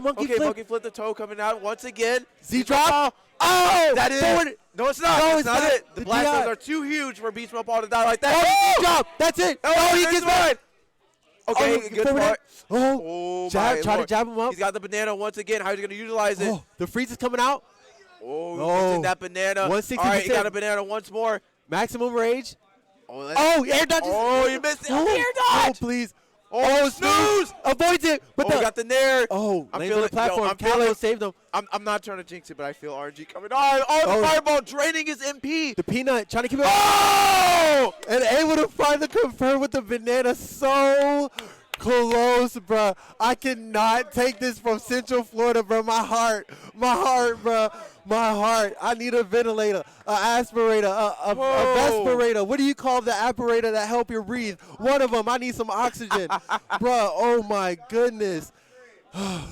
S1: Monkey flip.
S2: Monkey flip the toe coming out once again.
S1: Z-drop. Oh,
S2: that is
S1: forward.
S2: No, it's not.
S1: No,
S2: it's not it. The blast zones are too huge for Beast Mode Paul to die like that.
S1: Oh, drop. That's it.
S2: Oh, he gets mine. Okay, good part.
S1: Jab, try to jab him up.
S2: He's got the banana once again. How's he going to utilize it?
S1: The freeze is coming out.
S2: Using that banana.
S1: 160%.
S2: All right, he got a banana once more.
S1: Maximum rage.
S2: Air dodge.
S1: Oh,
S2: he missed it. Air dodge.
S1: Oh, please.
S2: Oh, snooze!
S1: Avoids it. But
S2: Oh, got the nair.
S1: Oh,
S2: I'm
S1: lands on the
S2: feeling- yo,
S1: platform.
S2: I'm feeling-
S1: Callow saved him.
S2: I'm not trying to jinx it, but I feel RNG coming on. Oh, the fireball draining his MP.
S1: The peanut trying to keep it.
S2: Oh!
S1: And able to find the confirm with the banana. So close, bro. I cannot take this from Central Florida, bro. My heart, bro. My heart. I need a ventilator, a aspirator, a respirator. What do you call the apparator that help you breathe? One of them. I need some oxygen, bro. Oh my goodness.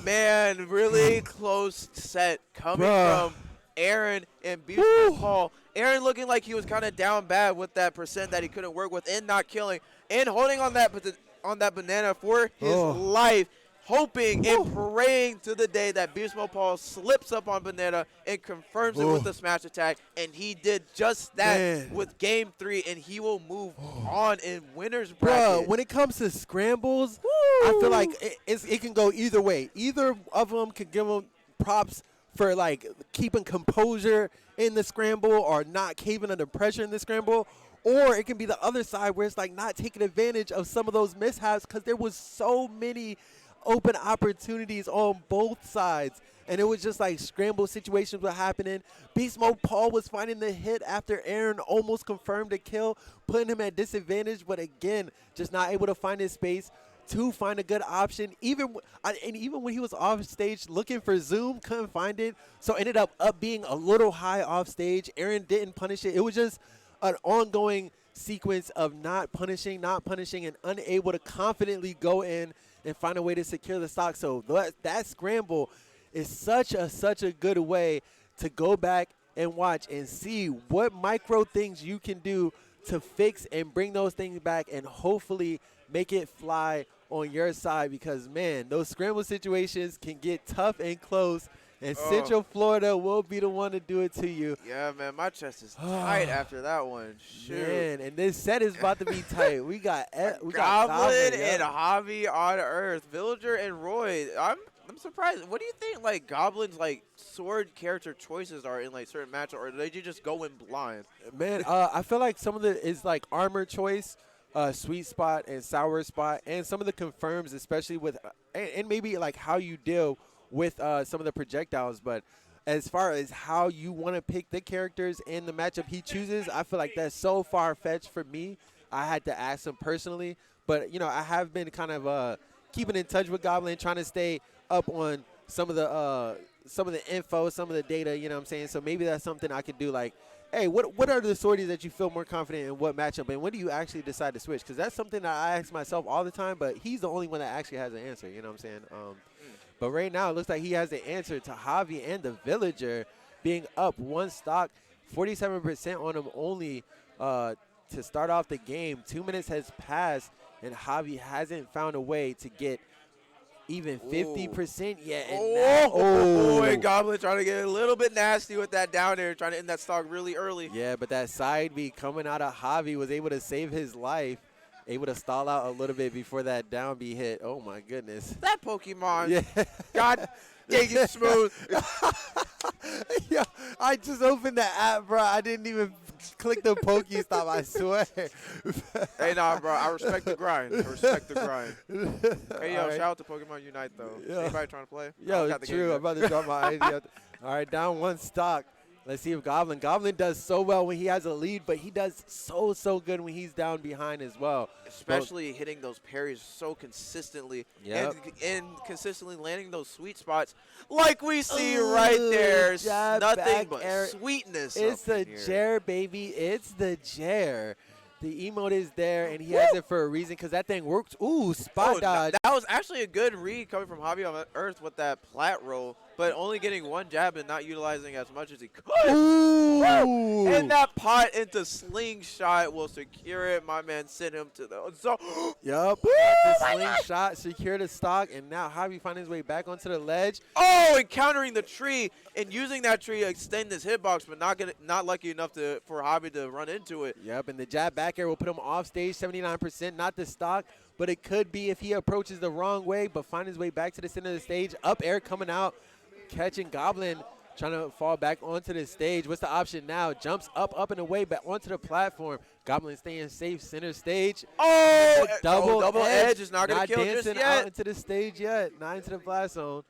S2: Man, really close set coming from Aaron and Beautiful Paul. Aaron looking like he was kind of down bad with that percent that he couldn't work with and not killing and holding on that banana for his life, hoping and praying to the day that Beautiful Paul slips up on banana and confirms it with the smash attack. And he did just that with game 3, and he will move on in winner's bracket.
S1: Bro, when it comes to scrambles, I feel like it can go either way. Either of them could give them props for like keeping composure in the scramble or not caving under pressure in the scramble, or it can be the other side where it's like not taking advantage of some of those mishaps because there was so many open opportunities on both sides, and it was just like scramble situations were happening. Beast Mode Paul was finding the hit after Aaron almost confirmed a kill, putting him at disadvantage, but again, just not able to find his space to find a good option. Even when he was off stage looking for zoom, couldn't find it, so ended up being a little high off stage. Aaron didn't punish it. It was just an ongoing sequence of not punishing, and unable to confidently go in and find a way to secure the stock. So that scramble is such a good way to go back and watch and see what micro things you can do to fix and bring those things back and hopefully make it fly on your side, because man, those scramble situations can get tough and close, and Central Florida will be the one to do it to you.
S2: Yeah, man, my chest is tight after that one. Shoot.
S1: Man, and this set is about to be tight. We got
S2: Goblin and Javi on Earth, Villager and Roy. I'm surprised. What do you think, like, Goblin's like sword character choices are in like certain matchups, or do they just go in blind?
S1: Man, I feel like some of the is like armor choice, sweet spot and sour spot, and some of the confirms, especially with and maybe like how you deal with some of the projectiles. But as far as how you want to pick the characters in the matchup he chooses, I feel like that's so far-fetched for me. I had to ask him personally, but you know, I have been kind of keeping in touch with Goblin, trying to stay up on some of the info, some of the data, you know what I'm saying? So maybe that's something I could do, like, hey, what are the sorties that you feel more confident in what matchup, and when do you actually decide to switch? Because that's something that I ask myself all the time, but he's the only one that actually has an answer, you know what I'm saying? But right now, it looks like he has the answer to Javi and the Villager being up one stock, 47% on him only to start off the game. 2 minutes has passed, and Javi hasn't found a way to get even 50% yet.
S2: And Goblin trying to get a little bit nasty with that down air, trying to end that stock really early.
S1: Yeah, but that side B coming out of Javi was able to save his life, able to stall out a little bit before that down B hit. Oh, my goodness.
S2: That Pokemon.
S1: Yeah.
S2: God dang it, smooth.
S1: Yeah, I just opened the app, bro. I didn't even click the Pokestop, I swear.
S2: Hey, nah, bro. I respect the grind. Hey, yo, shout out to Pokemon Unite, though.
S1: Yeah.
S2: Anybody trying to play?
S1: Yo, true. I'm about to drop my ID. All right, down one stock. Let's see if Goblin does so well when he has a lead, but he does so good when he's down behind as well.
S2: Especially hitting those parries so consistently, and consistently landing those sweet spots like we see right there. Nothing but sweetness.
S1: It's the JR, baby. It's the JR. The emote is there, and he has it for a reason, because that thing works. Ooh, spot dodge.
S2: That was actually a good read coming from Javi on Earth with that plat roll, but only getting one jab and not utilizing as much as he could.
S1: Ooh.
S2: And that pot into slingshot will secure it. My man sent him to the zone.
S1: Yup. The slingshot secured the stock, and now Javi found his way back onto the ledge.
S2: Oh, encountering the tree and using that tree to extend his hitbox, but not lucky enough for Javi to run into it.
S1: Yep, and the jab back air will put him off stage, 79%, not the stock, but it could be if he approaches the wrong way, but find his way back to the center of the stage. Up air coming out, catching Goblin, trying to fall back onto the stage. What's the option now? Jumps up and away, back onto the platform. Goblin staying safe, center stage.
S2: Oh,
S1: double
S2: edge is not going to kill just
S1: yet. Not
S2: yet.
S1: out into the stage yet. Not into the blast zone.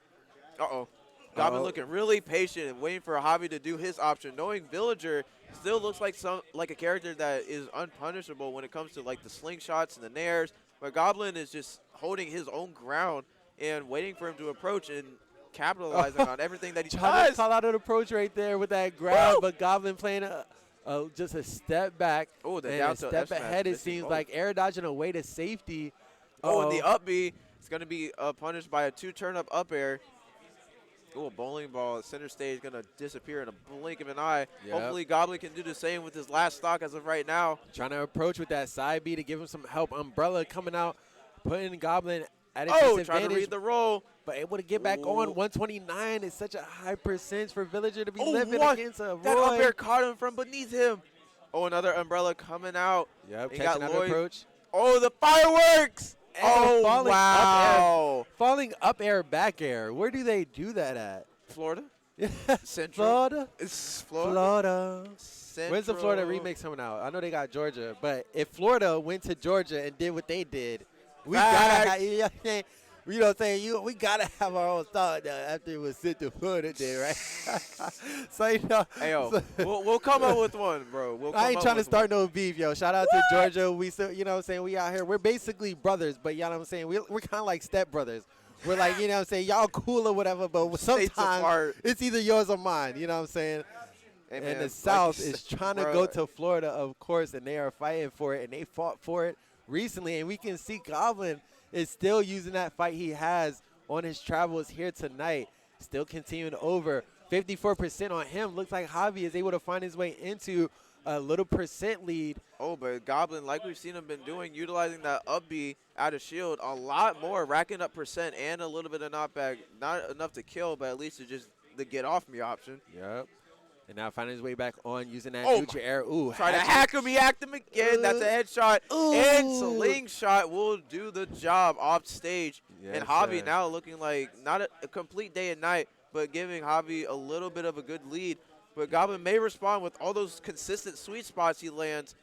S2: Uh-oh. Goblin looking really patient and waiting for Javi to do his option, knowing Villager still looks like a character that is unpunishable when it comes to like the slingshots and the nairs. But Goblin is just holding his own ground and waiting for him to approach and capitalizing on everything that he
S1: Trying
S2: does.
S1: to call out an approach right there with that grab, but Goblin playing just a step back
S2: Oh, the
S1: and
S2: down
S1: a
S2: tilt
S1: step
S2: F smash
S1: ahead. It
S2: missing
S1: seems
S2: both.
S1: like air dodging away to safety.
S2: Oh, and the up B is going to be punished by a 2 turn-up up air. Oh, a bowling ball. Center stage going to disappear in a blink of an eye.
S1: Yep.
S2: Hopefully, Goblin can do the same with his last stock as of right now.
S1: Trying to approach with that side B to give him some help. Umbrella coming out, putting Goblin at a
S2: Oh,
S1: disadvantage.
S2: trying to read the roll.
S1: But able to get back
S2: Ooh.
S1: on. 129 is such a high percentage for Villager to be
S2: Oh,
S1: living
S2: what?
S1: against a
S2: That up
S1: Roy.
S2: air caught him from beneath him. Oh, another umbrella coming out.
S1: Yep,
S2: He
S1: catching
S2: got
S1: out the
S2: Lloyd.
S1: approach.
S2: Oh, the fireworks.
S1: And
S2: Oh,
S1: falling
S2: wow.
S1: Falling up air, back air. Where do they do that at?
S2: Florida? Central?
S1: Florida?
S2: It's Florida?
S1: Florida.
S2: Central.
S1: When's the Florida remix coming out? I know they got Georgia, but if Florida went to Georgia and did what they did, we gotta have, you know what I'm saying? You know what I'm saying? We gotta have our own thought after it was sent to Florida did, right? So, you know.
S2: Hey, yo,
S1: so-
S2: we'll come up with one, bro. We'll come
S1: I ain't
S2: up
S1: trying to
S2: with
S1: start no beef, yo. Shout out to Georgia. We still, you know what I'm saying? We out here. We're basically brothers, but you know what I'm saying? We're kind of like step brothers. We're like, you know what I'm saying? Y'all cool or whatever, but
S2: States
S1: sometimes
S2: apart.
S1: it's either yours or mine. You know what I'm saying?
S2: Hey,
S1: And
S2: man,
S1: the
S2: like
S1: South
S2: you
S1: is
S2: said,
S1: trying to
S2: bro,
S1: go to Florida, of course, and they are fighting for it, and they fought for it recently. And we can see Goblin is still using that fight he has on his travels here tonight, still continuing over. 54% on him. Looks like Javi is able to find his way into a little percent lead.
S2: Oh, but Goblin, like we've seen him been doing, utilizing that up B out of shield a lot more, racking up percent and a little bit of knockback. Not enough to kill, but at least to just the get off me option.
S1: Yep. And now finding his way back on using that
S2: Oh,
S1: neutral air. Ooh,
S2: Try to hack him, again. That's a headshot. And slingshot will do the job off stage.
S1: Yes,
S2: and Javi
S1: sir.
S2: now looking like not a complete day and night, but giving Javi a little bit of a good lead. But Goblin may respond with all those consistent sweet spots he lands.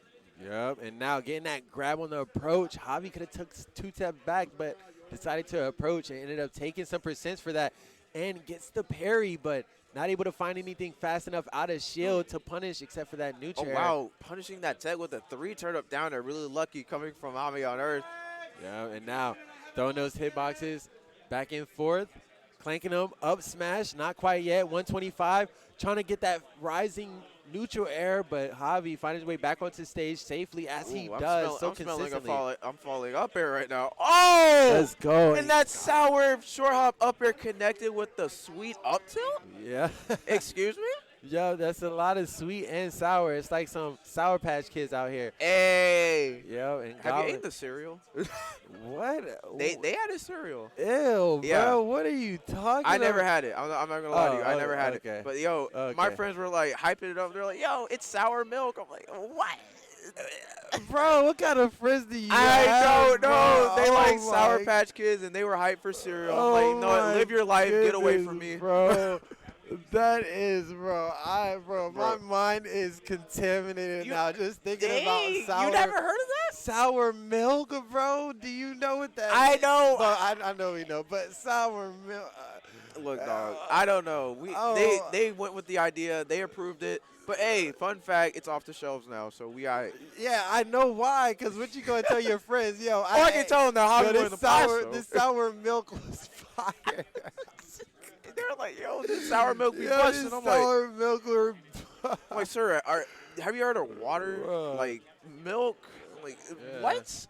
S1: Yep, and now getting that grab on the approach. Javi could have took 2 steps back, but decided to approach and ended up taking some percents for that and gets the parry, but not able to find anything fast enough out of shield to punish except for that
S2: Oh,
S1: neutral air.
S2: wow. Punishing that tech with a 3 turn up down there. Really lucky coming from Javi on Earth.
S1: Yeah, and now throwing those hitboxes back and forth, clanking them up smash, not quite yet, 125, trying to get that rising neutral air, but Javi finding his way back onto stage safely as he
S2: Ooh,
S1: does so
S2: I'm smelling
S1: consistently.
S2: I'm falling up air right now. Oh!
S1: Let's go.
S2: And that sour short hop up air connected with the sweet up tilt?
S1: Yeah.
S2: Excuse me?
S1: Yo, that's a lot of sweet and sour. It's like some Sour Patch Kids out here.
S2: Hey.
S1: Yo, and
S2: Have
S1: Goblin.
S2: you eaten the cereal?
S1: What?
S2: They had a cereal.
S1: Ew,
S2: Yeah.
S1: bro. What are you talking
S2: I
S1: about?
S2: never had it. I'm not gonna lie to you. I
S1: Oh,
S2: never had
S1: okay.
S2: it. But yo, my
S1: Okay.
S2: friends were like hyping it up. They're like, "Yo, it's sour milk." I'm like, "What?"
S1: Bro, what kind of friends do you
S2: I
S1: have,
S2: don't know.
S1: bro?
S2: They
S1: Oh
S2: like Sour
S1: my-
S2: Patch Kids, and they were hyped for cereal. I'm
S1: Oh
S2: like, "No,
S1: my
S2: live your life. Get away from
S1: goodness,
S2: me."
S1: bro. That is, bro. My
S2: Bro.
S1: mind is contaminated
S2: You-
S1: now just thinking
S2: Dang,
S1: about sour.
S2: you never heard of that?
S1: Sour milk, bro. Do you know what that?
S2: I
S1: is?
S2: know.
S1: Well, I know we know, but sour milk.
S2: Look, dog. I don't know. They went with the idea. They approved it. But hey, fun fact, it's off the shelves now. So we all right.
S1: Yeah, I know why. Cause what you gonna tell your friends? Yo,
S2: I can tell them that
S1: yo,
S2: Hollywood in the
S1: this sour milk was fire.
S2: They're like, "Yo, this sour milk be
S1: Yo,
S2: busting."
S1: this
S2: I'm like,
S1: sour milk were.
S2: I'm like, "Sir, have you heard of water?
S1: Bruh.
S2: Like milk? Like
S1: Yeah.
S2: what?"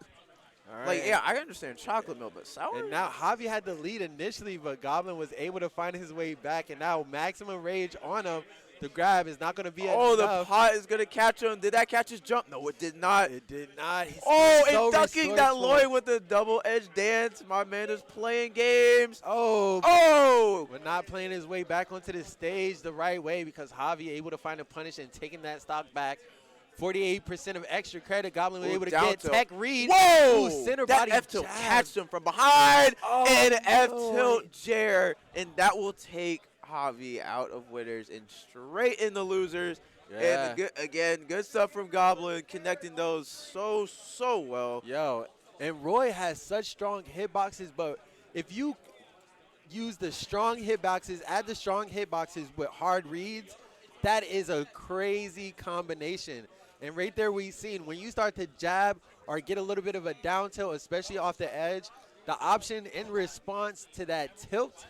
S1: All
S2: Like,
S1: right.
S2: yeah, I understand chocolate milk, but sour?
S1: And now Javi had the lead initially, but Goblin was able to find his way back, and now maximum rage on him. The grab is not going to be
S2: Oh, the
S1: enough.
S2: pot is going to catch him. Did that catch his jump? No, it did not.
S1: It did not. He's
S2: Oh,
S1: so
S2: and ducking that
S1: resourceful.
S2: Lloyd with the double edge dance. My man is playing games.
S1: Oh,
S2: Oh!
S1: but not playing his way back onto the stage the right way because Javi able to find a punish and taking that stock back. 48% of extra credit. Goblin was
S2: Ooh,
S1: able to
S2: down
S1: get
S2: tilt.
S1: tech read.
S2: Whoa!
S1: Ooh, center
S2: that
S1: body
S2: F tilt
S1: jab.
S2: catched him from behind.
S1: Oh,
S2: and F
S1: no.
S2: tilt Jer. And that will take Javi out of winners and straight into losers.
S1: Yeah.
S2: And good stuff from Goblin, connecting those so well.
S1: Yo, and Roy has such strong hitboxes, but if you use the strong hitboxes, add the strong hitboxes with hard reads, that is a crazy combination. And right there we've seen when you start to jab or get a little bit of a down tilt, especially off the edge, the option in response to that tilt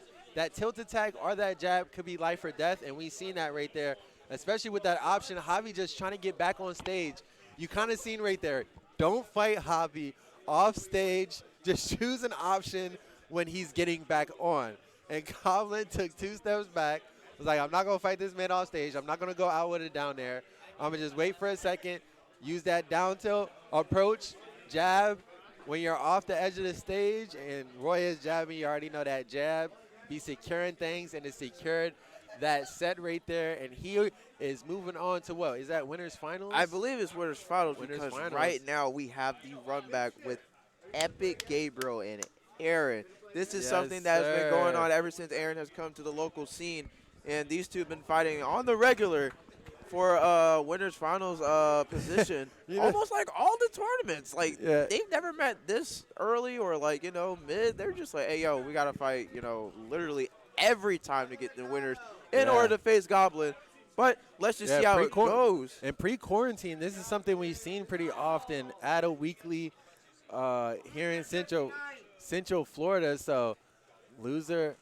S1: attack or that jab could be life or death, and we've seen that right there, especially with that option. Javi just trying to get back on stage. You kind of seen right there, don't fight Javi off stage, just choose an option when he's getting back on. And Goblin took 2 steps back, was like, I'm not going to fight this man off stage. I'm not going to go out with it down there. I'm going to just wait for a second, use that down tilt, approach, jab. When you're off the edge of the stage and Roy is jabbing, you already know that jab. Be securing things, and it secured that set right there. And he is moving on to what? Is that winners finals?
S2: I believe it's winners finals because right now we have the run back with Epic Gabriel and Aaron. This is something that has been going on ever since Aaron has come to the local scene. And these two have been fighting on the regular for winners finals position. Almost like all the tournaments. Like, they've never met this early or, like, mid. They're just like, hey, yo, we got to fight, literally every time to get the winners in order to face Goblin. But let's just see how it goes.
S1: And pre-quarantine, this is something we've seen pretty often at a weekly here in Central Florida. So, loser.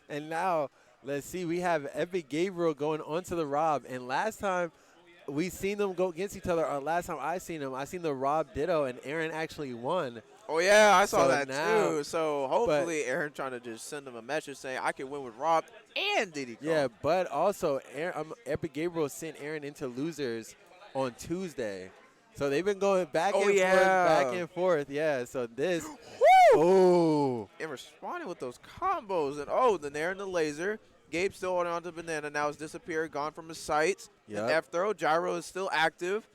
S1: And now, let's see, we have Epic Gabriel going onto the Rob. And last time we seen them go against each other, or last time I seen the Rob Ditto, and Aaron actually won.
S2: Oh, yeah, I saw that too. So, hopefully, Aaron trying to just send them a message saying, I can win with Rob and Diddy Kong.
S1: Yeah, but also, Epic Gabriel sent Aaron into losers on Tuesday. So, they've been going back and forth. Yeah, so this. Oh.
S2: And responding with those combos. And, the Nair and the laser. Gabe still holding on to Banana. Now it's disappeared, gone from his sights. Yep. F throw. Gyro is still active.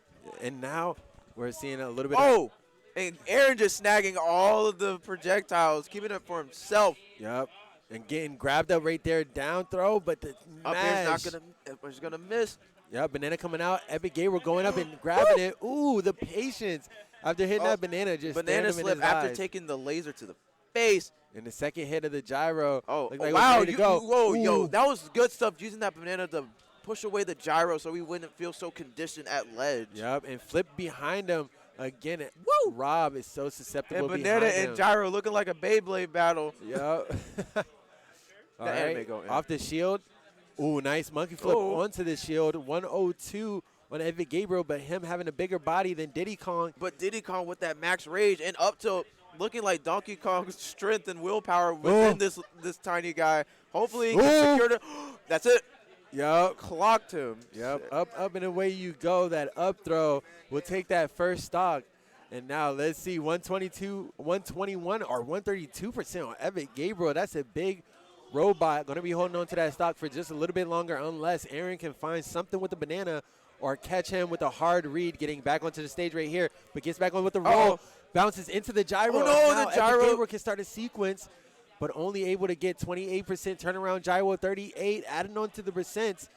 S1: And now we're seeing a little bit
S2: and Aaron just snagging all of the projectiles, keeping it for himself.
S1: Yep. And getting grabbed up right there, down throw, but the
S2: up
S1: mash.
S2: He's gonna miss.
S1: Yep, Banana coming out. Epic Gabriel going up and grabbing it. Ooh, the patience. After hitting that Banana, just
S2: Banana slip after taking the laser to the face.
S1: And the second hit of the gyro.
S2: Wow. Yo, that was good stuff, using that Banana to push away the gyro so he wouldn't feel so conditioned at ledge.
S1: Yep, and flip behind him again. Rob is so susceptible
S2: and Banana and Gyro looking like a Beyblade battle.
S1: Yep. All right, off the shield. Ooh, nice monkey flip onto the shield. 102 on Epic Gabriel, but him having a bigger body than Diddy Kong.
S2: But Diddy Kong with that max rage and up tilt, looking like Donkey Kong's strength and willpower within this tiny guy. Hopefully he can secure it. That's it.
S1: Yep.
S2: Clocked him.
S1: Yep. Up and away you go. That up throw will take that first stock. And now let's see, 122, 121, or 132% on Epic Gabriel. That's a big robot. Going to be holding on to that stock for just a little bit longer unless Aaron can find something with the Banana or catch him with a hard read, getting back onto the stage right here, but gets back on with the roll, bounces into the gyro.
S2: Oh, no, the gyro.
S1: Epic Gabriel can start a sequence, but only able to get 28% turnaround gyro, 38, adding on to the percents,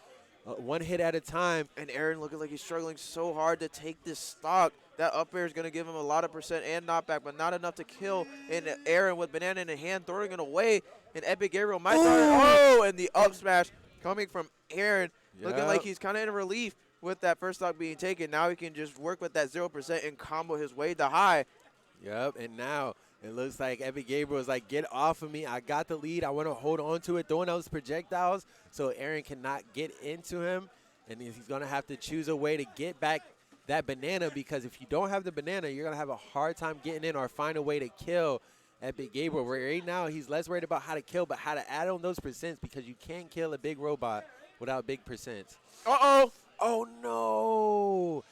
S1: one hit at a time.
S2: And Aaron looking like he's struggling so hard to take this stock. That up air is going to give him a lot of percent and knockback, but not enough to kill. And Aaron with Banana in the hand, throwing it away. And Epic Gabriel might start. And the up smash coming from Aaron, looking like he's kind of in relief with that first stock being taken. Now he can just work with that 0% and combo his way to high.
S1: Yep, and now it looks like Epic Gabriel is like, get off of me. I got the lead. I want to hold on to it, throwing those projectiles so Aaron cannot get into him. And he's going to have to choose a way to get back that Banana, because if you don't have the Banana, you're going to have a hard time getting in or find a way to kill Epic Gabriel. Right now, he's less worried about how to kill, but how to add on those percents, because you can't kill a big robot without big percents. Oh, no.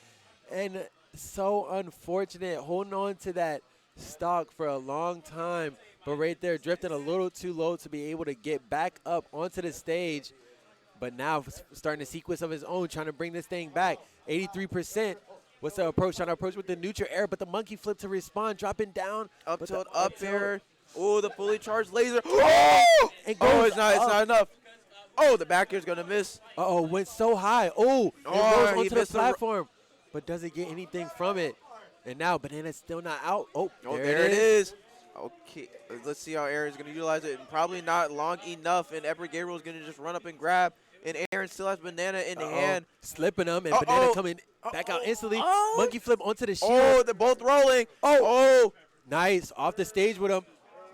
S1: And so unfortunate, holding on to that stock for a long time, but right there drifting a little too low to be able to get back up onto the stage. But now starting a sequence of his own, trying to bring this thing back. 83%. What's the approach? Trying to approach with the neutral air, but the monkey flip to respond, dropping down.
S2: Up tilt, up air. Oh, the fully charged laser. Oh,
S1: It goes
S2: it's not enough. Oh, the back air's going to miss.
S1: Uh-oh, went so high. Oh, it goes
S2: he
S1: onto the
S2: missed the
S1: platform, but doesn't get anything from it. And now Banana's still not out. Oh,
S2: there it is. Okay, let's see how Aaron's going to utilize it. And probably not long enough, and Epic Gabriel's going to just run up and grab. And Aaron still has Banana in hand.
S1: Slipping him, and Banana coming back out instantly. Monkey flip onto the shield.
S2: Oh, they're both rolling. Oh.
S1: Nice. Off the stage with him.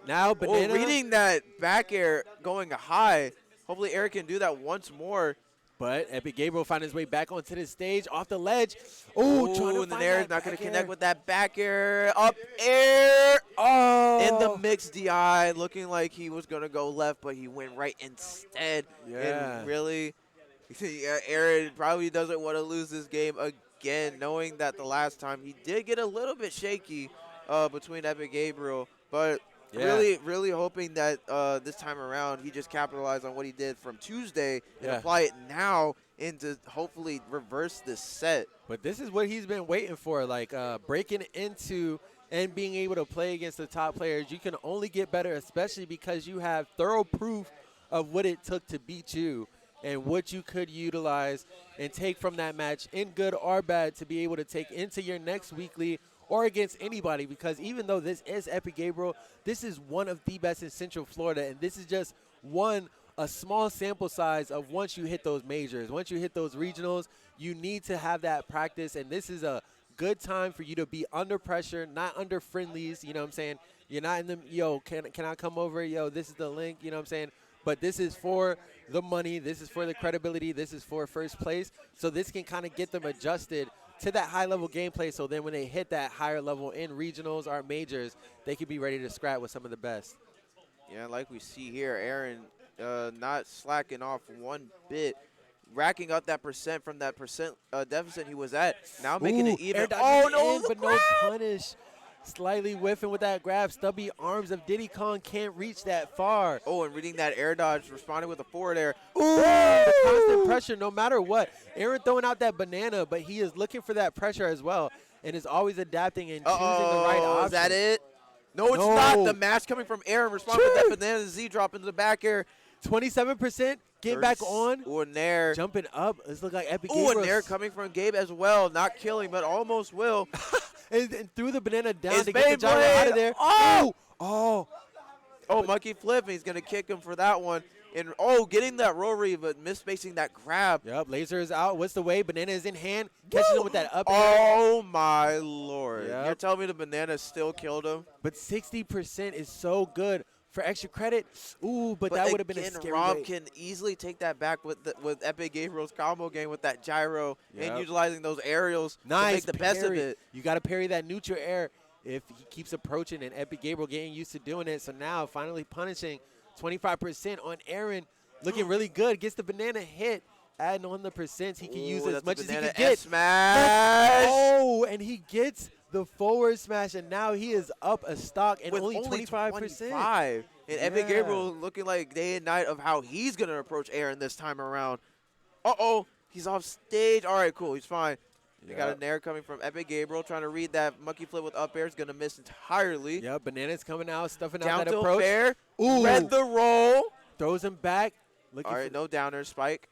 S1: Now Banana.
S2: Reading that back air going high. Hopefully Aaron can do that once more.
S1: But Epic Gabriel found his way back onto the stage, off the ledge. Oh, trying to
S2: and then
S1: find
S2: Aaron's
S1: that
S2: not going to
S1: back
S2: connect
S1: air.
S2: with that back air. Up air.
S1: Oh.
S2: In the mixed DI, looking like he was going to go left, but he went right instead.
S1: Yeah.
S2: And really, Aaron probably doesn't want to lose this game again, knowing that the last time he did get a little bit shaky between Epic Gabriel. But really hoping that this time around he just capitalized on what he did from Tuesday and apply it now into hopefully reverse this set.
S1: But this is what he's been waiting for, like breaking into and being able to play against the top players. You can only get better, especially because you have thorough proof of what it took to beat you and what you could utilize and take from that match, in good or bad, to be able to take into your next weekly or against anybody. Because even though this is Epic Gabriel, this is one of the best in Central Florida, and this is just a small sample size of once you hit those majors. Once you hit those regionals, you need to have that practice, and this is a good time for you to be under pressure, not under friendlies, you know what I'm saying? You're not in the, yo, can I come over? Yo, this is the link, you know what I'm saying? But this is for the money. This is for the credibility. This is for first place. So this can kind of get them adjusted to that high-level gameplay, so then when they hit that higher level in regionals or majors, they can be ready to scrap with some of the best.
S2: Yeah, like we see here, Aaron not slacking off one bit, racking up that percent from that deficit he was at, now making it even.
S1: Oh, no, but no punish. Slightly whiffing with that grab. Stubby arms of Diddy Kong can't reach that far.
S2: Oh, and reading that air dodge, responding with a forward air.
S1: Ooh, the constant pressure no matter what. Aaron throwing out that banana, but he is looking for that pressure as well and is always adapting and choosing the right option.
S2: Is that it? No, it's not. The mash coming from Aaron, responding with that banana Z drop into the back air.
S1: 27%, get back on.
S2: Ooh, and Nair.
S1: Jumping up. This looks like Epic
S2: Ooh,
S1: Gabriel.
S2: and Nair coming from Gabe as well. Not killing, but almost will.
S1: and threw the banana down
S2: It's
S1: to get the gyro out of there. Oh,
S2: monkey flip, and he's going to kick him for that one. And, getting that roll read, but misspacing that grab.
S1: Yep, laser is out. What's the way? Banana is in hand. Catching him with that up air.
S2: Oh, my Lord.
S1: Yep.
S2: You're telling me the banana still killed him?
S1: But 60% is so good. For extra credit, but that would have been a scary
S2: Rob
S1: way.
S2: can easily take that back with Epic Gabriel's combo game with that gyro and utilizing those aerials to make the best of it.
S1: You got to parry that neutral air if he keeps approaching, and Epic Gabriel getting used to doing it. So now finally punishing 25% on Aaron. Looking really good. Gets the banana hit. Adding on the percents. He can use as much as he can get.
S2: Smash.
S1: Oh, and he gets the forward smash, and now he is up a stock and
S2: with
S1: only 25%.
S2: And Epic Gabriel looking like day and night of how he's going to approach Aaron this time around. He's off stage. All right, cool. He's fine. They got a Nair coming from Epic Gabriel, trying to read that monkey flip with up air. Is going to miss entirely.
S1: Yep, banana's coming out, stuffing
S2: down
S1: out that approach.
S2: Fair.
S1: Ooh.
S2: Read the roll.
S1: Throws him back.
S2: All right, no downer, Spike.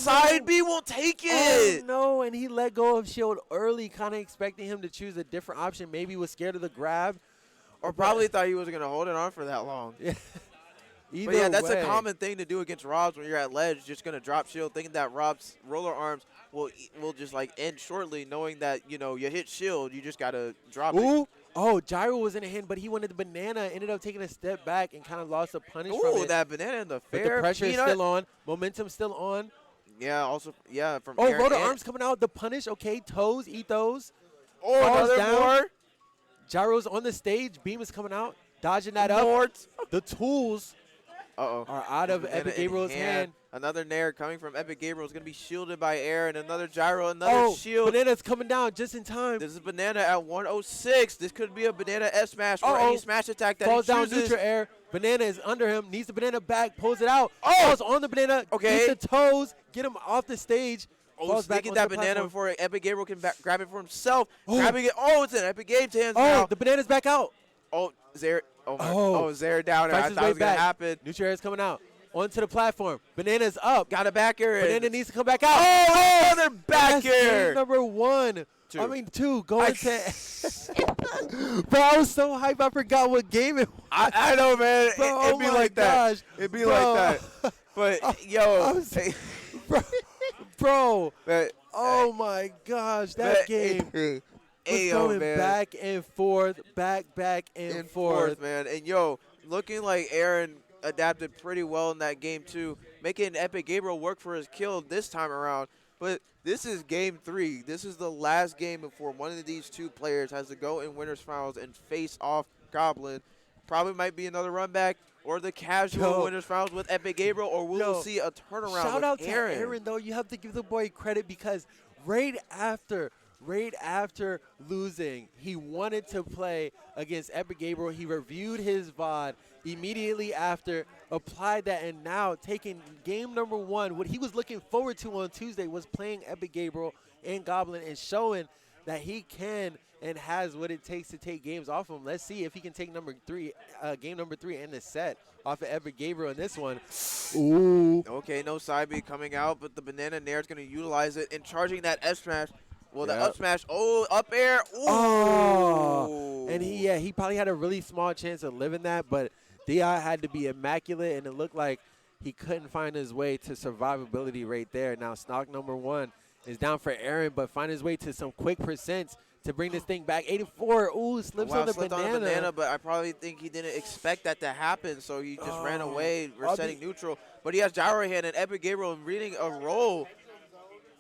S1: Side
S2: B won't take it.
S1: Oh, no, and he let go of shield early, kind of expecting him to choose a different option. Maybe was scared of the grab.
S2: Or probably thought he was going to hold it on for that long.
S1: Yeah.
S2: But yeah, that's a common thing to do against Robs when you're at ledge, just going to drop shield, thinking that Rob's roller arms will just like end shortly, knowing that, you hit shield, you just got to drop it.
S1: Oh, gyro was in a hand, but he wanted the banana, ended up taking a step back and kind of lost a punish from it.
S2: That banana in the fair.
S1: But the pressure is still on. Momentum still on.
S2: Yeah, also, from
S1: rotor arms coming out. The punish, okay, toes, ethos.
S2: Another
S1: down.
S2: more.
S1: Gyro's on the stage. Beam is coming out. Dodging that up. The tools are out of Epic Gabriel's hand.
S2: Another Nair coming from Epic Gabriel is going to be shielded by air, and another gyro, another shield.
S1: Banana's coming down just in time.
S2: This is banana at 106. This could be a banana S smash for any smash attack that
S1: falls
S2: he
S1: down
S2: chooses.
S1: neutral air. Banana is under him. Needs the banana back. Pulls it out. Falls on the banana.
S2: Okay.
S1: Gets the toes. Get him off the stage. Falls back
S2: sneaking that
S1: the
S2: banana
S1: platform.
S2: before Epic Gabriel can grab it for himself. Grabbing it. It's in Epic Gabe's hands now.
S1: The banana's back out.
S2: Oh, Zaire. Oh, my.
S1: Oh.
S2: Oh, Zaire down there. I
S1: Fights his
S2: thought it
S1: way
S2: was going to
S1: back.
S2: happen.
S1: Neutral air is coming out. Onto the platform. Banana's up.
S2: Got a back air.
S1: Banana needs to come back out.
S2: Oh, another back
S1: That's
S2: air.
S1: game number 1.
S2: Two.
S1: I mean, 2. Going to. Bro, I was so hyped. I forgot what game it was.
S2: I know, man.
S1: Bro,
S2: It'd
S1: oh
S2: be
S1: my
S2: like
S1: gosh.
S2: that. It'd be
S1: Bro.
S2: like that. But, yo.
S1: Bro.
S2: But,
S1: Oh, my gosh. That game was going
S2: man.
S1: back and forth, back and forth.
S2: man. And, yo, looking like Aaron adapted pretty well in that game, too, making Epic Gabriel work for his kill this time around. But this is game 3. This is the last game before one of these two players has to go in winners finals and face off Goblin. Probably might be another run back or the casual winners finals with Epic Gabriel, or we'll see a turnaround
S1: Shout
S2: with
S1: out
S2: Aaron.
S1: to Aaron, though. You have to give the boy credit because right after losing, he wanted to play against Epic Gabriel. He reviewed his VOD immediately after, applied that, and now taking game number 1, what he was looking forward to on Tuesday was playing Epic Gabriel and Goblin and showing that he can and has what it takes to take games off him. Let's see if he can take game number 3 in the set off of Epic Gabriel in this one. Ooh.
S2: Okay, no side B coming out, but the Banana Nair is going to utilize it and charging that F smash. Well, the up smash. Oh, up air. Ooh.
S1: Oh. And he probably had a really small chance of living that, but D.I. had to be immaculate, and it looked like he couldn't find his way to survivability right there. Now, stock number 1 is down for Aaron, but find his way to some quick percents to bring this thing back. 84. Ooh, slips on the banana.
S2: But I probably think he didn't expect that to happen, so he just ran away, resetting neutral. But he has gyro hand and Epic Gabriel reading a roll.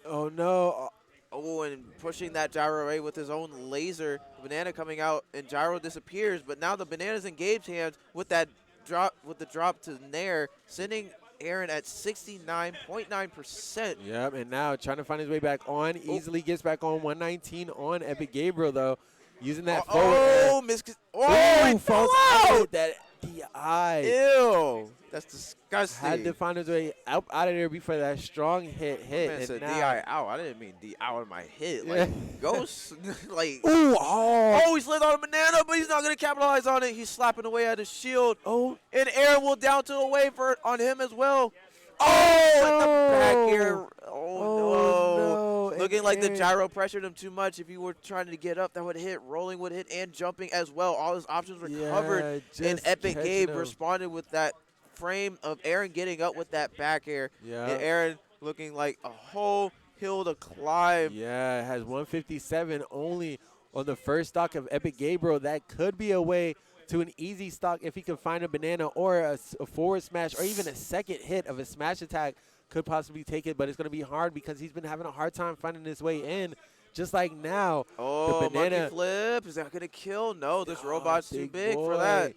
S1: Oh, no.
S2: Oh, and pushing that gyro away with his own laser. Banana coming out, and gyro disappears. But now the Banana's engaged hands with that drop, with the drop to Nair, sending Aaron at 69.9%.
S1: Yep, and now trying to find his way back on. Easily gets back on 119 on Epic Gabriel, though. Using that forward.
S2: Oh,
S1: false out. That DI.
S2: Ew. That's disgusting.
S1: Had to find his way out of there before that strong hit.
S2: Man said DI out. I didn't mean D out of my hit. Like, ghost. Like,
S1: he
S2: slid on a banana, but he's not going to capitalize on it. He's slapping away at his shield.
S1: Oh.
S2: And Aaron will down to away for on him as well. Oh, at the back air. Oh, no. Looking like the gyro pressured him too much. If you were trying to get up, that would hit. Rolling would hit, and jumping as well. All his options were covered. And Epic Gabe responded with that frame of Aaron getting up with that back air.
S1: Yeah.
S2: And Aaron looking like a whole hill to climb.
S1: Yeah, it has 157 only on the first stock of Epic Gabriel. That could be a way to an easy stock if he can find a banana or a forward smash or even a second hit of a smash attack could possibly take it, but it's going to be hard because he's been having a hard time finding his way in. Just like now,
S2: the banana
S1: monkey
S2: flip. Is that going to kill? No, this robot's too big for that.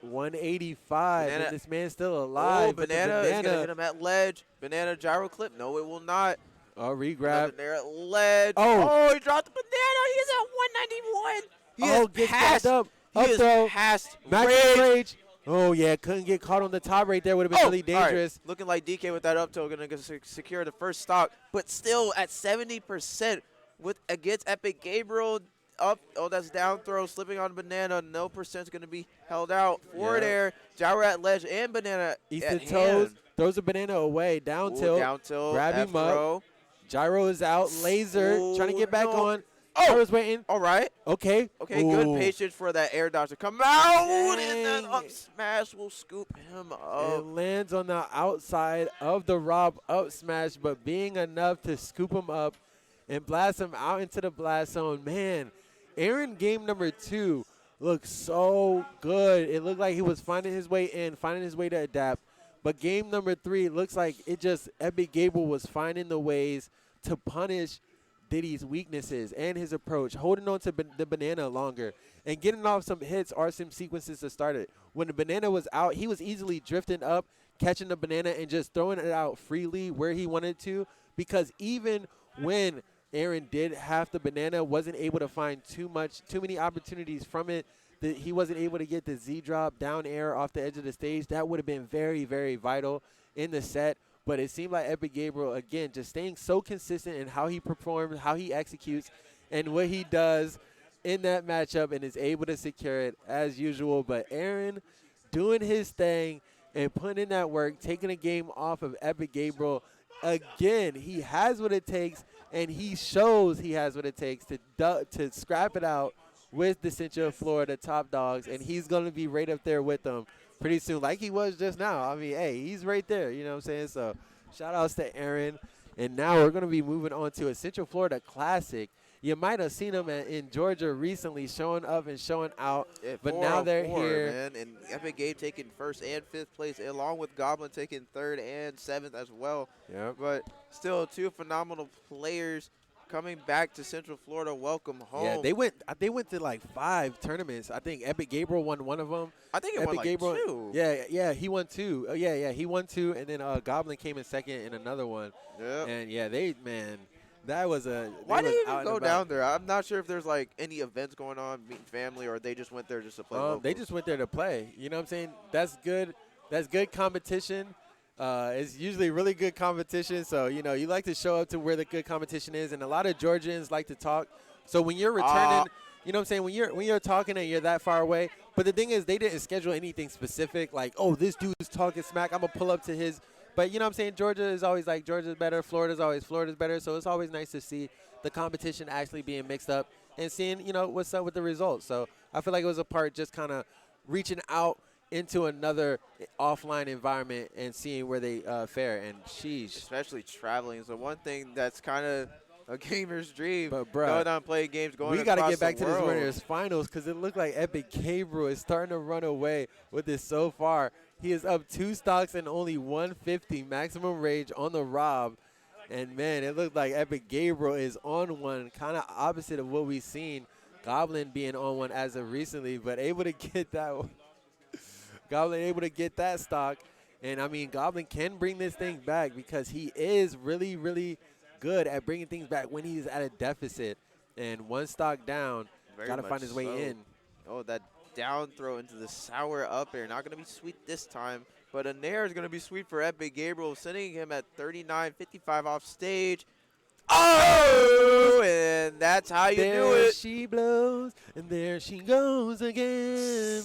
S1: 185, and this man's still alive.
S2: Banana is going to hit him at ledge. Banana gyro clip. No, it will not.
S1: Oh, regrab.
S2: There at ledge.
S1: Oh,
S2: he dropped the banana. He's at 191.
S1: Gets passed up.
S2: He is past
S1: rage. Oh, yeah, couldn't get caught on the top right there. Would have been really dangerous.
S2: Right. Looking like DK with that up tilt, going to secure the first stock, but still at 70% against Epic Gabriel. Up, that's down throw, slipping on banana. No percent's going to be held out. Forward air, gyro at ledge, and banana
S1: Eats
S2: at
S1: the toes,
S2: hand.
S1: throws a banana away, down tilt, grab him up. Gyro is out, laser, trying to get back on. Gyro's waiting.
S2: All right.
S1: Okay.
S2: Good patience for that air dodge to come out, and that up smash will scoop him up.
S1: It lands on the outside of the Rob up smash, but being enough to scoop him up and blast him out into the blast zone. Man, Aaron game number 2 looked so good. It looked like he was finding his way in, finding his way to adapt. But game number 3 looks like Epic Gabriel was finding the ways to punish Diddy's weaknesses and his approach, holding on to the banana longer and getting off some hits or some sequences to start it. When the banana was out, he was easily drifting up, catching the banana and just throwing it out freely where he wanted to, because even when Aaron did have the banana, wasn't able to find too many opportunities from it. He wasn't able to get the Z drop down air off the edge of the stage. That would have been very, very vital in the set. But it seemed like Epic Gabriel, again, just staying so consistent in how he performs, how he executes, and what he does. in that matchup and is able to secure it as usual. But Aaron doing his thing and putting in that work, taking a game off of Epic Gabriel. Again, he has what it takes, and he shows he has what it takes to scrap it out with the Central Florida top dogs, and he's going to be right up there with them pretty soon, like he was just now. I mean, hey, he's right there, you know what I'm saying? So shout-outs to Aaron. And now we're going to be moving on to a Central Florida Classic. You might have seen them in Georgia recently showing up and showing out,
S2: Yeah,
S1: but now they're
S2: 4-4,
S1: here.
S2: man. And Epic Gabe taking 1st and 5th place, along with Goblin taking 3rd and 7th as well.
S1: Yep.
S2: But still, 2 phenomenal players coming back to Central Florida. Welcome home.
S1: Yeah, they went to like 5 tournaments. I think Epic Gabriel won one of them.
S2: I think it won like
S1: Gabriel,
S2: 2.
S1: Yeah, he won 2. Oh, yeah, he won 2, and then Goblin came in 2nd in another one.
S2: Yeah.
S1: And yeah, that was a.
S2: Why did they even go down there? I'm not sure if there's like any events going on, meeting family, or they just went there just to play.
S1: They just went there to play. You know what I'm saying? That's good. That's good competition. It's usually really good competition. So, you know, you like to show up to where the good competition is. And a lot of Georgians like to talk. So when you're returning, you know what I'm saying, when you're talking and you're that far away. But the thing is, they didn't schedule anything specific like, oh, this dude's talking smack, I'm going to pull up to his. But, you know what I'm saying, Georgia is always like Georgia's better. Florida's better. So it's always nice to see the competition actually being mixed up and seeing, you know, what's up with the results. So I feel like it was a part just kind of reaching out into another offline environment and seeing where they fare. And sheesh.
S2: Especially traveling. So one thing that's kind of a gamer's dream.
S1: But, bruh,
S2: going on playing games, going
S1: we got to get back to
S2: the
S1: this
S2: world.
S1: winners finals because it looked like Epic Gabriel is starting to run away with this so far. He is up 2 stocks and only 150 maximum rage on the Rob. And, man, it looked like Epic Gabriel is on one, kind of opposite of what we've seen. Goblin being on one as of recently, but able to get that one. Goblin able to get that stock. And, I mean, Goblin can bring this thing back because he is really, really good at bringing things back when he's at a deficit. And 1 stock down, got to find his way in.
S2: Oh, that down throw into the sour up air. Not going to be sweet this time, but a nair is going to be sweet for Epic Gabriel, sending him at 39.55 off stage. Oh, and that's how you do it.
S1: There she blows, and there she goes again.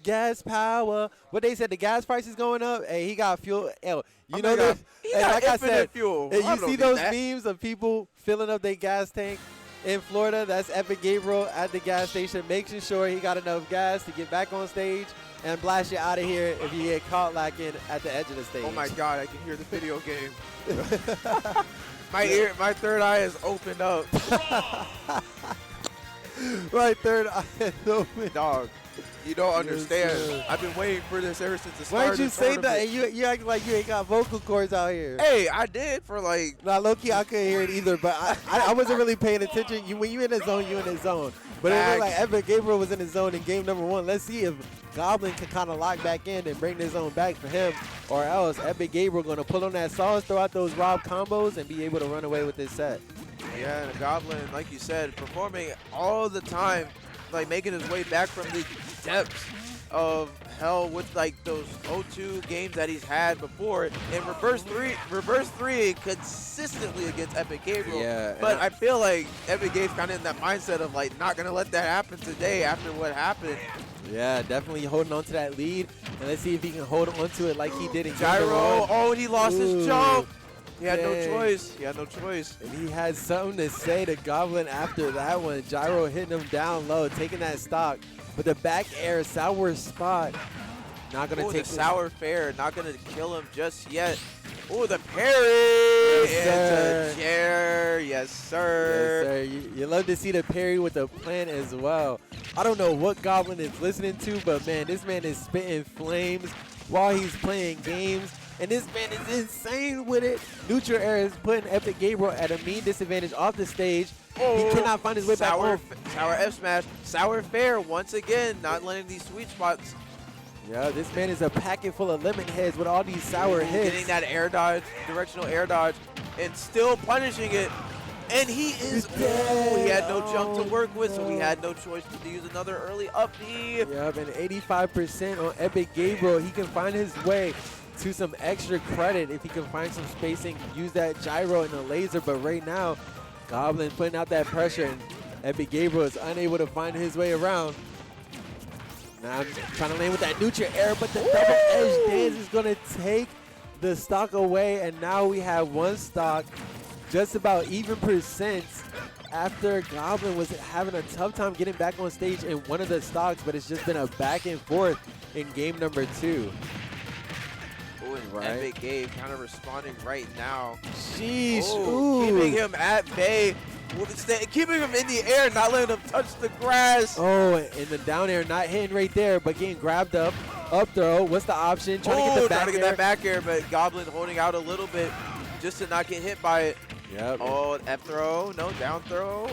S1: Gas power. What they said, the gas price is going up. Hey, he got fuel. You know that.
S2: He got
S1: like I said,
S2: fuel.
S1: you see those memes of people filling up their gas tank in Florida? That's Epic Gabriel at the gas station, making sure he got enough gas to get back on stage and blast you out of here if you get caught lacking at the edge of the stage.
S2: Oh my God, I can hear the video game. My third eye is opened up.
S1: My third eye is open.
S2: Dog, you don't understand.
S1: Sir.
S2: I've been waiting for this ever since the start.
S1: Why'd
S2: of
S1: you
S2: the
S1: say that?
S2: tournament.
S1: And you act like you ain't got vocal cords out here.
S2: Hey, I did for like.
S1: Nah, low-key, I couldn't hear it either, but I wasn't really paying attention. When you in the zone, you in the zone. But it looked like Epic Gabriel was in the zone in game number 1. Let's see if Goblin can kind of lock back in and bring this zone back for him, or else Epic Gabriel going to pull on that sauce, throw out those Rob combos, and be able to run away with this set.
S2: Yeah, and Goblin, like you said, performing all the time, like making his way back from the depths of hell with like those 0-2 games that he's had before, and reverse three consistently against Epic Gabriel.
S1: Yeah,
S2: but I feel like Epic Gabe's kind of in that mindset of like not gonna let that happen today after what happened.
S1: Yeah, definitely holding on to that lead, and let's see if he can hold on to it like he did in
S2: Gyro.
S1: game 1.
S2: Oh, and he lost his jump. He had no
S1: Dang.
S2: choice. He had no choice.
S1: And he had something to say to Goblin after that one. Gyro hitting him down low, taking that stock. But the back air, sour spot, not going to take
S2: the sour fair, not going to kill him just yet. Oh, the parry.
S1: Yes,
S2: It's
S1: sir.
S2: a chair. Yes, sir.
S1: Yes, sir. You love to see the parry with the plan as well. I don't know what Goblin is listening to, but, man, this man is spitting flames while he's playing games. And this man is insane with it. Neutral air is putting Epic Gabriel at a mean disadvantage off the stage.
S2: Oh,
S1: he cannot find his way back home.
S2: Sour F smash. Sour fair once again, not letting these sweet spots.
S1: Yeah, this man is a packet full of lemon heads with all these sour hits.
S2: Getting that air dodge, directional air dodge, and still punishing it. And he is, he had no jump to work with, so he had no choice but to use another early up B.
S1: Yep, and 85% on Epic Gabriel. He can find his way to some extra credit if he can find some spacing, use that gyro and the laser. But right now, Goblin putting out that pressure, and Epic Gabriel is unable to find his way around. Now I'm trying to land with that neutral air, but the double edge dance is going to take the stock away, and now we have one stock just about even percents after Goblin was having a tough time getting back on stage in one of the stocks, but it's just been a back and forth in game number 2.
S2: Oh, and Epic Gabe kind of responding right now.
S1: Sheesh.
S2: Oh, keeping him at bay. Keeping him in the air, not letting him touch the grass.
S1: Oh, and the down air not hitting right there, but getting grabbed up. Up throw. What's the option?
S2: Trying to get that back air, but Goblin holding out a little bit just to not get hit by it.
S1: Yep.
S2: Oh, F throw. No, down throw.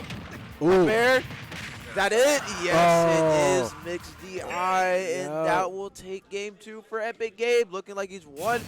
S1: Ooh.
S2: Fair. Is that it? Yes, it is mixed DI, and that will take game 2 for Epic Gabe. Looking like he is one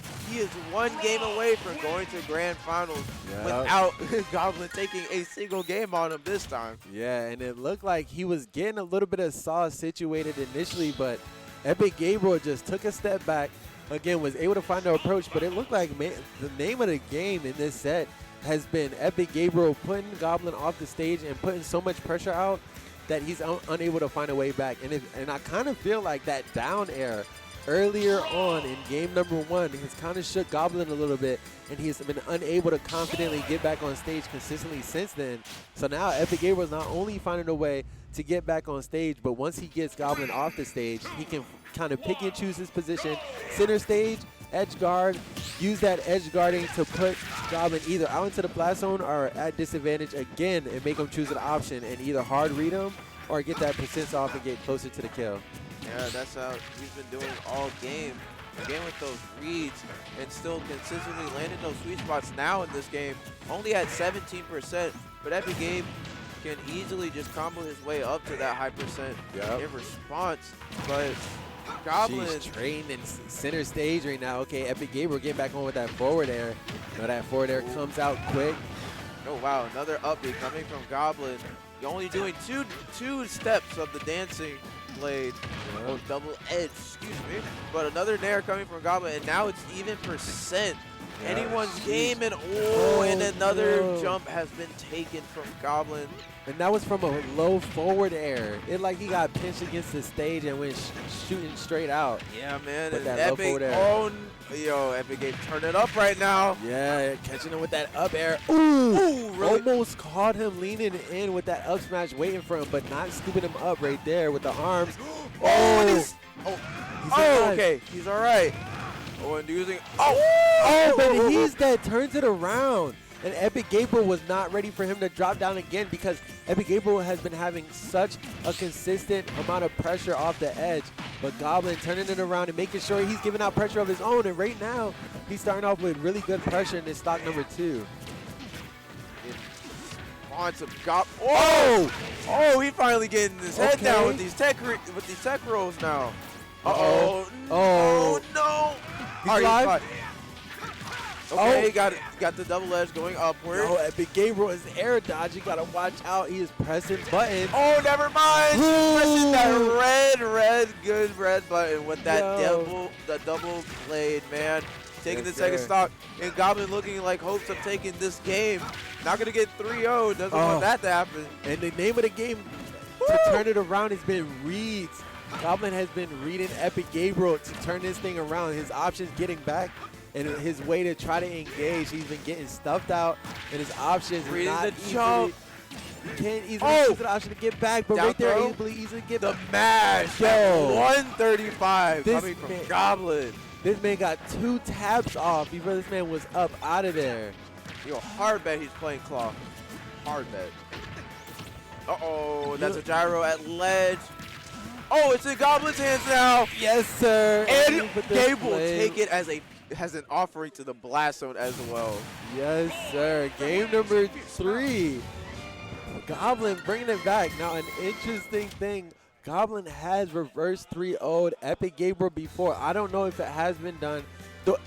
S2: game away from going to grand finals without Goblin taking a single game on him this time.
S1: Yeah, and it looked like he was getting a little bit of sauce situated initially, but Epic Gabriel just took a step back. Again, was able to find the approach, but it looked like the name of the game in this set has been Epic Gabriel putting Goblin off the stage and putting so much pressure out that he's unable to find a way back. And I kind of feel like that down air earlier on in game number 1 has kind of shook Goblin a little bit, and he's been unable to confidently get back on stage consistently since then. So now Epic Gabriel is not only finding a way to get back on stage, but once he gets Goblin off the stage, he can kind of pick and choose his position. Center stage, edge guard, use that edge guarding to put Goblin either out into the blast zone or at disadvantage again and make him choose an option and either hard read him or get that percents off and get closer to the kill.
S2: Yeah, that's how he's been doing all game. Again with those reads and still consistently landing those sweet spots now in this game. Only at 17%, but Epic Gabe can easily just combo his way up to that high percent in response. But Goblin
S1: She's trained in center stage right now. Okay, Epic Gabriel getting back on with that forward air. Now that forward air comes out quick.
S2: Oh wow, another upbeat coming from Goblin. You're only doing two steps of the dancing blade. Oh, double edge, excuse me. But another nair coming from Goblin, and now it's even percent. Anyone's game, and and another jump has been taken from Goblin.
S1: And that was from a low forward air. It like he got pinched against the stage and went shooting straight out.
S2: Yeah, man.
S1: With that
S2: Epic,
S1: low forward air.
S2: Yo, Epic Gabe turn it up right now.
S1: Yeah, catching him with that up air.
S2: Ooh, really?
S1: Almost caught him leaning in with that up smash waiting for him, but not scooping him up right there with the arms.
S2: He's okay. He's all right. Oh, and using.
S1: But he's dead. Turns it around. And Epic Gabriel was not ready for him to drop down again because Epic Gabriel has been having such a consistent amount of pressure off the edge. But Goblin turning it around and making sure he's giving out pressure of his own. And right now, he's starting off with really good pressure in this stock number 2.
S2: Oh, he finally getting his head down with these tech rolls now. Oh no!
S1: He's live.
S2: Okay, got the double edge going upward.
S1: Oh, Epic Gabriel is air dodge. You gotta watch out. He is pressing buttons.
S2: Oh, never mind. Pressing that good red button with that double blade, man. Taking the second stock, and Goblin looking like hopes of taking this game. Not gonna get 3-0. Doesn't want that to happen.
S1: And the name of the game to turn it around has been reads. Goblin has been reading Epic Gabriel to turn this thing around. His options getting back. And his way to try to engage, he's been getting stuffed out, and his options are not easily. You can't easily choose the option to get back, but
S2: down
S1: right there,
S2: throw.
S1: easily get
S2: the mash. 135 coming from Goblin.
S1: This man got 2 taps off before this man was up out of there.
S2: Yo, hard bet he's playing claw. Hard bet. That's a gyro at ledge. Oh, it's in Goblin's hands now.
S1: Yes, sir.
S2: And Gabe will take it as an offering to the blast zone as well.
S1: Yes, sir. Game number 3. Goblin bringing it back. Now, an interesting thing. Goblin has reverse 3-0'd Epic Gabriel before. I don't know if it has been done.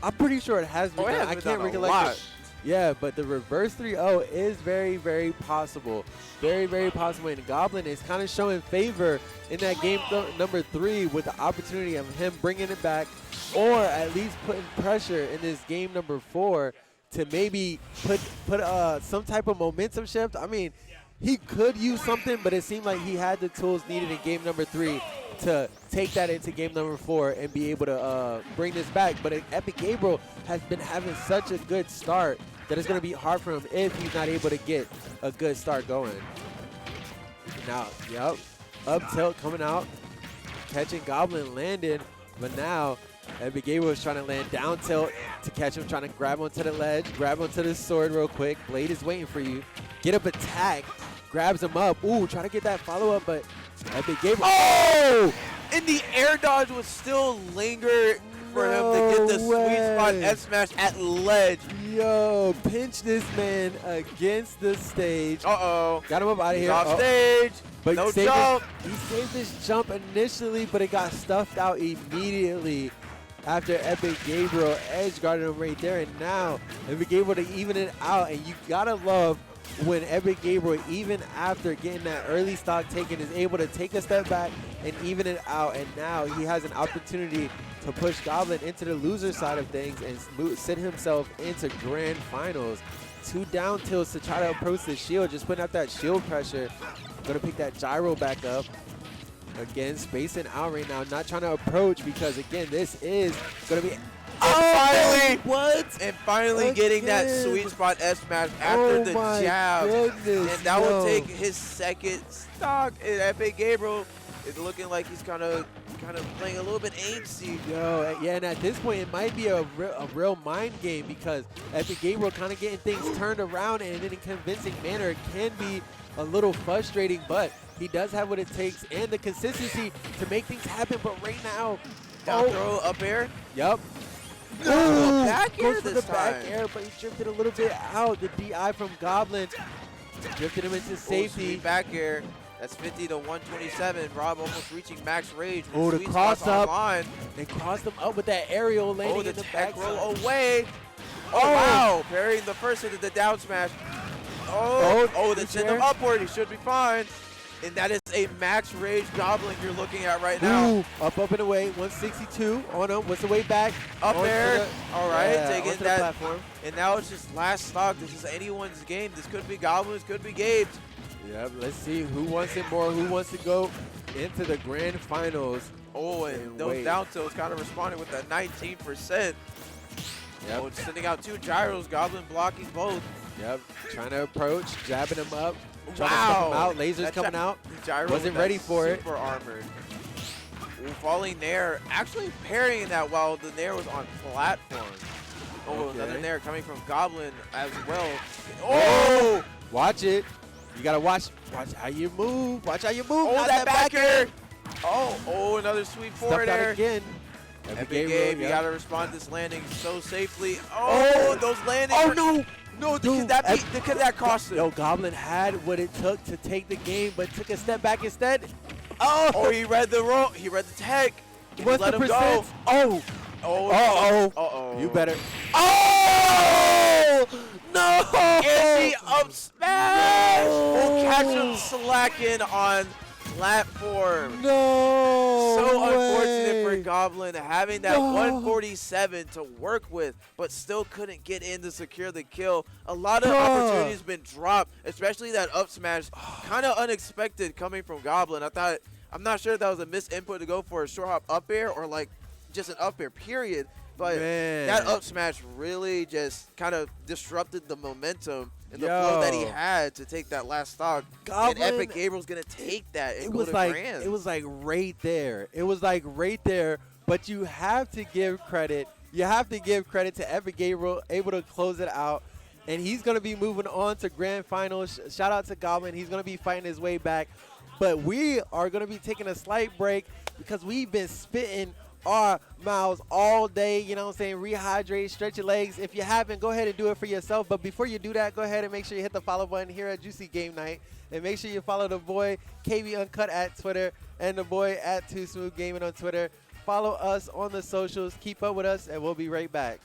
S1: I'm pretty sure it has been done. I can't recollect it. Yeah, but the reverse 3-0 is very, very possible. Very, very possible. And Goblin is kind of showing favor in that game number 3 with the opportunity of him bringing it back or at least putting pressure in this game number 4 to maybe put some type of momentum shift. I mean, he could use something, but it seemed like he had the tools needed in game number 3 to take that into game number 4 and be able to bring this back. But Epic Gabriel has been having such a good start that it's going to be hard for him if he's not able to get a good start going. Now, yep, up tilt coming out, catching Goblin, landed, but now Epic Gabriel is trying to land down tilt to catch him, trying to grab onto the ledge, grab onto the sword real quick. Blade is waiting for you. Get up attack, grabs him up. Ooh, trying to get that follow-up, but Epic Gabriel.
S2: Oh! And the air dodge was still linger for him to get the sweet spot F smash at ledge.
S1: Yo, pinch this man against the stage.
S2: Uh-oh.
S1: Got him up out of here.
S2: Off stage.
S1: But
S2: no jump.
S1: He saved this jump initially, but it got stuffed out immediately after Epic Gabriel edge guarded him right there. And now Epic Gabriel to even it out. And you gotta love when Epic Gabriel, even after getting that early stock taken, is able to take a step back and even it out. And now he has an opportunity to push Goblin into the loser side of things and send himself into grand finals. 2 down tilts to try to approach the shield, just putting out that shield pressure. Gonna pick that gyro back up. Again, spacing out right now, not trying to approach because, again, this is gonna be...
S2: Finally!
S1: What?
S2: And finally getting that sweet spot S smash after the jab.
S1: Goodness,
S2: and that will take his second stock. And Epic Gabriel is looking like he's kind of playing a little bit angsty.
S1: Yo, yeah, and at this point, it might be a real mind game because Epic Gabriel kind of getting things turned around and in a convincing manner. It can be a little frustrating, but he does have what it takes and the consistency to make things happen. But right now,
S2: down throw, up air.
S1: Yep.
S2: No, back air
S1: goes for the back air, but he drifted a little bit out. The DI from Goblin drifted him into safety.
S2: Back air. That's 50 to 127. Rob almost reaching max rage.
S1: Oh, the cross up.
S2: Online.
S1: They crossed him up with that aerial landing in the
S2: tech
S1: back
S2: roll away. Oh, wow. Parrying the first hit of the down smash. The send him upward. He should be fine. And that is a max rage Goblin you're looking at right now.
S1: Ooh, up and away. 162 on him. What's the way back?
S2: Up there. All right.
S1: Yeah,
S2: taking
S1: that
S2: platform. And now it's just last stock. This is anyone's game. This could be Goblin's, could be Gabe's.
S1: Yep, let's see who wants it more, who wants to go into the grand finals.
S2: Oh, and those down tilts kind of responding with that 19%.
S1: Yep.
S2: Oh, sending out 2 gyros, Goblin blocking both.
S1: Yep, trying to approach, jabbing him up, trying to stop him out, lasers coming out.
S2: Gyro
S1: wasn't ready for it.
S2: Super armored. Ooh, falling nair, actually parrying that while the nair was on platform. Oh, another nair coming from Goblin as well. Oh!
S1: Watch it. You gotta watch how you move. Watch how you move.
S2: Oh, that back air. Oh, another sweep forward air.
S1: Again.
S2: Epic Gabe, you gotta respond to this landing so safely. Oh, those landings.
S1: Oh, no.
S2: No, could that cost him?
S1: Yo, Goblin had what it took to take the game, but took a step back instead.
S2: Oh, he read the roll. He read the tech.
S1: What's
S2: let
S1: the
S2: him
S1: percent?
S2: go.
S1: Oh. You better.
S2: Oh!
S1: No!
S2: And the up smash will catch him slacking on platform.
S1: No!
S2: So unfortunate for Goblin having that 147 to work with, but still couldn't get in to secure the kill. A lot of opportunities been dropped, especially that up smash. Kind of unexpected coming from Goblin. I'm not sure if that was a missed input to go for a short hop up air or like just an up air, period. But that up smash really just kind of disrupted the momentum and the flow that he had to take that last stock.
S1: Goblin,
S2: and Epic Gabriel's going to take that and go to grand.
S1: It was like right there. It was like right there. But you have to give credit. You have to give credit to Epic Gabriel, able to close it out. And he's going to be moving on to grand finals. Shout out to Goblin. He's going to be fighting his way back. But we are going to be taking a slight break because we've been spitting our mouths all day, you know what I'm saying? Rehydrate, stretch your legs. If you haven't, go ahead and do it for yourself. But before you do that, go ahead and make sure you hit the follow button here at Juicy Game Night. And make sure you follow the boy KB Uncut at Twitter and the boy at Too Smooth Gaming on Twitter. Follow us on the socials. Keep up with us, and we'll be right back.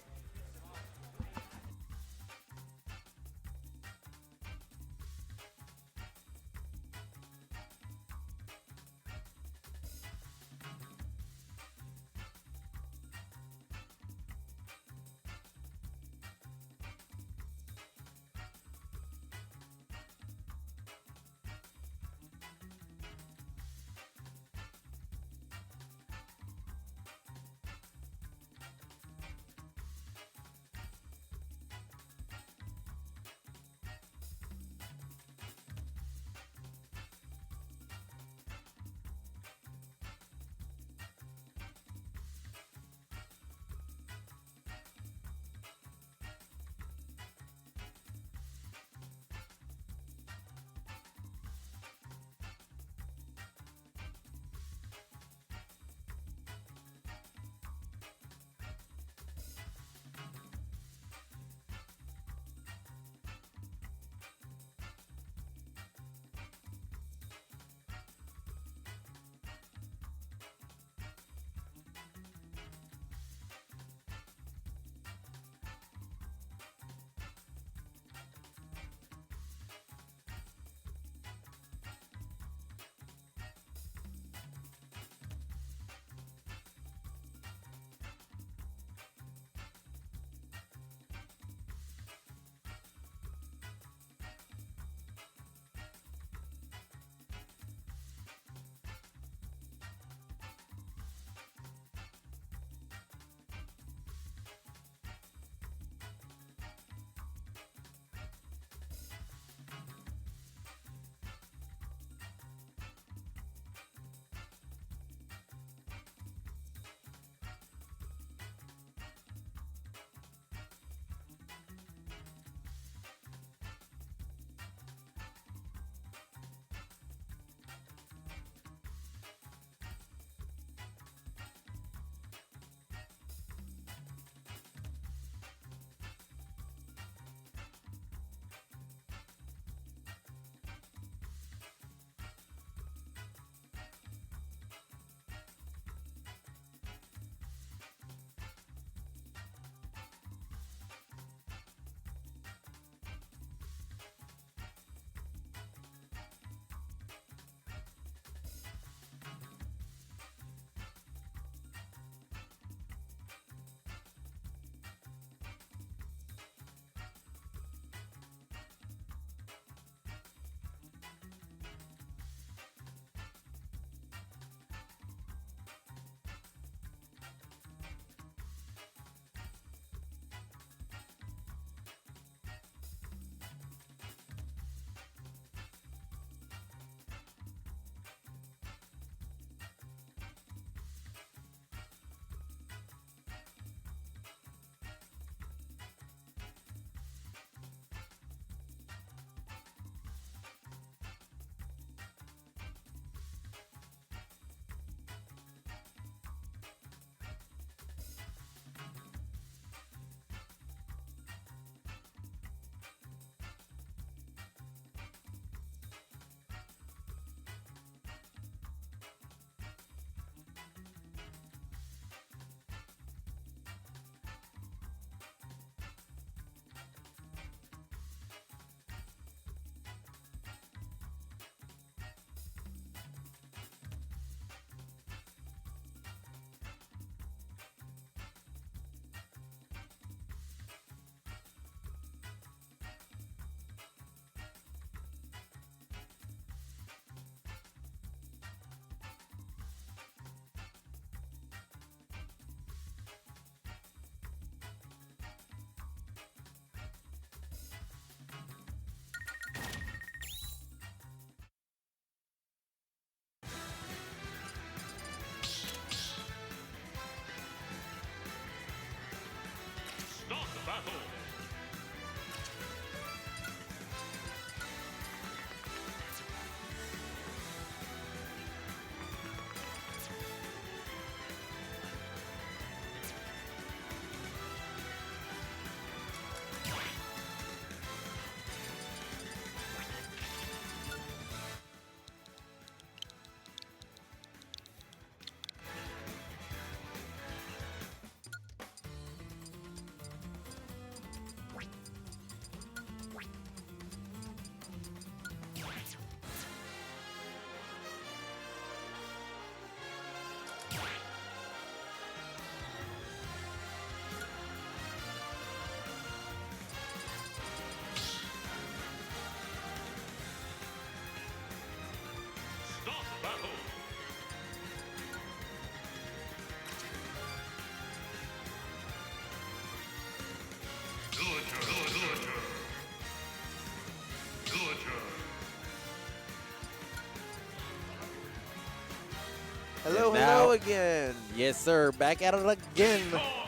S2: Hello,
S1: And
S2: hello
S1: now-
S2: again.
S1: Yes, sir. Back at it again.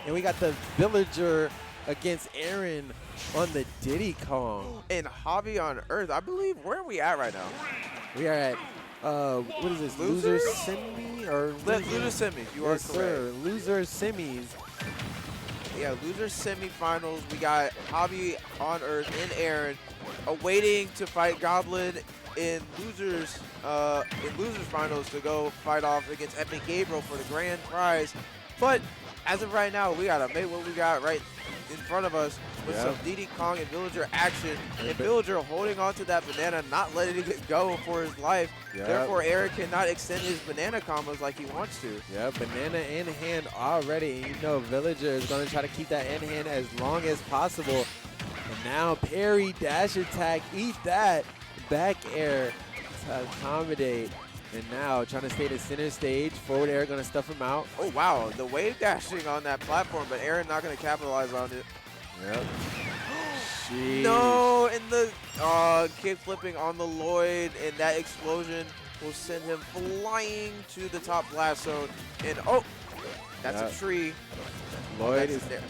S1: And we got the Villager against Aaron on the Diddy Kong.
S2: And Hobby on Earth. I believe, where are we at right now?
S1: We are at, what is this?
S2: Loser?
S1: Loser Semi? Or
S2: Loser semis. You are
S1: yes,
S2: correct.
S1: sir. Loser Semis.
S2: Yeah, loser semifinals. We got Hobby on Earth and Aaron awaiting to fight Goblin in losers finals to go fight off against Epic Gabriel for the grand prize. But as of right now, we gotta make what we got right in front of us with
S1: Yeah.
S2: some Diddy Kong and Villager action.
S1: Yeah,
S2: And
S1: but-
S2: Villager holding on to that banana, not letting it go for his life.
S1: Yeah.
S2: Therefore, Aaron cannot extend his banana combos like he wants to.
S1: Yeah, banana in hand already. You know, Villager is going to try to keep that in hand as long as possible. And now parry, dash attack, eat that. Back air to accommodate. And now trying to stay to center stage. Forward air going to stuff him out.
S2: Oh, wow. The wave dashing on that platform, but Aaron not going to capitalize on it.
S1: Yep. Jeez.
S2: No, and the kick flipping on the Lloyd, and that explosion will send him flying to the top blast zone. And oh, that's
S1: Yep.
S2: a tree.
S1: Lloyd
S2: That's
S1: is
S2: there.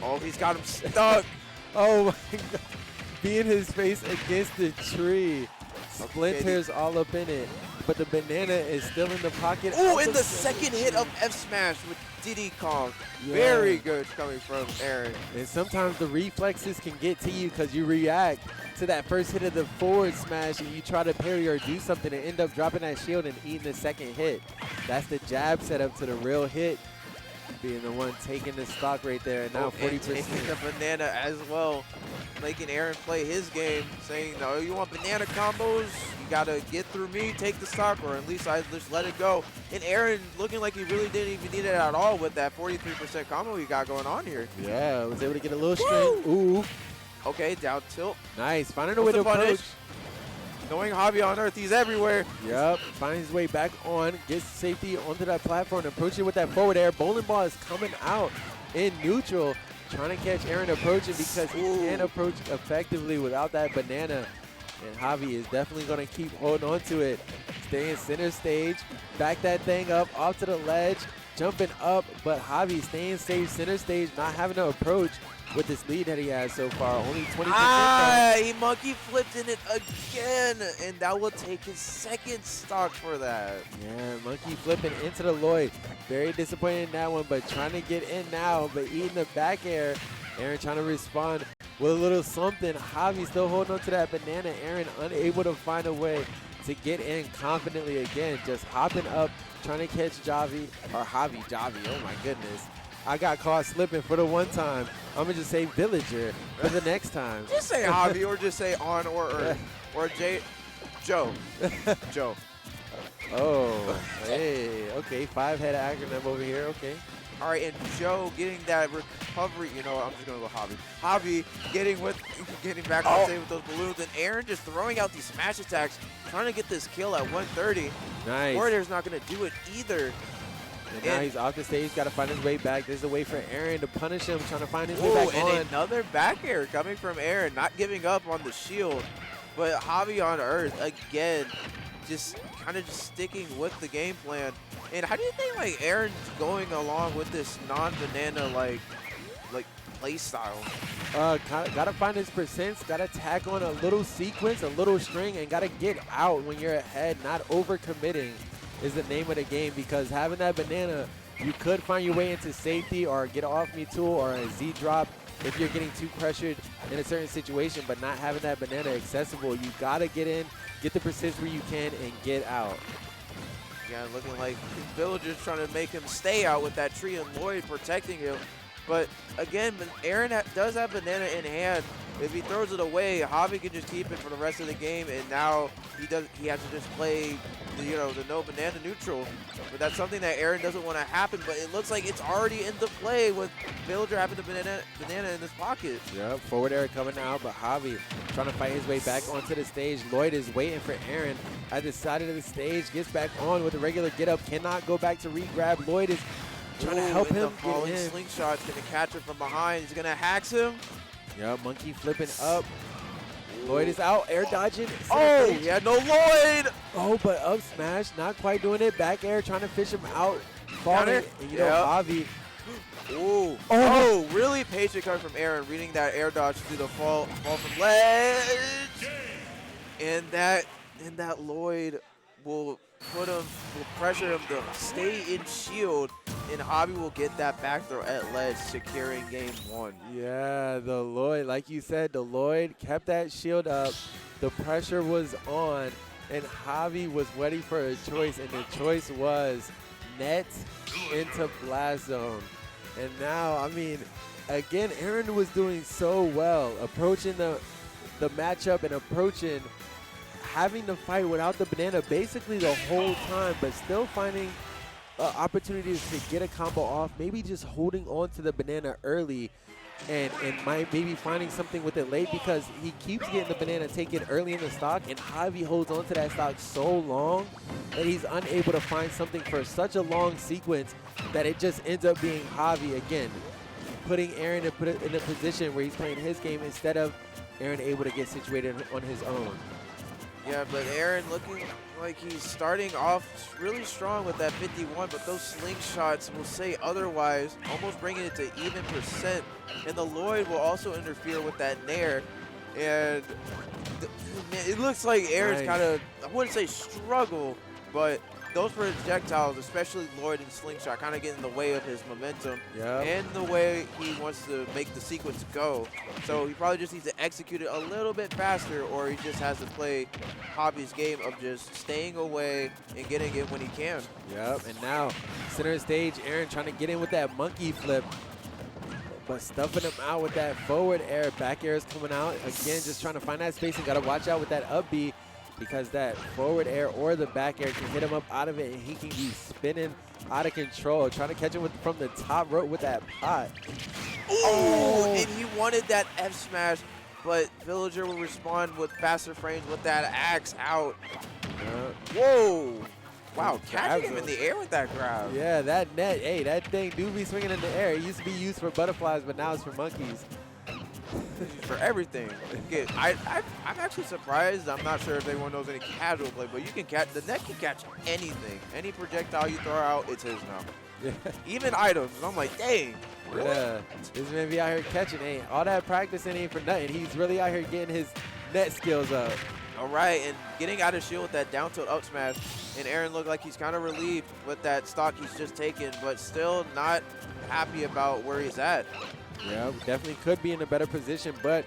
S2: Oh, he's got him stuck.
S1: Oh my God. Being his face against the tree. Splinters all up in it. But the banana is still in the pocket.
S2: Oh,
S1: of
S2: and the second hit of F Smash with Diddy Kong.
S1: Yeah.
S2: Very good coming from Aaron.
S1: And sometimes the reflexes can get to you because you react to that first hit of the forward smash and you try to parry or do something and end up dropping that shield and eating the second hit. That's the jab setup to the real hit. Being the one taking the stock right there. And now
S2: And
S1: 40%.
S2: taking the banana as well, making Aaron play his game, saying, no, you want banana combos? You got to get through me, take the stock, or at least I just let it go. And Aaron looking like he really didn't even need it at all with that 43% combo he got going on here.
S1: Yeah, was able to get a little string. Ooh,
S2: Okay, down tilt.
S1: nice. Finding a way
S2: What's
S1: to
S2: the punish?
S1: approach.
S2: Knowing Hobby on Earth, he's everywhere.
S1: Yep, finds his way back on, gets safety onto that platform, approaching with that forward air. Bowling ball is coming out in neutral, trying to catch Aaron approaching because he can't approach effectively without that banana. And Javi is definitely going to keep holding on to it. Stay in center stage, back that thing up, off to the ledge, jumping up, but Javi staying safe center stage, not having to approach with this lead that he has so far. Only 20%.
S2: He monkey flipped in it again, and that will take his second stock for that.
S1: Yeah, monkey flipping into the Lloyd. Very disappointed in that one, but trying to get in now, but eating the back air. Aaron trying to respond with a little something. Javi still holding on to that banana. Aaron unable to find a way to get in confidently again. Just hopping up, trying to catch Javi. Oh my goodness. I got caught slipping for the one time. I'm going to just say Villager for the next time.
S2: Just say Hobby or just say on or Earth. Or Joe. Joe.
S1: Oh, hey. Okay, 5-head acronym over here. Okay.
S2: All right, and Joe getting that recovery. You know what? I'm just going to go Hobby. Hobby getting back on stage with those balloons. And Aaron just throwing out these smash attacks, trying to get this kill at 130.
S1: Nice.
S2: Warrior's not going to do it either.
S1: And now he's off the stage, got to find his way back. There's a way for Aaron to punish him, trying to find his way back on.
S2: And another back air coming from Aaron, not giving up on the shield. But Hobby on Earth, again, just kind of just sticking with the game plan. And how do you think, like, Aaron's going along with this non-banana, like play style.
S1: Gotta find his percents, gotta tack on a little sequence, a little string, and gotta get out when you're ahead. Not overcommitting is the name of the game, because having that banana, you could find your way into safety or get off me tool or a Z drop if you're getting too pressured in a certain situation, but not having that banana accessible. You gotta get in, get the percents where you can, and get out.
S2: Yeah, looking like Villager's trying to make him stay out with that tree and Lloyd protecting him. But again, Aaron does have banana in hand. If he throws it away, Javi can just keep it for the rest of the game, and now he has to just play the no banana neutral. But that's something that Aaron doesn't want to happen, but it looks like it's already into play with Villager having the banana in his pocket.
S1: Yep, forward air coming out, but Javi trying to fight his way back onto the stage. Lloyd is waiting for Aaron at the side of the stage, gets back on with a regular get up, cannot go back to re-grab. Lloyd is trying to help him
S2: get in. Slingshot's going to catch him from behind. He's going to hacks him.
S1: Yep, monkey flipping up. Lloyd is out, air dodging.
S2: Oh, yeah, no Lloyd.
S1: Oh, but up smash, not quite doing it. Back air, trying to fish him out. Falling, and you know, Javi.
S2: Ooh. Oh, really patient coming from Aaron, reading that air dodge through the fall from ledge. And that Lloyd will pressure him to stay in shield, and Javi will get that back throw at ledge, securing game 1.
S1: Yeah, the Lloyd, like you said, the Lloyd kept that shield up. The pressure was on, and Javi was ready for a choice, and the choice was net into blast zone. And now, I mean, again, Aaron was doing so well, approaching the matchup and having to fight without the banana basically the whole time, but still finding opportunities to get a combo off, maybe just holding on to the banana early and maybe finding something with it late, because he keeps getting the banana taken early in the stock, and Javi holds on to that stock so long that he's unable to find something for such a long sequence that it just ends up being Javi again, putting Aaron in a position where he's playing his game instead of Aaron able to get situated on his own.
S2: Yeah, but Aaron looking like he's starting off really strong with that 51, but those slingshots will say otherwise, almost bringing it to even percent. And the Lloyd will also interfere with that nair. And it looks like Aaron's kind of, I wouldn't say struggle, but those projectiles, especially Lloyd and Slingshot, kind of get in the way of his momentum and the way he wants to make the sequence go. So he probably just needs to execute it a little bit faster, or he just has to play Javi's game of just staying away and getting it when he can.
S1: Yep, and now center stage, Aaron trying to get in with that monkey flip, but stuffing him out with that forward air. Back air is coming out. Again, just trying to find that space, and got to watch out with that up B, because that forward air or the back air can hit him up out of it, and he can be spinning out of control, trying to catch him from the top rope with that pot.
S2: Oh, and he wanted that F smash, but Villager will respond with faster frames with that axe out. Whoa. Wow, catching him in the air with that grab.
S1: Yeah, that net, hey, that thing do be swinging in the air. It used to be used for butterflies, but now it's for monkeys.
S2: For everything. I'm actually surprised. I'm not sure if anyone knows any casual play, but you can catch, the net can catch anything. Any projectile you throw out, it's his now. Yeah. Even items. I'm like, dang. Really?
S1: Yeah, this man be out here catching. Hey, all that practicing ain't for nothing. He's really out here getting his net skills up.
S2: All right, and getting out of shield with that down tilt up smash, and Aaron looked like he's kind of relieved with that stock he's just taken, but still not happy about where he's at.
S1: Yeah, definitely could be in a better position, but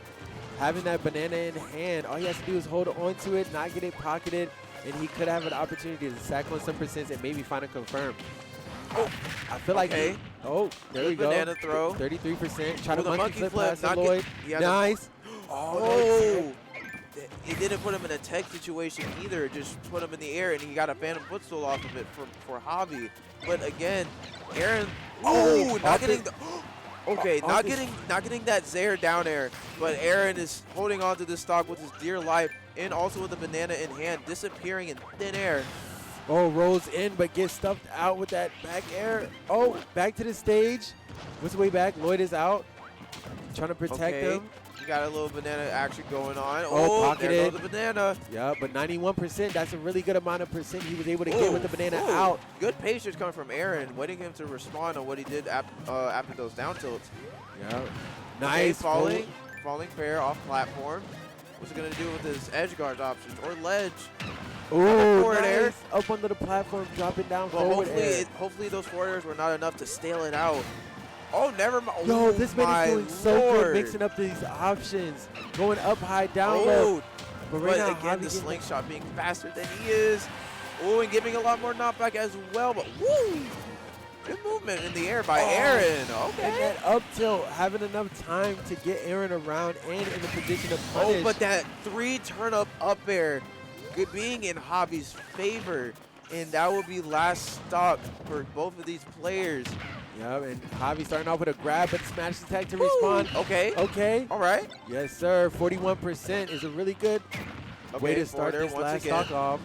S1: having that banana in hand, all he has to do is hold on to it, not get it pocketed, and he could have an opportunity to sack on some percents and maybe find a confirm. Oh, I feel like there we go.
S2: Banana throw.
S1: 33%. Try to
S2: monkey flip
S1: past Lloyd. Nice.
S2: Oh, it didn't put him in a tech situation either. It just put him in the air, and he got a phantom footstool off of it for Javi. But again, Aaron, not getting the. Okay, not getting that Zaire down air, but Aaron is holding on to this stock with his dear life, and also with the banana in hand, disappearing in thin air.
S1: Oh, rolls in, but gets stuffed out with that back air. Oh, back to the stage. What's the way back? Lloyd is out. Trying to protect him.
S2: got a little banana action going on.
S1: Oh,
S2: there
S1: pocketed.
S2: goes the banana.
S1: Yeah, but 91%, that's a really good amount of percent he was able to get with the banana out.
S2: Good patience coming from Aaron, waiting him to respond on what he did after those down tilts.
S1: Yeah.
S2: Nice.
S1: Nice.
S2: Falling pair off platform. What's he going to do with his edge guard options or ledge?
S1: Ooh,
S2: forward air.
S1: nice. Up onto the platform, dropping down
S2: Well,
S1: forward air.
S2: hopefully those forward airs were not enough to stale it out. Oh, never mind.
S1: Yo, this man is doing so good,
S2: Lord.
S1: mixing up these options. Going up high, down
S2: Oh,
S1: low.
S2: but
S1: right now,
S2: again,
S1: Javi
S2: the
S1: getting-
S2: slingshot being faster than he is. Oh, and giving a lot more knockback as well. But woo! Good movement in the air by Aaron.
S1: And
S2: Okay.
S1: that up tilt, having enough time to get Aaron around and in the position of punish.
S2: Oh, but that 3 turn up air being in Javi's favor. And that will be last stock for both of these players.
S1: Yeah, and Javi starting off with a grab, but smash attack to respond.
S2: Okay.
S1: Okay.
S2: All right.
S1: Yes, sir. 41% is a really good way to start
S2: forward air
S1: this
S2: once
S1: last
S2: again.
S1: stock off.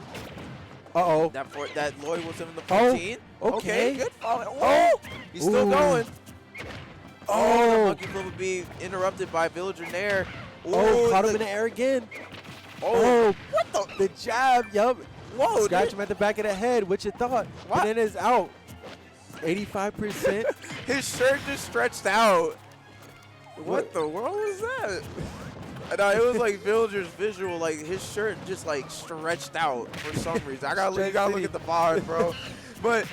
S1: Uh-oh.
S2: That Lloyd was in the 14.
S1: Okay.
S2: Good follow. Oh, he's still
S1: Ooh.
S2: going. Oh, the
S1: Oh.
S2: monkey flip would be interrupted by Villager Nair.
S1: Oh, caught him in the air again.
S2: Oh,
S1: what the jab, yup.
S2: Whoa,
S1: Scratch
S2: dude.
S1: him at the back of the head. What you thought?
S2: What?
S1: Banana's out. 85%.
S2: His shirt just stretched out. What the world was that? No, it was like Villager's visual, like his shirt just like stretched out for some reason. You gotta look at the bars, bro. But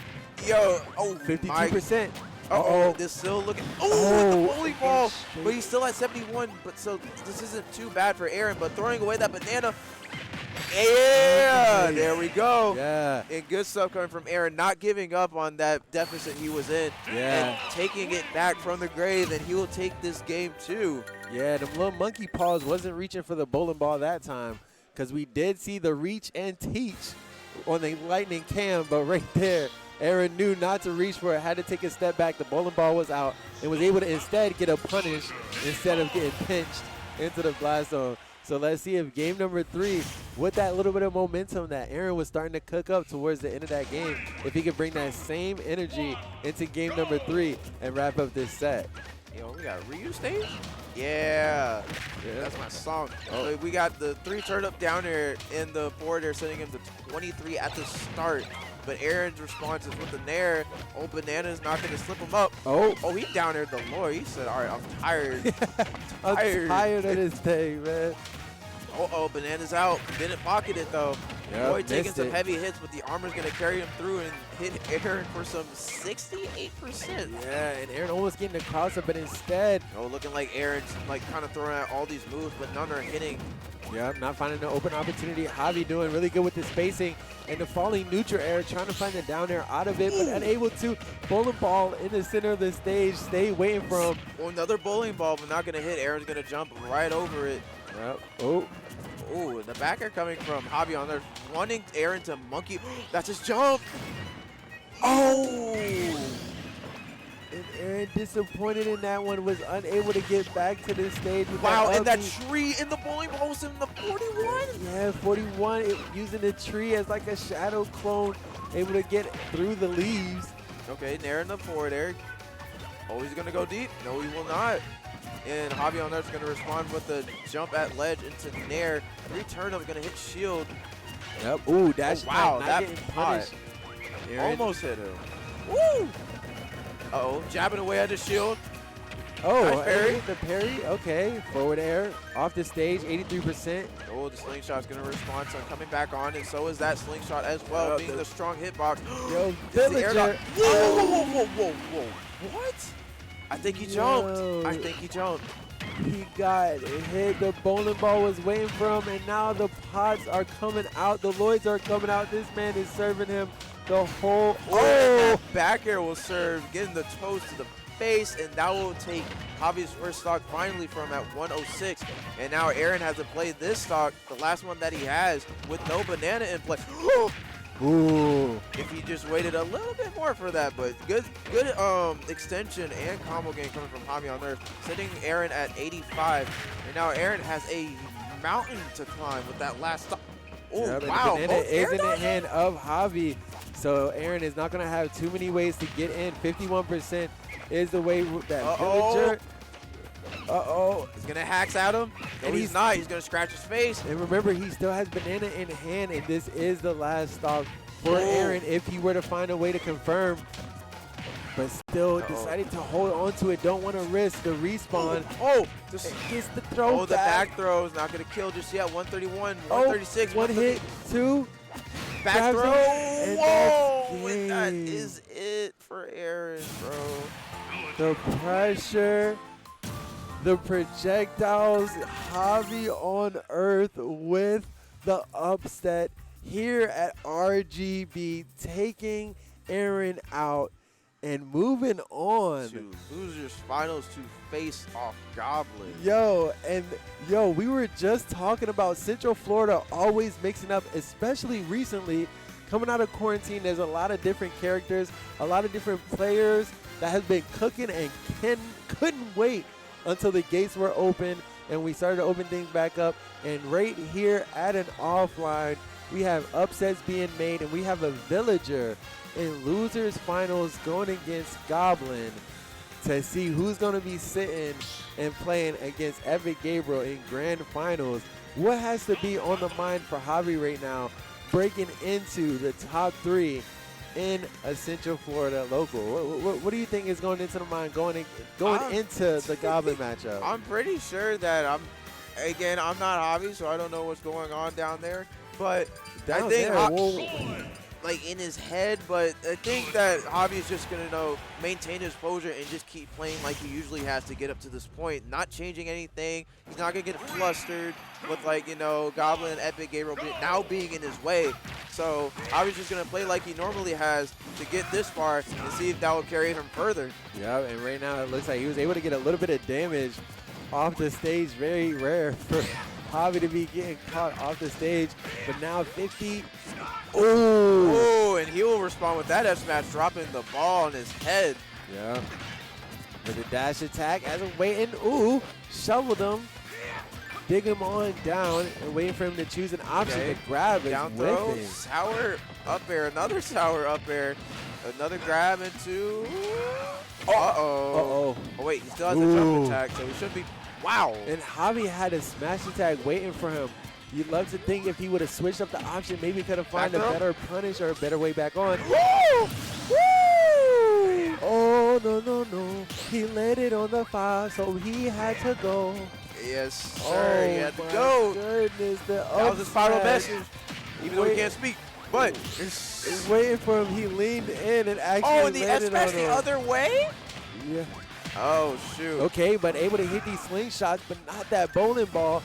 S2: yo,
S1: 52%.
S2: Uh-oh, this still looking. Oh, with the bowling ball. But he's still at 71. But so this isn't too bad for Aaron. But throwing away that banana. Yeah, there we go.
S1: Yeah.
S2: And good stuff coming from Aaron, not giving up on that deficit he was in.
S1: Yeah.
S2: And taking it back from the grave, and he will take this game too.
S1: Yeah, the little monkey paws wasn't reaching for the bowling ball that time because we did see the reach and teach on the lightning cam, but right there, Aaron knew not to reach for it, had to take a step back. The bowling ball was out and was able to instead get a punish instead of getting pinched into the blast zone. So let's see if game number 3, with that little bit of momentum that Aaron was starting to cook up towards the end of that game, if he could bring that same energy into game number 3 and wrap up this set.
S2: Yo, we got a Ryu stage? Yeah, that's my song. So we got the 3 turn up down there in the forward air, sending him to 23 at the start. But Aaron's response is with the nair. Oh, Banana's not going to slip him up.
S1: Oh,
S2: He down there the Lord. He said, all right, I'm tired.
S1: I'm tired of this thing, man.
S2: Banana's out. Didn't pocket it, though.
S1: Yep,
S2: Lloyd taking
S1: missed
S2: some
S1: it.
S2: heavy hits, but the armor's going to carry him through and hit Aaron for some 68%.
S1: Yeah, and Aaron almost getting the cross up, but instead,
S2: Looking like Aaron's like kind of throwing out all these moves, but none are hitting.
S1: yeah, not finding an open opportunity. Javi doing really good with the spacing and the falling neutral air, trying to find the down air out of it, but unable to. Bowling ball in the center of the stage, stay waiting for him.
S2: Well, another bowling ball, but not going to hit. Aaron's going to jump right over it.
S1: Yep. Oh,
S2: Ooh, the back air coming from Javi on there, wanting Aaron to monkey. That's his jump. Oh!
S1: and Aaron, disappointed in that one, was unable to get back to the stage. With
S2: Wow,
S1: that
S2: and that
S1: upbeat.
S2: tree in the bowling ball was in the 41.
S1: Yeah, 41, using the tree as like a shadow clone, able to get through the leaves.
S2: Okay, Nair in the forward air. Oh, he's going to go deep. No, he will not. And Javi on there's going to respond with the jump at ledge into Nair. 3 turn up, going to hit shield.
S1: Yep. Ooh, dash.
S2: Wow,
S1: not
S2: that
S1: getting
S2: pot.
S1: punished. Aaron.
S2: Almost hit him. Woo! Uh-oh, jabbing away at the shield.
S1: Oh,
S2: Nice parry.
S1: Aaron with the parry. Okay, forward air off the stage, 83%.
S2: Oh, the slingshot's going to respond, so coming back on, and so is that slingshot as well, being the strong hitbox.
S1: Yo,
S2: This is the air
S1: Villager.
S2: dodge. Whoa. What? I think he jumped.
S1: Yo.
S2: I think he jumped.
S1: He got hit. The bowling ball was waiting for him, and now the pots are coming out. The Lloyds are coming out. This man is serving him the whole.
S2: Oh! Back air will serve, getting the toes to the face, and that will take Javi's first stock finally from at 106. And now Aaron has to play this stock, the last one that he has, with no banana in play.
S1: Ooh.
S2: If he just waited a little bit more for that, but good extension and combo game coming from Javi on there, sitting Aaron at 85. And now Aaron has a mountain to climb with that last stock. Oh,
S1: Yep, and
S2: wow.
S1: the banana is in the hand of Javi. So Aaron is not going to have too many ways to get in. 51% is the way that Villager. Uh-oh.
S2: He's going to hacks at him. No,
S1: And
S2: he's not. He's going to scratch his face.
S1: And remember, he still has banana in hand, and this is the last stop for Aaron if he were to find a way to confirm. But still decided to hold on to it. Don't want to risk the respawn.
S2: Just
S1: gets the throw
S2: the back throw is not going to kill just yet. 131, 136.
S1: One hit, two.
S2: Back throw.
S1: And
S2: Whoa! And that is it for Aaron, bro.
S1: The pressure, the projectiles, Javi on Earth with the upset here at RGB, taking Aaron out and moving on
S2: to losers finals to face off Goblin.
S1: Yo, we were just talking about Central Florida always mixing up, especially recently. Coming out of quarantine, there's a lot of different characters, a lot of different players that has been cooking and couldn't wait until the gates were open and we started to open things back up. And right here at an offline, we have upsets being made, and we have a villager in losers finals going against Goblin to see who's going to be sitting and playing against Epic Gabriel in grand finals. What has to be on the mind for Javi right now, breaking into the top 3 in a Central Florida local? What do you think is going into the mind going into the Goblin matchup?
S2: I'm pretty sure that I'm not Javi, so I don't know what's going on down there. But
S1: down
S2: I think
S1: there,
S2: like in his head, but I think that Javi is just gonna maintain his composure and just keep playing like he usually has to get up to this point, not changing anything. He's not gonna get flustered with Goblin and Epic Gabriel now being in his way. So Javi's just gonna play like he normally has to get this far and see if that will carry him further.
S1: Yeah, and right now it looks like he was able to get a little bit of damage off the stage. Very rare for Javi to be getting caught off the stage, but now 50.
S2: Oh, and he will respond with that F-smash, dropping the ball on his head.
S1: Yeah. With the dash attack as I'm waiting. Ooh, shoveled him. Dig him on down and waiting for him to choose an option to grab his
S2: down throw,
S1: weapon.
S2: sour up air, another sour up air, another grab into. Oh, wait, he still has a jump attack, so he should be. Wow.
S1: And Javi had a smash attack waiting for him. You'd love to think if he would have switched up the option, maybe he could have found a better punish or a better way back on.
S2: Woo! Woo!
S1: Oh, no. He landed on the 5, so he had to go.
S2: Yes, sir. He had to go.
S1: Goodness,
S2: that was his final message, even though he can't speak. But
S1: it's waiting for him. He leaned in and actually
S2: and the S-smash the other way?
S1: Yeah.
S2: Oh, shoot.
S1: Okay, but able to hit these slingshots, but not that bowling ball.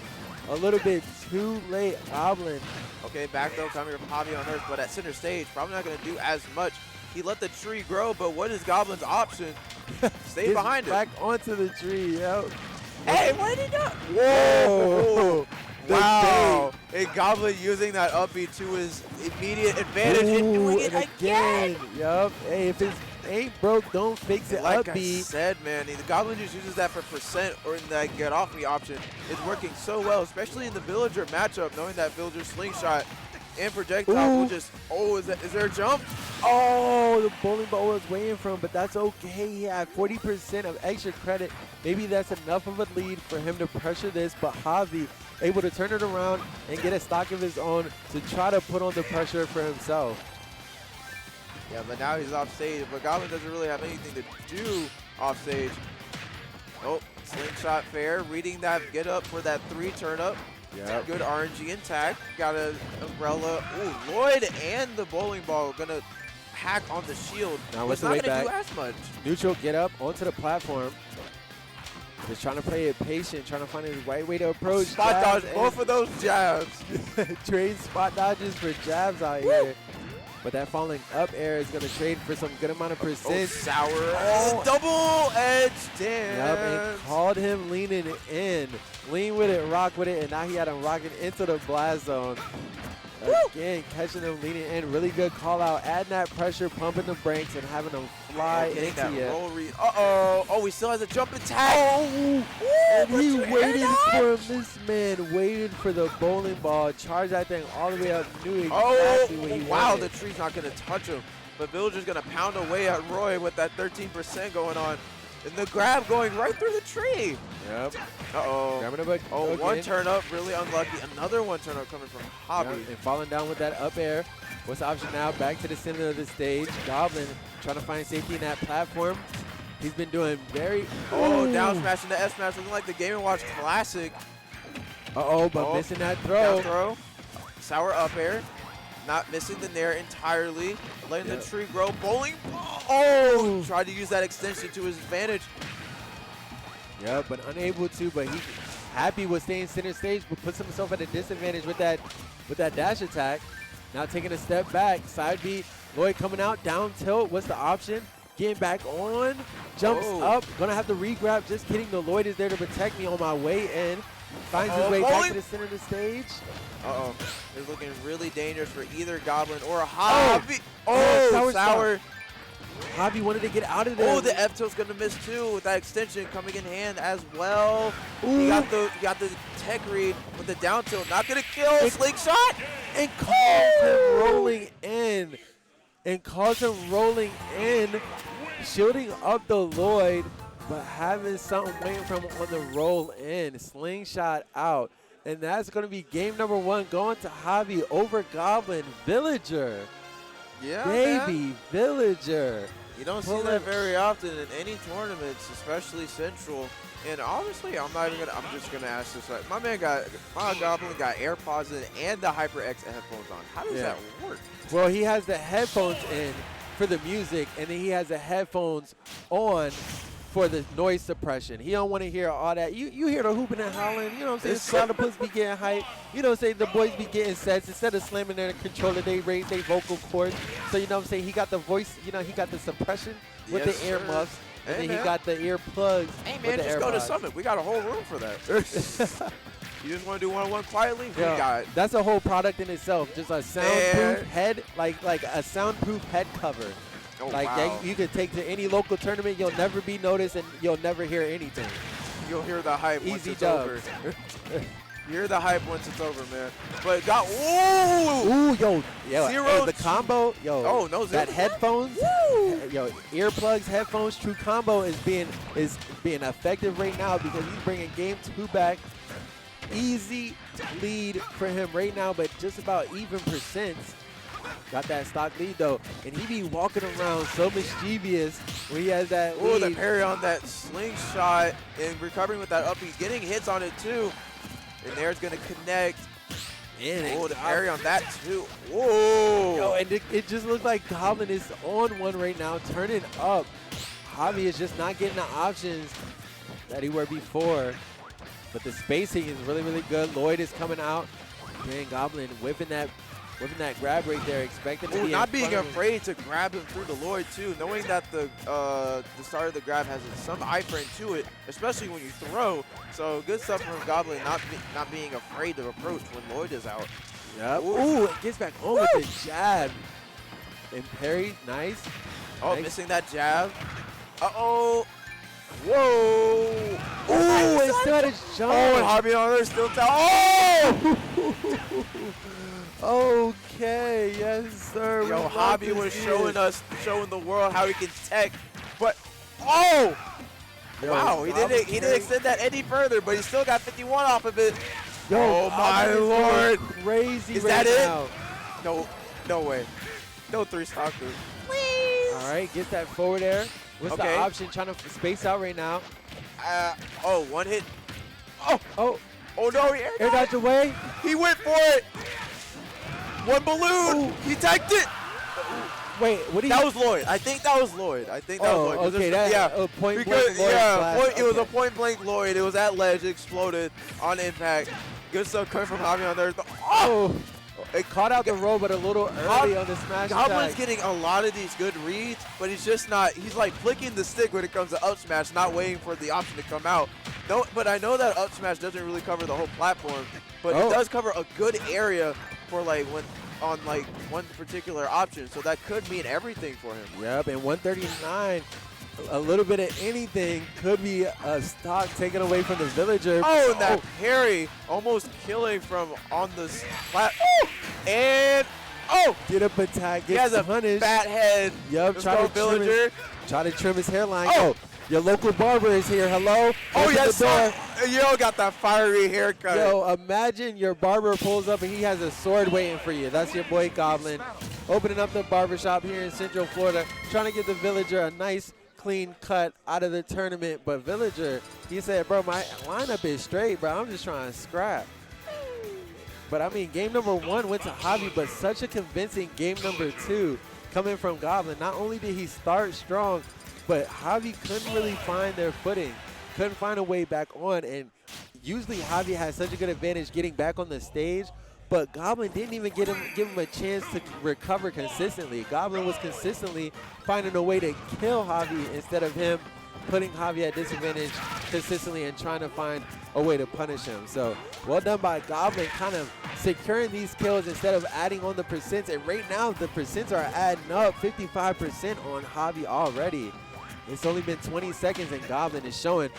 S1: A little bit too late, Goblin.
S2: Okay, back throw coming from Javi on Earth, but at center stage, probably not going to do as much. He let the tree grow, but what is Goblin's option? Stay behind him.
S1: Back onto the tree, yo.
S2: Hey, where did he go?
S1: Whoa.
S2: Wow. And Goblin using that up B to his immediate advantage and doing it again.
S1: Yup. Hey, if it's ain't broke, don't fix it.
S2: Like
S1: up
S2: I
S1: B.
S2: said, man, the Goblin just uses that for percent or in that get off me option. It's working so well, especially in the Villager matchup, knowing that Villager slingshot and projectile will just, is there a jump?
S1: Oh, the bowling ball was waiting for him, but that's okay. He had 40% of extra credit. Maybe that's enough of a lead for him to pressure this, but Javi able to turn it around and get a stock of his own to try to put on the pressure for himself.
S2: Yeah, but now he's off stage, but Goblin doesn't really have anything to do off stage. Oh, slingshot fair, reading that get up for that 3 turn up.
S1: Yeah.
S2: Good RNG intact. Got an umbrella. Ooh, Lloyd and the bowling ball gonna hack on the shield.
S1: Now what's the
S2: not
S1: way
S2: gonna
S1: back?
S2: do as much.
S1: Neutral get up onto the platform. Just trying to play it patient, trying to find the right way to approach.
S2: Spot dodge both of those jabs.
S1: Trade spot dodges for jabs out here. But that falling up air is going to trade for some good amount of percent.
S2: Sour. Double-edged dance.
S1: Yep, and called him leaning in. Lean with it, rock with it, and now he had him rocking into the blast zone. Again, catching him leaning in. Really good call out. Adding that pressure, pumping the brakes, and having him fly into
S2: that
S1: you.
S2: Roll read. Oh, he still has a jump attack.
S1: And he waited for him. This man waited for the bowling ball. Charged that thing all the way up. Knew exactly what he wanted.
S2: The tree's not going to touch him. But Villager's going to pound away at Roy with that 13% going on. And the grab going right through the tree.
S1: Yep.
S2: Uh-oh.
S1: Grabbing a book.
S2: Oh, one turn up, really unlucky. Another one turn up coming from Hobby.
S1: Yep. And falling down with that up air. What's the option now? Back to the center of the stage. Goblin trying to find safety in that platform. He's been doing very...
S2: Oh, down smash in the S smash. Looking like the Game & Watch Classic.
S1: Uh-oh, but missing that
S2: Down
S1: throw.
S2: throw. Sour up air. Not missing the nair entirely. Letting the tree grow. Bowling. Oh! Tried to use that extension to his advantage.
S1: Yeah, but unable to. But he's happy with staying center stage, but puts himself at a disadvantage with that dash attack. Now taking a step back. Side B. Lloyd coming out. Down tilt. What's the option? Getting back on. Jumps up. Gonna have to re-grab. Just kidding. The Lloyd is there to protect me on my way in. Finds his way back to the center of the stage.
S2: Uh-oh. It's looking really dangerous for either Goblin or Hobby.
S1: Oh,
S2: Sour.
S1: Hobby wanted to get out of there.
S2: Oh, the F-tilt's gonna miss too with that extension coming in hand as well.
S1: Ooh.
S2: He got the tech read with the down tilt. Not gonna kill. Slingshot.
S1: And calls him rolling in. And calls him rolling in. Shielding up the Lloyd, but having something waiting for him on the roll in. Slingshot out. And that's going to be game number 1 going to Hobby over Goblin Villager.
S2: Yeah,
S1: Baby,
S2: man.
S1: Villager.
S2: You don't see that very often in any tournaments, especially Central. And honestly, I'm just gonna ask this. Right. My Goblin got AirPods in and the HyperX headphones on. How does that work?
S1: Well, he has the headphones in for the music, and then he has the headphones on for the noise suppression. He don't want to hear all that. You hear the hooping and hollering. You know what I'm saying? The platypus be getting hype. You know what I'm saying? The boys be getting sets. Instead of slamming their controller, they raise their vocal cords. So, you know what I'm saying? He got the voice, he got the suppression with the ear muffs. And then he got the ear plugs.
S2: Hey, man, just go to Summit. We got a whole room for that. You just want to do one-on-one quietly? We got it.
S1: That's a whole product in itself. Just a soundproof head, like a soundproof head cover.
S2: Oh,
S1: like
S2: wow.
S1: that you could take to any local tournament. You'll never be noticed, and you'll never hear anything.
S2: You'll hear the hype once
S1: Easy
S2: it's
S1: dubs.
S2: over. You hear the hype once it's over, man. But ooh,
S1: yo,
S2: zero
S1: the combo, yo.
S2: Oh no,
S1: that headphones, yo, earplugs, headphones, true combo is being effective right now because he's bringing game 2 back. Easy lead for him right now, but just about even percents. Got that stock lead though, and he be walking around so mischievous when he has that lead.
S2: The parry on that slingshot and recovering with that up. He's getting hits on it too. And there's gonna connect. The parry on that too. Whoa!
S1: Yo, and it just looks like Goblin is on one right now, turning up. Hobby is just not getting the options that he were before. But the spacing is really, really good. Lloyd is coming out. Man, Goblin whipping that grab right there, expecting to be
S2: not being afraid to grab him through the Lloyd too, knowing that the start of the grab has some iframe to it, especially when you throw. So good stuff from Goblin, not being afraid to approach when Lloyd is out.
S1: Yep. Ooh, it gets back on with the jab. And parry, nice.
S2: Oh,
S1: nice.
S2: Missing that jab. Uh-oh. Whoa.
S1: Ooh, it still had a jump.
S2: Oh, and Hobby on there still down. Oh!
S1: Okay, yes, sir.
S2: Yo, Hobby was showing the world how he can tech, but wow, he didn't extend that any further, but he still got 51 off of it.
S1: Yo,
S2: oh my lord,
S1: crazy!
S2: Is
S1: right
S2: that
S1: now.
S2: it? No way, no 3-stock move. Please.
S1: All right, get that forward air. What's the option? Trying to space out right now.
S2: One hit.
S1: Oh
S2: no, he
S1: air dodged away.
S2: He went for it. One balloon.
S1: Ooh.
S2: He tagged it.
S1: Wait, what did
S2: That was Lloyd. I think that was Lloyd.
S1: Okay, point blank Lloyd.
S2: It was a point blank Lloyd. It was at ledge, exploded on impact. Good stuff coming from Hobby on there.
S1: It caught out the roll, but a little early on the smash
S2: Goblin's
S1: attack.
S2: getting a lot of these good reads, but he's just not. He's like flicking the stick when it comes to up smash, not waiting for the option to come out. No, but I know that up smash doesn't really cover the whole platform, but it does cover a good area for on one particular option. So that could mean everything for him.
S1: Yep, and 139. A little bit of anything could be a stock taken away from the Villager.
S2: Oh, and that parry almost killing from on the platform. And
S1: get up attack,
S2: he has a
S1: punished.
S2: fat head.
S1: Yep, try to
S2: Villager.
S1: try to trim his hairline. Your local barber is here. Hello.
S2: Oh,
S1: Open
S2: yes,
S1: the door.
S2: sir. Yo, got that fiery haircut.
S1: Yo, imagine your barber pulls up and he has a sword waiting for you. That's your boy Goblin. Opening up the barbershop here in Central Florida, trying to give the Villager a nice, clean cut out of the tournament. But Villager, he said, bro, my lineup is straight, bro. I'm just trying to scrap. But, I mean, game number 1 went to Javi, but such a convincing game number 2 coming from Goblin. Not only did he start strong, but Javi couldn't really find their footing, couldn't find a way back on. And usually Javi has such a good advantage getting back on the stage, but Goblin didn't even give him a chance to recover consistently. Goblin was consistently finding a way to kill Javi instead of him putting Javi at disadvantage consistently and trying to find a way to punish him. So well done by Goblin, kind of securing these kills instead of adding on the percents. And right now the percents are adding up, 55% on Javi already. It's only been 20 seconds and Goblin is showing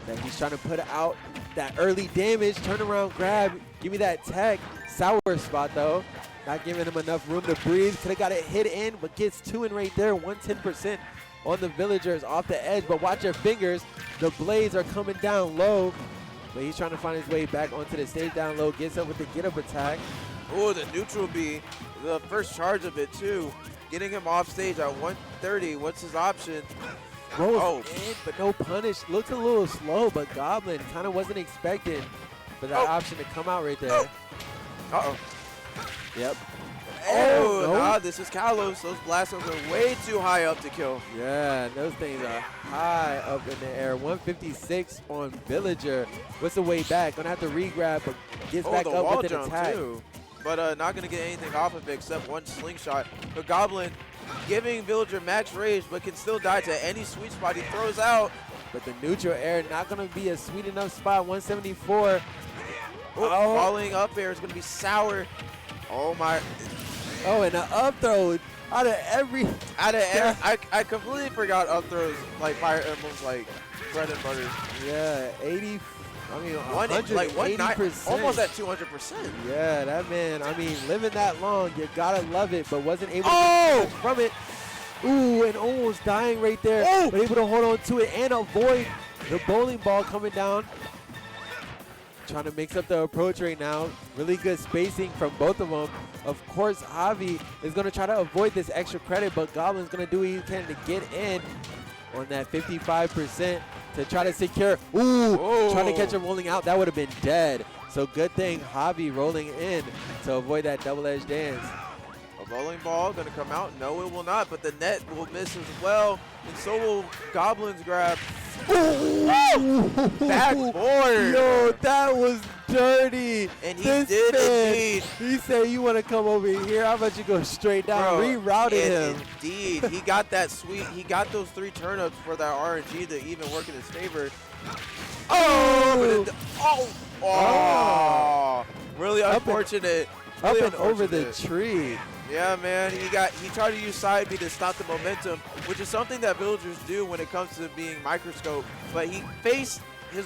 S1: that he's trying to put out that early damage, turnaround grab, give me that tech. Sour spot though, not giving him enough room to breathe. Could have got it hit in, but gets 2 in right there, 110% on the Villagers off the edge. But watch your fingers, the blades are coming down low, but he's trying to find his way back onto the stage down low, gets up with the get up attack.
S2: Oh, the neutral B, the first charge of it too. Getting him off stage at 130. What's his option?
S1: Rolls in, but no punish. Looks a little slow, but Goblin kind of wasn't expecting for that option to come out right there.
S2: Uh-oh.
S1: Yep.
S2: Oh,
S1: no.
S2: nah, this is Kalos. Those blasters are way too high up to kill.
S1: Yeah, those things are high up in the air. 156 on Villager. What's the way back? Gonna have to re-grab, but gets back
S2: the
S1: up
S2: wall
S1: with an
S2: jump
S1: attack.
S2: too. But not going to get anything off of it except one slingshot. But Goblin giving Villager max rage, but can still die to any sweet spot he throws out.
S1: But the neutral air not going to be a sweet enough spot. 174.
S2: Falling up air is going to be sour. Oh, my.
S1: Oh, and an up throw out of every.
S2: I completely forgot up throws like Fire Emblems, like bread and butter.
S1: Yeah, 80. I mean,
S2: 180%. Almost at 200%.
S1: Yeah, that man, I mean, living that long, you gotta love it, but wasn't able to get from it. Ooh, and almost dying right there, but able to hold on to it and avoid the bowling ball coming down. Trying to mix up the approach right now. Really good spacing from both of them. Of course, Javi is gonna try to avoid this extra credit, but Goblin's gonna do what he can to get in on that 55%. To try to secure, trying to catch him rolling out, that would have been dead. So good thing Javi rolling in to avoid that double-edged dance.
S2: A bowling ball gonna come out? No, it will not, but the net will miss as well, and so will Goblin's grab. Backboard!
S1: Yo, that was dirty.
S2: And he did indeed.
S1: He said, you want to come over here? How about you go straight down? Rerouted him.
S2: Indeed. He got that sweet, he got those 3 turnips for that RNG to even work in his favor. Really unfortunate.
S1: Up and over the tree.
S2: Yeah, man, he tried to use side B to stop the momentum, which is something that villagers do when it comes to being microscope. But his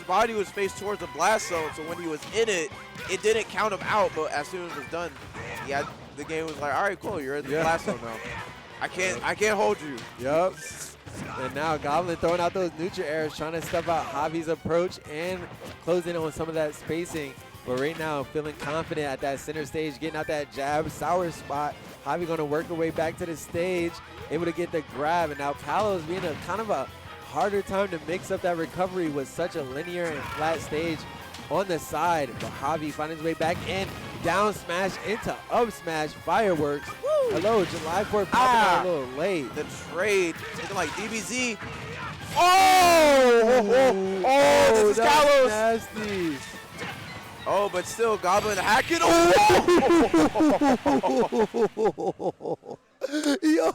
S2: body was faced towards the blast zone, so when he was in it, it didn't count him out. But as soon as it was done, the game was like, all right, cool, you're in the blast zone now. I can't hold you.
S1: Yep. And now Goblin throwing out those neutral airs, trying to stuff out Javi's approach and closing on some of that spacing. But right now, feeling confident at that center stage, getting out that jab, sour spot. Javi going to work her way back to the stage, able to get the grab. And now Kalos being a kind of a harder time to mix up that recovery with such a linear and flat stage on the side. But Javi finding his way back in, down smash into up smash, fireworks. Woo. Hello, July 4th popping out a little late.
S2: The trade, looking like DBZ. This is Kalos.
S1: Nasty.
S2: Oh, but still, Goblin hacking.
S1: Yo,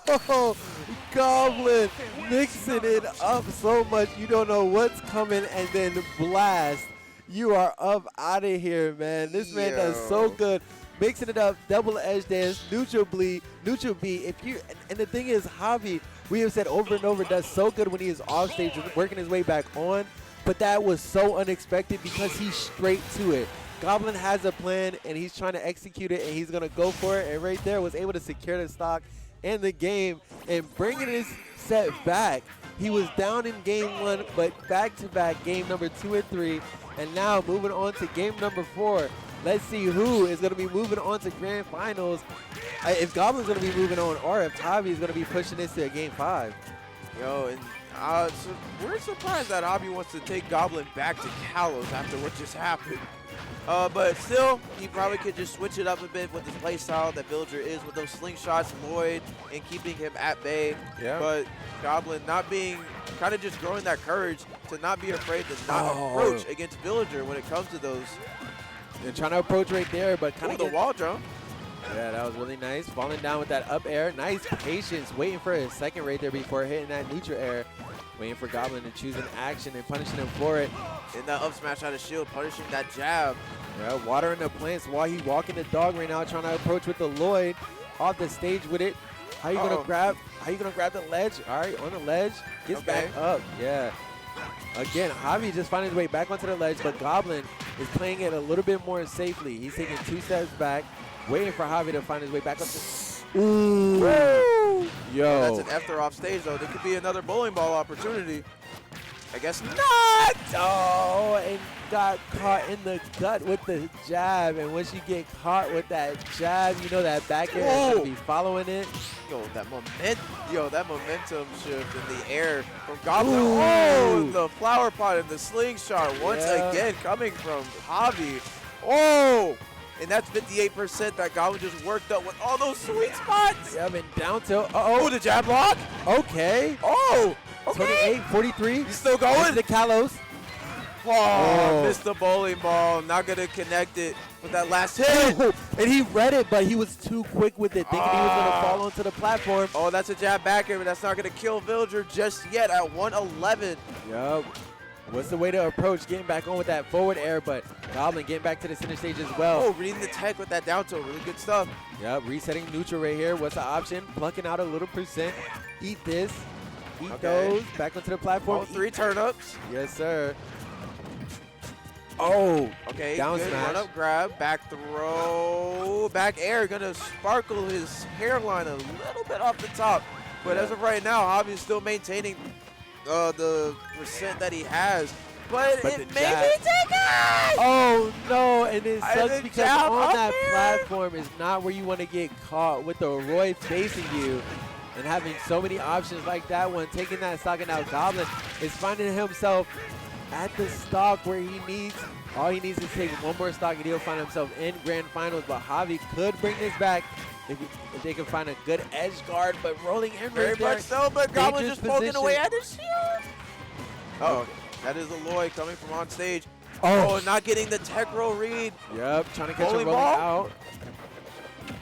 S1: Goblin mixing it up so much you don't know what's coming, and then blast. You are up out of here, man. This man does so good. Mixing it up, double edge dance, neutral B. And the thing is, Javi, we have said over and over, does so good when he is off stage, working his way back on. But that was so unexpected because he's straight to it. Goblin has a plan, and he's trying to execute it, and he's going to go for it. And right there was able to secure the stock and the game and bringing his set back. He was down in game 1, but back-to-back game number 2 and 3. And now moving on to game number 4. Let's see who is going to be moving on to grand finals. If Goblin's going to be moving on, or if Javi is going to be pushing this to a game 5.
S2: Yo, and so we're surprised that Javi wants to take Goblin back to Kalos after what just happened. But still, he probably could just switch it up a bit with his play style that Villager is with those slingshots, Lloyd, and keeping him at bay.
S1: Yeah.
S2: But Goblin not being, kind of just growing that courage to not be afraid to not approach against Villager when it comes to those.
S1: And trying to approach right there, but kind of
S2: the wall jump.
S1: Yeah, that was really nice. Falling down with that up air. Nice patience, waiting for a second right there before hitting that neutral air. Waiting for Goblin to choose an action and punishing him for it.
S2: In that up smash out of shield, punishing that jab.
S1: Yeah, watering the plants while he walking the dog right now, trying to approach with the Lloyd off the stage with it. How you gonna grab? How you gonna grab the ledge? All right, on the ledge, gets back up. Yeah. Again, Javi just finding his way back onto the ledge, but Goblin is playing it a little bit more safely. He's taking 2 steps back, waiting for Javi to find his way back up. Ooh.
S2: Woo.
S1: Yo.
S2: That's an F throw off stage, though. There could be another bowling ball opportunity. I guess not.
S1: Oh, and got caught in the gut with the jab. And once you get caught with that jab, you know that back air is going to be following it.
S2: Yo, that momentum shift in the air from Goblin. Oh, the flower pot and the slingshot once again coming from Javi. Oh, and that's 58% that Goblin just worked up with all those sweet spots.
S1: Yeah, and down tilt.
S2: Oh, the jab block.
S1: Okay.
S2: Oh, okay.
S1: 28, 43.
S2: He's still going.
S1: The Kalos.
S2: Oh, missed the bowling ball. Not going to connect it with that last hit.
S1: And he read it, but he was too quick with it, thinking he was going to fall onto the platform.
S2: Oh, that's a jab back air, but that's not going to kill Villager just yet at 111.
S1: Yup. What's the way to approach getting back on with that forward air, but Goblin getting back to the center stage as well.
S2: Oh, reading the tech with that down tilt. Really good stuff.
S1: Yep, resetting neutral right here. What's the option? Plucking out a little percent. Eat this. Eat those. Back onto the platform.
S2: Oh, 3 turnips.
S1: Yes, sir. Oh,
S2: okay,
S1: down
S2: good
S1: smash.
S2: Run up grab, back throw, back air. Gonna sparkle his hairline a little bit off the top. But as of right now, Javi's still maintaining the percent that he has. But it may be taken!
S1: Oh, no, and it sucks because on that
S2: air.
S1: platform is not where you want to get caught with the Roy facing you. And having so many options like that one, taking that stock, and now Goblin is finding himself at the stock where he needs. All he needs is take one more stock and he'll find himself in grand finals. But Javi could bring this back if they can find a good edge guard. But rolling in
S2: very much so, but Goblin just poking away at his shield. Oh, that is a Lloyd coming from on stage. Oh, not getting the tech roll read.
S1: Yep, trying to catch him rolling out.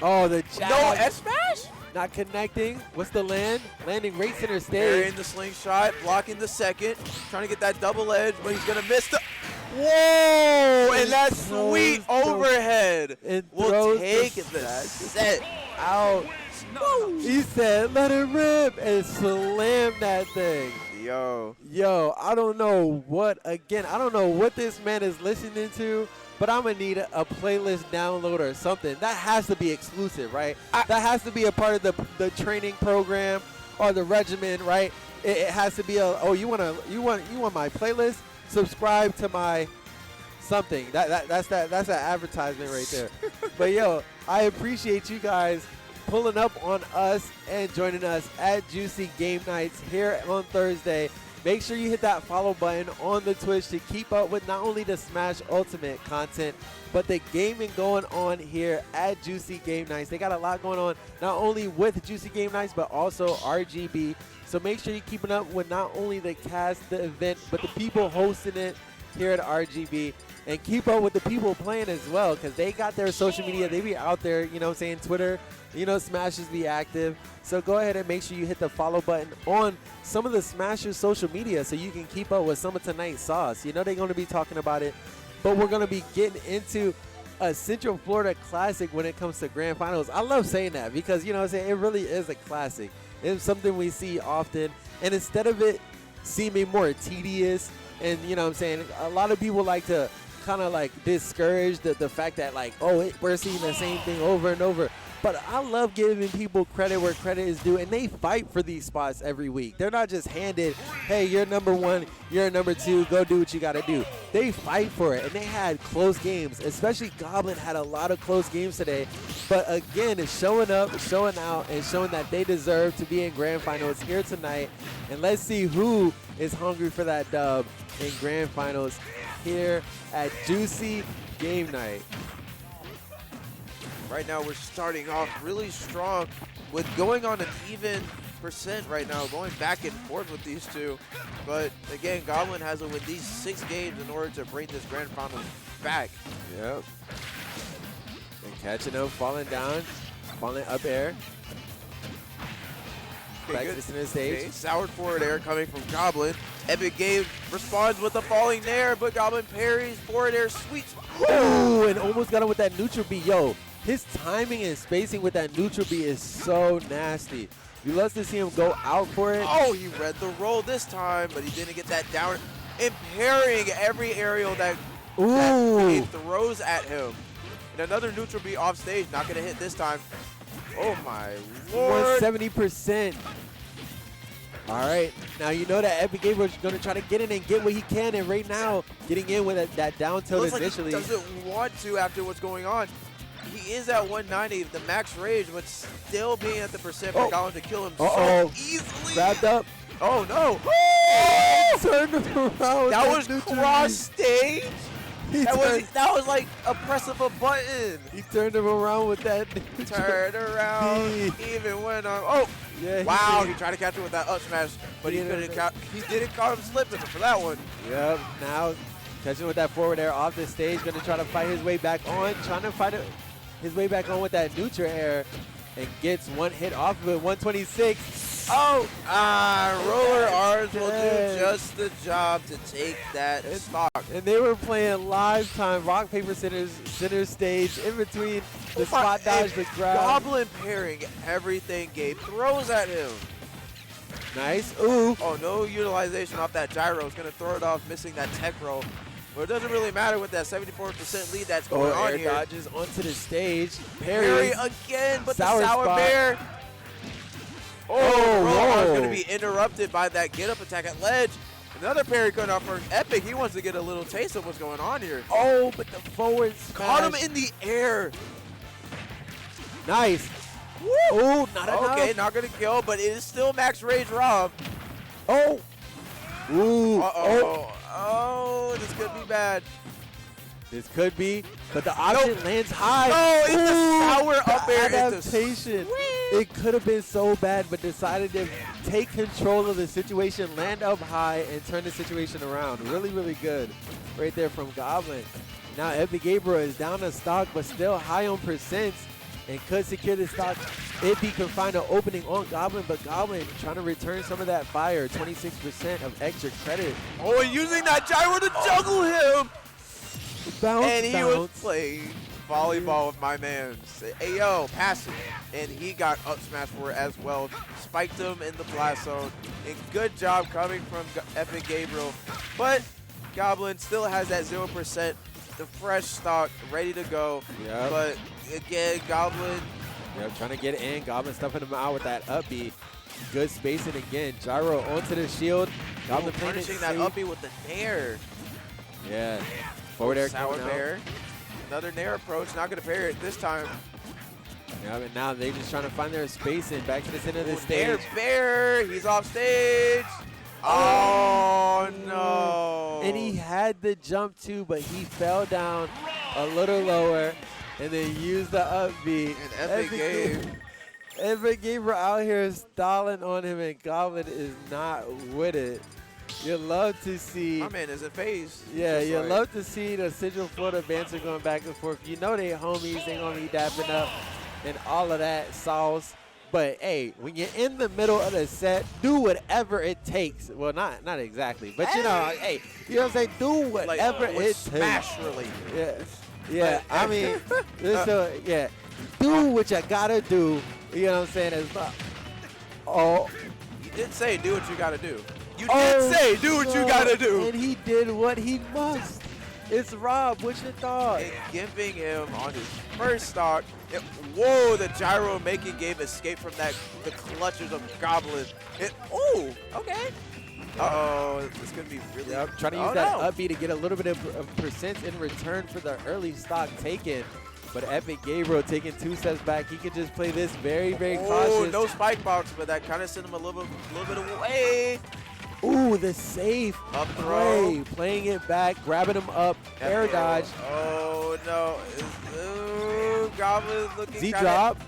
S1: Oh, the jab.
S2: No S-smash?
S1: Not connecting. What's the land? Landing right center stage.
S2: Burying the slingshot, blocking the second. Trying to get that double edge, but he's going to miss the... Whoa! And that sweet overhead will take the set out.
S1: He said, let it rip, and slam that thing. Yo, I don't know what this man is listening to, but I'm going to need a playlist download or something. That has to be exclusive, right? That has to be a part of the training program or the regimen, right? It has to be you want my playlist? Subscribe to my something. That's that advertisement right there. But yo, I appreciate you guys pulling up on us and joining us at Juicy Game Nights here on Thursday. Make sure you hit that follow button on the Twitch to keep up with not only the Smash Ultimate content, but the gaming going on here at Juicy Game Nights. They got a lot going on, not only with Juicy Game Nights, but also RGB. So make sure you're keeping up with not only the cast, the event, but the people hosting it here at RGB. And keep up with the people playing as well, because they got their social media. They be out there, you know what I'm saying, Twitter, Smashers be active. So go ahead and make sure you hit the follow button on some of the Smashers social media so you can keep up with some of tonight's sauce. They're going to be talking about it, but we're going to be getting into a Central Florida classic when it comes to grand finals. I love saying that because, it really is a classic. It's something we see often, and instead of it seeming more tedious, and a lot of people like to kind of like discourage the fact that we're seeing the same thing over and over. But I love giving people credit where credit is due, and they fight for these spots every week. They're not just handed, hey, you're number 1, you're number 2, go do what you got to do. They fight for it, and they had close games, especially Goblin had a lot of close games today. But again, it's showing up, showing out, and showing that they deserve to be in grand finals here tonight. And let's see who is hungry for that dub in grand finals here at Juicy Game Night.
S2: Right now, we're starting off really strong with going on an even percent right now, going back and forth with these two. But again, Goblin has to win these 6 games in order to bring this grand final back.
S1: Yep. And catching them, falling down, falling up air. Back to the center stage.
S2: Okay, soured forward air coming from Goblin. Epic Game responds with a falling nair, but Goblin parries, forward air sweeps.
S1: Ooh, and almost got him with that neutral B. Yo, his timing and spacing with that neutral B is so nasty. You love to see him go out for it.
S2: Oh, he read the roll this time, but he didn't get that down. Impairing every aerial that he throws at him. And another neutral B off stage, not going to hit this time. Oh my lord.
S1: 170%. All right, now you know that Epic Gabriel is going to try to get in and get what he can, and right now, getting in with that down tilt initially.
S2: Like he doesn't want to after what's going on. He is at 190, the max rage, but still being at the percent for Goblin to kill him so easily.
S1: Grabbed up.
S2: Oh no.
S1: Turned around.
S2: That was cross stage. That was like a press of a button.
S1: He turned him around with that.
S2: Turned around, even went on. Oh,
S1: yeah.
S2: Wow, he tried to catch him with that up smash, but he didn't caught him slipping for that one.
S1: Yep, now catching with that forward air off the stage, gonna try to fight his way back on, his way back on with that neutral air, and gets one hit off of it, 126.
S2: Roller R's will do just the job to take that stock.
S1: And they were playing live time, rock, paper, scissors, center stage, in between the spot dodge, the grab.
S2: Goblin pairing everything Gabe throws at him.
S1: Nice, ooh.
S2: Oh, no utilization off that gyro. It's going to throw it off, missing that tech roll. But it doesn't really matter with that 74% lead that's going on here.
S1: Dodges onto the stage.
S2: Parry again, but
S1: sour
S2: the sour
S1: spot.
S2: bear. Oh, is going to be interrupted by that get-up attack at ledge. Another parry going off for Epic. He wants to get a little taste of what's going on here.
S1: Oh, but the forward smash.
S2: Caught him in the air.
S1: Nice.
S2: Woo.
S1: Oh, not enough.
S2: Okay, not going to kill, but it is still max rage Rob.
S1: Oh. Ooh.
S2: Oh, this could be bad.
S1: This could be, but the option lands high.
S2: Oh, it's a sour up air
S1: adaptation. It could have been so bad, but decided to take control of the situation, land up high, and turn the situation around. Really, really good right there from Goblin. Now Epic Gabriel is down to stock, but still high on percents and could secure the stock if he can find an opening on Goblin, but Goblin trying to return some of that fire, 26% of extra credit.
S2: Oh, using that gyro to juggle him. And he was playing volleyball with my man. Ayo, passive. And he got up smash for it as well. Spiked him in the blast zone. And good job coming from Epic Gabriel. But Goblin still has that 0%, the fresh stock ready to go.
S1: Yep.
S2: But again, Goblin.
S1: Yep, trying to get in. Goblin stuffing him out with that up B. Good spacing again. Gyro onto the shield. Goblin
S2: punishing that up B with the nair.
S1: Yeah. Forward air
S2: sour bear. Another nair approach. Not going to parry it this time.
S1: Yeah, but now they're just trying to find their spacing. Back to the center of the stage.
S2: Nair bear. He's off stage. Oh, no.
S1: And he had the jump too, but he fell down a little lower and then used the up B.
S2: And
S1: Epic Gabriel out here stalling on him, and Goblin is not with it. You love to see.
S2: My man is in phase.
S1: Yeah, you love to see the Central Florida banter going back and forth. You know they homies, they gonna be dapping up and all of that sauce. But hey, when you're in the middle of the set, do whatever it takes. Well, not exactly, but you know, hey, you know what I'm saying? Do whatever it takes.
S2: Smash related.
S1: Yeah. I mean, do what you gotta do. You know what I'm saying? It's not. Oh.
S2: You did say do what you gotta do. You did say do what you gotta do.
S1: And he did what he must. It's Rob. What's your thought?
S2: And gimping him on his first stock. Whoa, the gyro making game escape from the clutches of Goblin. Ooh, okay. Uh-oh, it's going to be really...
S1: Yep, trying to use that up B to get a little bit of percent in return for the early stock taken. But Epic Gabriel taking 2 steps back. He could just play this very, very cautious.
S2: Oh, no spike box, but that kind of sent him a little bit away.
S1: Ooh, the safe
S2: Up throw.
S1: Playing it back, grabbing him up, air dodge.
S2: Oh, no. Ooh, Goblin looking
S1: Z-drop.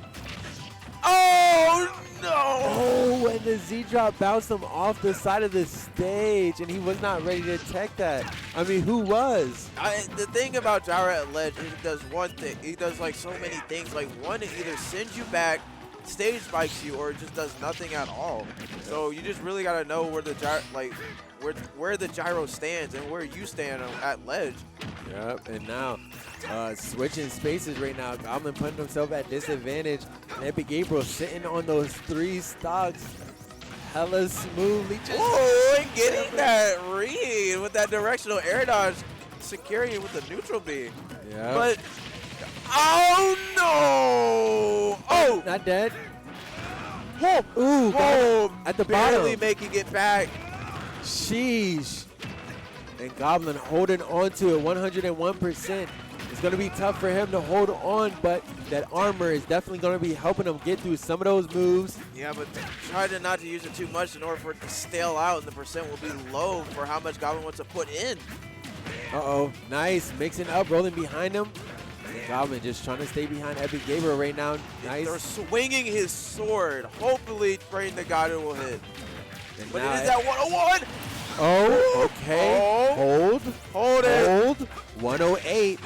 S2: Oh, no.
S1: Oh, and the Z-drop bounced him off the side of the stage, and he was not ready to tech that. I mean, who was?
S2: The thing about Gyro at ledge, he does one thing. He does, like, so many things. Like, one, it either sends you back, stage spikes you, or it just does nothing at all. So you just really got to know where the gyro, like, where the gyro stands and where you stand at ledge.
S1: Yep, and now switching spaces right now. Goblin putting himself at disadvantage. And Epic Gabriel sitting on those 3 stocks hella smoothly.
S2: Whoa, and getting that read with that directional air dodge, securing it with the neutral B.
S1: Yeah.
S2: But, oh no! Oh!
S1: Not dead.
S2: Whoa!
S1: Ooh,
S2: whoa!
S1: At the
S2: barely
S1: bottom.
S2: making it back.
S1: Sheesh. And Goblin holding on to it 101%. It's going to be tough for him to hold on, but that armor is definitely going to be helping him get through some of those moves.
S2: Yeah, but try not to use it too much in order for it to stale out, and the percent will be low for how much Goblin wants to put in.
S1: Uh-oh. Nice. Mixing up, rolling behind him. And Goblin just trying to stay behind Epic Gabriel right now. Nice.
S2: They're swinging his sword, hopefully praying to God it will hit.
S1: And
S2: But it is that 101.
S1: Oh, okay.
S2: Oh.
S1: Hold
S2: it.
S1: Hold. 108.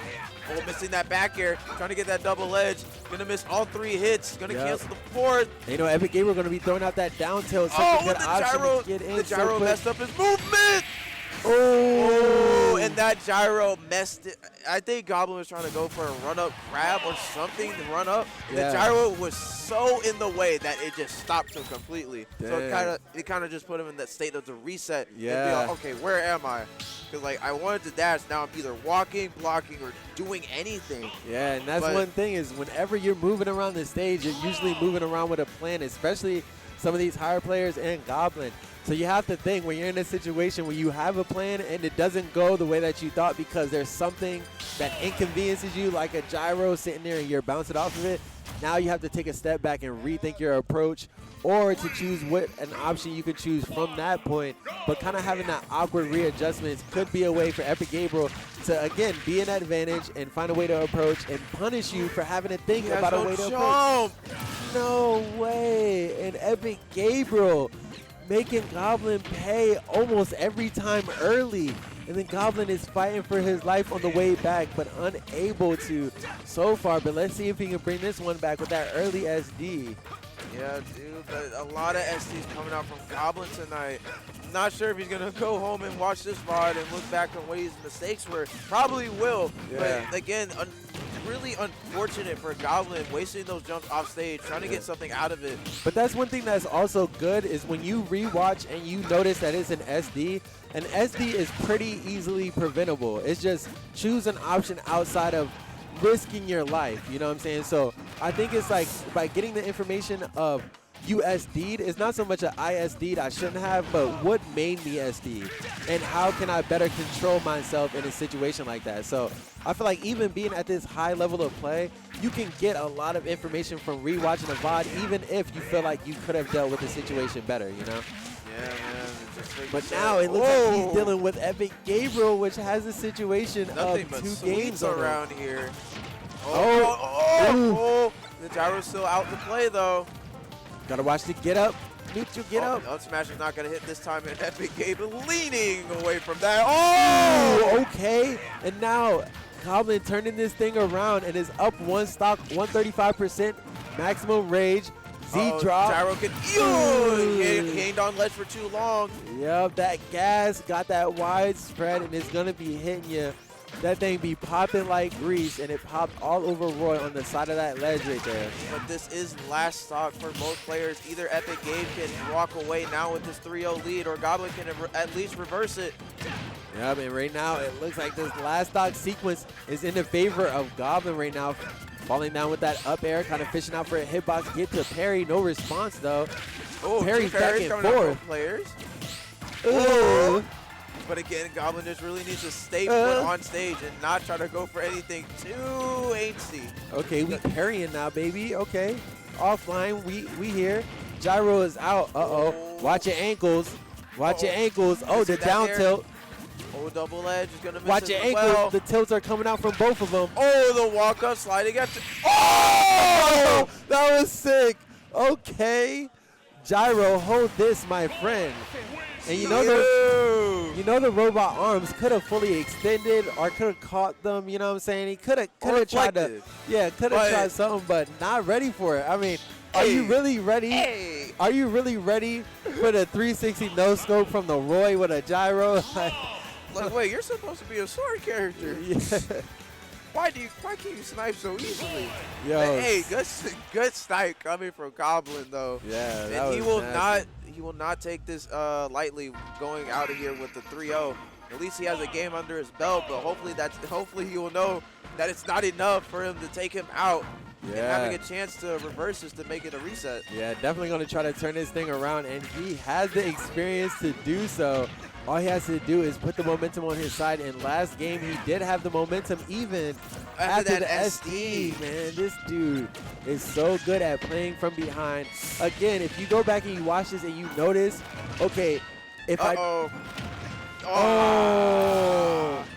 S2: Oh, missing that back air, trying to get that double edge. Gonna miss all 3 hits. Gonna
S1: Yep.
S2: cancel the 4th.
S1: You know, Epic Gabriel going to be throwing out that down tilt. Such
S2: Oh,
S1: a good
S2: the
S1: option
S2: gyro,
S1: to get in
S2: the gyro
S1: so quick.
S2: messed up his movement.
S1: Oh,
S2: And that gyro messed it. I think Goblin was trying to go for a run-up grab or something to run up.
S1: Yeah.
S2: The gyro was so in the way that it just stopped him completely. So
S1: Damn.
S2: it kind of just put him in that state of the reset. And be
S1: Yeah.
S2: like, okay, where am I? Because like I wanted to dash, now I'm either walking, blocking, or doing anything.
S1: Yeah, and that's
S2: But-
S1: one thing is whenever you're moving around the stage, you're usually moving around with a plan, especially some of these higher players and Goblin. So you have to think when you're in a situation where you have a plan and it doesn't go the way that you thought because there's something that inconveniences you, like a gyro sitting there and you're bouncing off of it. Now you have to take a step back and rethink your approach, or to choose what an option you could choose from that point. But kind of having that awkward readjustments could be a way for Epic Gabriel to, again, be an advantage and find a way to approach and punish you for having to think about a way to approach. No way. And Epic Gabriel making Goblin pay almost every time early. And then Goblin is fighting for his life on the way back, but unable to so far. But let's see if he can bring this one back with that early SD.
S2: Yeah, dude, but a lot of SDs coming out from Goblin tonight. Not sure if he's going to go home and watch this VOD and look back on what his mistakes were. Probably will,
S1: Yeah.
S2: but again, really unfortunate for Goblin wasting those jumps off stage, trying to get something out of it.
S1: But that's one thing that's also good is when you rewatch and you notice that it's an SD is pretty easily preventable. It's just choose an option outside of risking your life, you know what I'm saying? So I think it's like by getting the information of you SD'd, it's not so much an I SD'd I shouldn't have, but what made me SD and how can I better control myself in a situation like that. So I feel like even being at this high level of play, you can get a lot of information from rewatching a VOD, even if you feel like you could have dealt with the situation better, you know?
S2: Yeah, man. Just like
S1: But now it looks like he's dealing with Epic Gabriel, which has a situation
S2: nothing
S1: of
S2: but
S1: 2
S2: sweeps
S1: games on
S2: around here.
S1: Oh.
S2: The gyro's still out to play though.
S1: Gotta watch the get up. Neutral get up.
S2: Up smash is not gonna hit this time, and Epic Gabriel leaning away from that. Oh!
S1: Oh, okay. And now Goblin turning this thing around and is up 1 stock, 135%, maximum rage. Z-drop.
S2: Gyro can. He ain't on ledge for too long.
S1: Yep, that gas got that widespread and it's gonna be hitting you. That thing be popping like grease, and it popped all over Roy on the side of that ledge right there.
S2: But this is last stock for most players. Either Epic Gabe can walk away now with this 3-0 lead, or Goblin can at least reverse it.
S1: Yeah, and right now it looks like this last stock sequence is in the favor of Goblin right now. Falling down with that up air, kind of fishing out for a hitbox. Get to parry, no response though.
S2: Oh,
S1: Parry's back and forth.
S2: Players.
S1: Ooh.
S2: But again, Goblin just really needs to stay put on stage and not try to go for anything too angsty.
S1: Okay, we parrying now, baby. Okay, offline, we here. Gyro is out. Uh-oh. Watch your ankles. Watch your ankles. Oh, the down tilt.
S2: Oh, double edge is going to miss.
S1: Watch your ankles.
S2: Well.
S1: The tilts are coming out from both of them.
S2: Oh, the walk up sliding after.
S1: Oh, that was sick. Okay. Gyro, hold this, my friend. And you know the robot arms could have fully extended or could have caught them, you know what I'm saying? He could have tried to, tried something, but not ready for it. I mean, are you really ready?
S2: Hey.
S1: Are you really ready for the 360 no scope from the Roy with a gyro?
S2: Like, wait, you're supposed to be a sword character.
S1: Yeah.
S2: Why can you snipe so easily?
S1: Yo.
S2: But, hey, good snipe coming from Goblin though.
S1: Yeah, that
S2: and
S1: was
S2: he will not take this lightly going out of here with the 3-0. At least he has a game under his belt, but hopefully he will know that it's not enough for him to take him out.
S1: Yeah.
S2: And having a chance to reverse this to make it a reset.
S1: Yeah, definitely going to try to turn this thing around, and he has the experience to do so. All he has to do is put the momentum on his side, and last game he did have the momentum even after the SD. Man, this dude is so good at playing from behind. Again, if you go back and you watch this and you notice, okay, if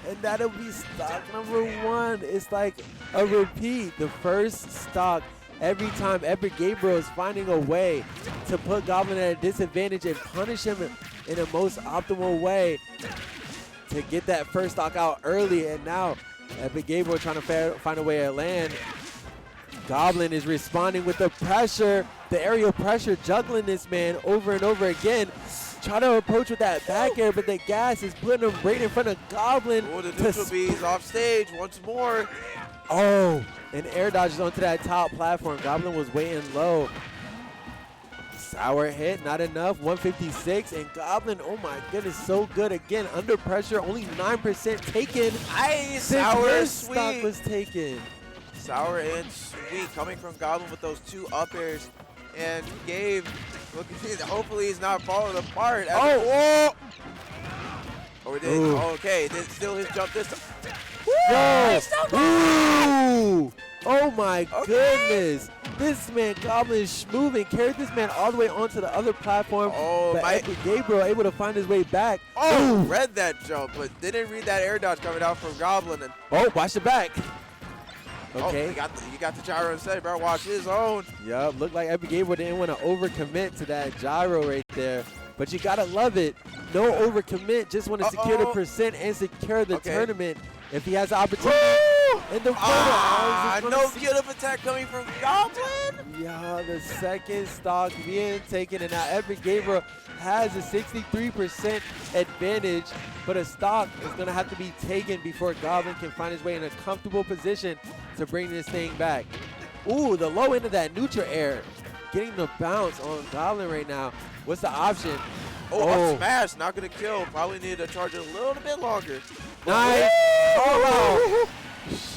S1: and that'll be stock number 1. It's like a repeat. The first stock, every time Epic Gabriel is finding a way to put Goblin at a disadvantage and punish him in the most optimal way to get that first stock out early. And now Epic Gabriel trying to find a way to land. Goblin is responding with the pressure, the aerial pressure, juggling this man over and over again. Try to approach with that back air, but the gas is putting him right in front of Goblin.
S2: Oh, the neutral B is off stage once more.
S1: Oh, and air dodges onto that top platform. Goblin was waiting low. Sour hit, not enough. 156, and Goblin, oh my goodness, so good again. Under pressure, only 9% taken.
S2: Nice, sour and
S1: sweet. Stock was taken.
S2: Sour and sweet coming from Goblin with those 2 up airs. And Gabe, hopefully he's not falling apart. Oh, we did. Okay, still his jump this time.
S1: Ooh! Oh my goodness. This man, Goblin, is moving, carried this man all the way onto the other platform.
S2: Oh,
S1: but Epic Gabriel able to find his way back.
S2: Oh, read that jump, but didn't read that air dodge coming out from Goblin. And
S1: watch the back. Okay.
S2: Oh, you got the gyro instead, bro. Watch his own.
S1: Yup, looked like Epic Gabriel didn't want to overcommit to that gyro right there. But you gotta love it. No overcommit, just want to secure the percent and secure the tournament. If he has the opportunity in the photo.
S2: No get-up attack coming from Goblin.
S1: Yeah, the second stock being taken, and now Epic Gabriel has a 63% advantage, but a stock is going to have to be taken before Goblin can find his way in a comfortable position to bring this thing back. Ooh, the low end of that neutral air. Getting the bounce on Goblin right now. What's the option?
S2: Up smash, not going to kill. Probably need to charge it a little bit longer.
S1: Nice. Oh,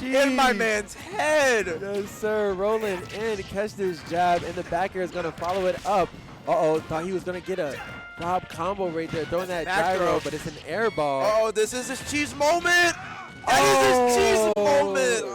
S2: in my man's head.
S1: Yes, sir. Rolling in to catch this jab, and the back air is going to follow it up. Thought he was going to get a Rob combo right there, throwing that gyro, but it's an air ball.
S2: This is his cheese moment. That is his cheese moment.
S1: You